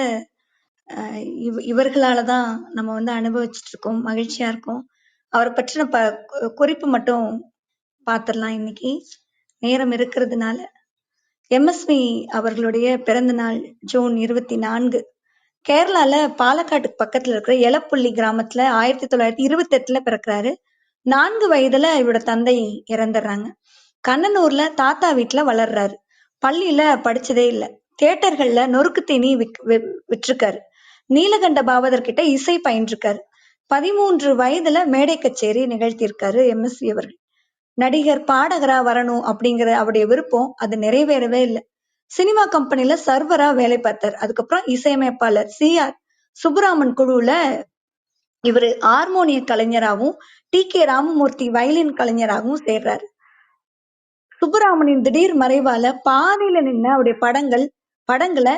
இவர்களாலதான் நம்ம அனுபவிச்சுட்டு இருக்கோம். மகிழ்ச்சியா இருக்கும். அவரை பற்றின குறிப்பு மட்டும் பாத்திரலாம் இன்னைக்கு நேரம் இருக்கிறதுனால. எம்எஸ்வி அவர்களுடைய பிறந்த நாள் ஜூன் 24. கேரளால பாலக்காட்டுக்கு பக்கத்துல இருக்கிற எலப்புள்ளி கிராமத்துல 1928 பிறக்கிறாரு. 4 வயதுல இவரோட தந்தை இறந்துடுறாங்க. கண்ணனூர்ல தாத்தா வீட்டுல வளர்றாரு. பள்ளியில படிச்சதே இல்ல. தியேட்டர்கள்ல நொறுக்கு தீனி விட்டிருக்காரு. நீலகண்ட பாவதர் கிட்ட இசை பயின்றிருக்காரு. 13 வயதுல மேடை கச்சேரி நிகழ்த்தியிருக்காரு எம்எஸ்வி அவர்கள். நடிகர் பாடகரா வரணும் அப்படிங்கிற அவருடைய விருப்பம் அது நிறைவேறவே இல்லை. சினிமா கம்பெனில சர்வரா வேலை பார்த்தார். அதுக்கப்புறம் இசையமைப்பாளர் CR சுப்புராமன் குழுவுல இவரு ஹார்மோனிய கலைஞராகவும் TK ராமமூர்த்தி வயலின் கலைஞராகவும் சேர்றாரு. சுப்புராமனின் திடீர் மறைவால பாதியில நின்ன அவருடைய படங்களை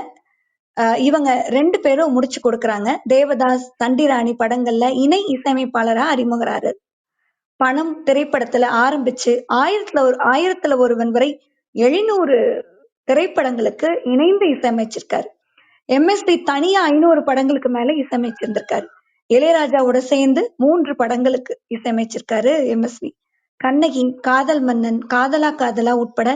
இவங்க 2 பேரும் முடிச்சு கொடுக்கறாங்க. தேவதாஸ், தண்டிராணி படங்கள்ல இணை இசையமைப்பாளரா அறிமுகராரு. பணம் திரைப்படத்துல ஆரம்பிச்சு 1000ல் ஒருவன் வரை 700 திரைப்படங்களுக்கு இணைந்து இசையமைச்சிருக்காரு. எம்எஸ்வி தனியா 500 படங்களுக்கு மேல இசையமைச்சிருந்திருக்காரு. இளையராஜாவோட சேர்ந்து 3 படங்களுக்கு இசையமைச்சிருக்காரு எம்எஸ்வி. கண்ணகி, காதல் மன்னன், காதலா காதலா உட்பட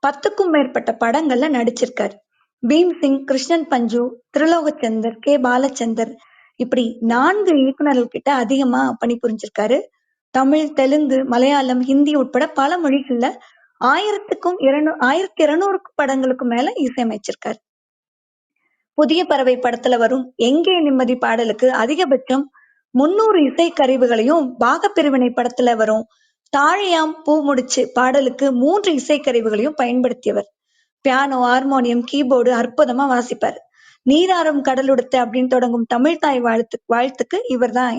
10க்கும் மேற்பட்ட படங்கள்ல நடிச்சிருக்காரு. பீம்சிங், கிருஷ்ணன் பஞ்சு, திருலோகச்சந்தர், கே பாலச்சந்தர் இப்படி 4 இயக்குநர்கள் கிட்ட அதிகமா பணிபுரிஞ்சிருக்காரு. தமிழ், தெலுங்கு, மலையாளம், ஹிந்தி உட்பட பல மொழிகள்ல 1200 படங்களுக்கு மேல இசையமைச்சிருக்காரு. புதிய பறவை படத்துல வரும் எங்கே நிம்மதி பாடலுக்கு அதிகபட்சம் 300 இசைக்கருவிகளையும், பாகப்பிரிவினை படத்துல வரும் தாழையாம் பூ முடிச்சு பாடலுக்கு 3 இசைக்கருவிகளையும் பயன்படுத்தியவர். பியானோ, ஹார்மோனியம், கீபோர்டு அற்புதமா வாசிப்பார். நீராறும் கடலுடுத்த அப்படின்னு தொடங்கும் தமிழ்தாய் வாழ்த்துக்கு இவர் தான்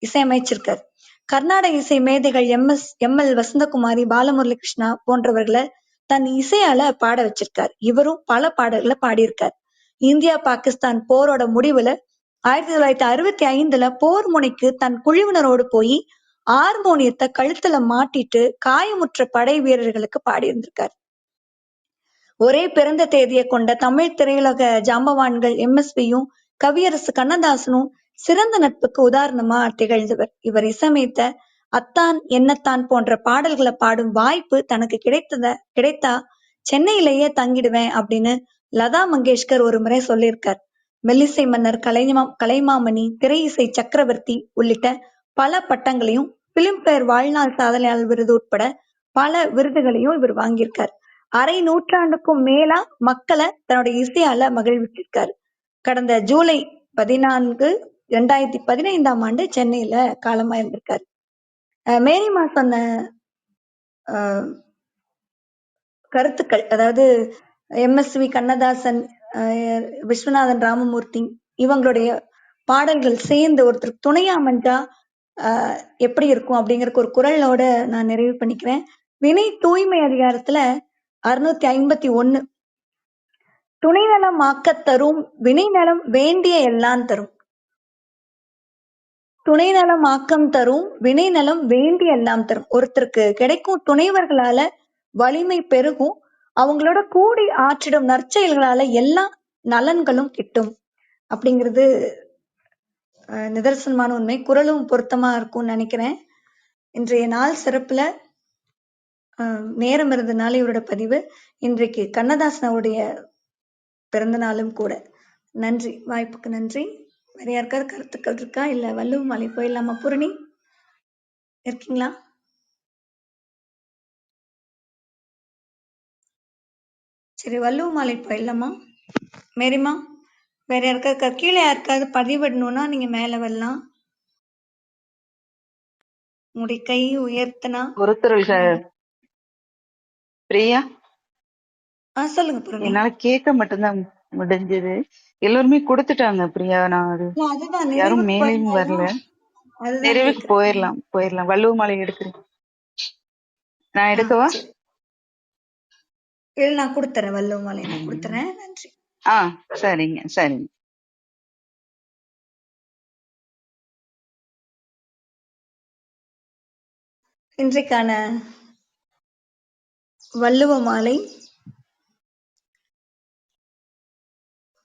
இசையமைச்சிருக்காரு. கர்நாடக இசை மேதைகள் எம்.எல். வசந்தகுமாரி, பாலமுரளி கிருஷ்ணா போன்றவர்களை தன் இசையால பாட வச்சிருக்காரு. இவரும் பல பாடல்களை பாடியிருக்காரு. இந்தியா பாகிஸ்தான் போரோட முடிவுல 1965 போர் முனைக்கு தன் குழுவினரோடு போய் ஹார்மோனியத்தை கழுத்துல மாட்டிட்டு காயமுற்ற படை வீரர்களுக்கு பாடியிருந்திருக்காரு. ஒரே பிறந்த தேதியை கொண்ட தமிழ் திரையுலக ஜாம்பவான்கள் எம்எஸ்வியும் கவியரசு கண்ணதாசனும் சிறந்த நட்புக்கு உதாரணமா திகழ்ந்தவர். இவர் இசையமைத்த அத்தான் என்னத்தான் போன்ற பாடல்களை பாடும் வாய்ப்பு தனக்கு கிடைத்தா சென்னையிலேயே தங்கிடுவேன் அப்படின்னு லதா மங்கேஷ்கர் ஒரு முறை சொல்லியிருக்கார். மெல்லிசை மன்னர், கலைமாமணி, திரை இசை சக்கரவர்த்தி உள்ளிட்ட பல பட்டங்களையும், பிலிம்பேர் வாழ்நாள் சாதனையாளர் விருது உட்பட பல விருதுகளையும் இவர் வாங்கியிருக்கார். அரை நூற்றாண்டுக்கும் மேலா மக்களை தன்னுடைய இசையால மகிழ்விச்சிருக்காரு. கடந்த ஜூலை 14, 2015 சென்னையில காலமா இருந்திருக்காரு. மேரிமா சொன்ன கருத்துக்கள், அதாவது எம்எஸ்வி, கண்ணதாசன், விஸ்வநாதன் ராமமூர்த்தி இவங்களுடைய பாடல்கள் சேர்ந்து ஒருத்தருக்கு துணையா அமைஞ்சா எப்படி இருக்கும் அப்படிங்கறதுக்கு ஒரு குரலோட நான் நிறைவு பண்ணிக்கிறேன். வினை தூய்மை அதிகாரத்துல 651 துணைநலம் ஆக்கத் தரும், வினை நலம் வேண்டிய எல்லாம் தரும். துணைநலம் ஆக்கம் தரும், வினை நலம் வேண்டிய எல்லாம் தரும். ஒருத்தருக்கு கிடைக்கும் துணைவர்களால வலிமை பெருகும், அவங்களோட கூடி ஆற்றிடும் நற்செயல்களால எல்லா நலன்களும் கிட்டும் அப்படிங்கிறது நிதர்சனமான உண்மை. குரலும் பொருத்தமா இருக்கும்னு நினைக்கிறேன். இன்றைய நாள் சிறப்புல நேரம் இருந்ததுனால இவரோட பதிவு. இன்றைக்கு கண்ணதாசன் அவருடைய பிறந்த நாளும் கூட. நன்றி, வாய்ப்புக்கு நன்றி. வேற யாருக்காவது கருத்துக்கள் இருக்கா? இல்ல வள்ளுவ மாலை போயிடலாமா? பூரணி இருக்கீங்களா? சரி, வள்ளுவ மாலை போயிடலாமா? மேரிமா வேற யாருக்காவது கீழே யாருக்காவது பதிவிடணும்னா நீங்க மேல வரலாம். உங்களுடைய கை உயர்த்தினா பிரியா, சொல்லுங்க பூரணி. என்னால கேட்க மட்டும்தான் முடிஞ்சது. எல்லாருமே கொடுத்துட்டாங்க பிரியா. நான் யாரும் மேலேயும் வரல. நிறைவுக்கு போயிடலாம். வள்ளுவ மாலை எடுக்கிறேன். நான் எடுக்கவா? இல்ல, நான் கொடுத்துறேன். வள்ளுவ மாலை நான் கொடுத்துறேன். நன்றி. சரிங்க. இன்றைக்கான வள்ளுவ மாலை,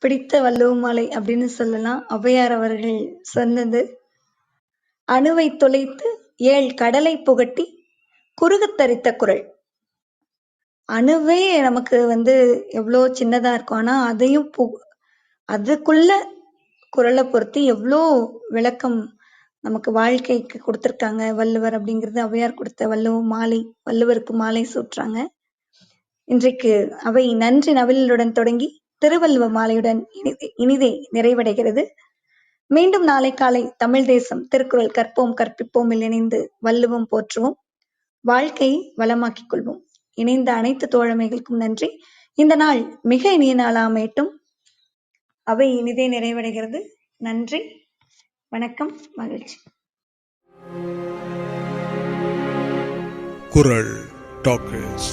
பிடித்த வள்ளுவ மாலை அப்படின்னு சொல்லலாம். ஔவையார் அவர்கள் சொன்னது, அணுவை தொலைத்து 7 கடலை புகட்டி குறுகத் தரித்த குறள். அணுவே நமக்கு எவ்வளோ சின்னதா இருக்கும். ஆனா அதையும் அதுக்குள்ள குறளை பொருத்தி எவ்வளோ விளக்கம் நமக்கு வாழ்க்கைக்கு கொடுத்திருக்காங்க வள்ளுவர் அப்படிங்கிறது. ஔவையார் கொடுத்த வள்ளுவருக்கு மாலை சூட்டுறாங்க. இன்றைக்கு அவை நன்றி நவிலுடன் தொடங்கி திருவள்ளுவ மாலையுடன் இனிதே நிறைவடைகிறது. மீண்டும் நாளை காலை தமிழ் தேசம் திருக்குறள் கற்போம் கற்பிப்போம் இணைந்து வள்ளுவம் போற்றுவோம், வாழ்க்கையை வளமாக்கிக் கொள்வோம். இணைந்த அனைத்து தோழமைகளுக்கும் நன்றி. இந்த நாள் மிக இனிய நாளாக அமையட்டும். அவை இனிதே நிறைவடைகிறது. நன்றி, வணக்கம், மகிழ்ச்சி. குறள் டாக்கர்ஸ்.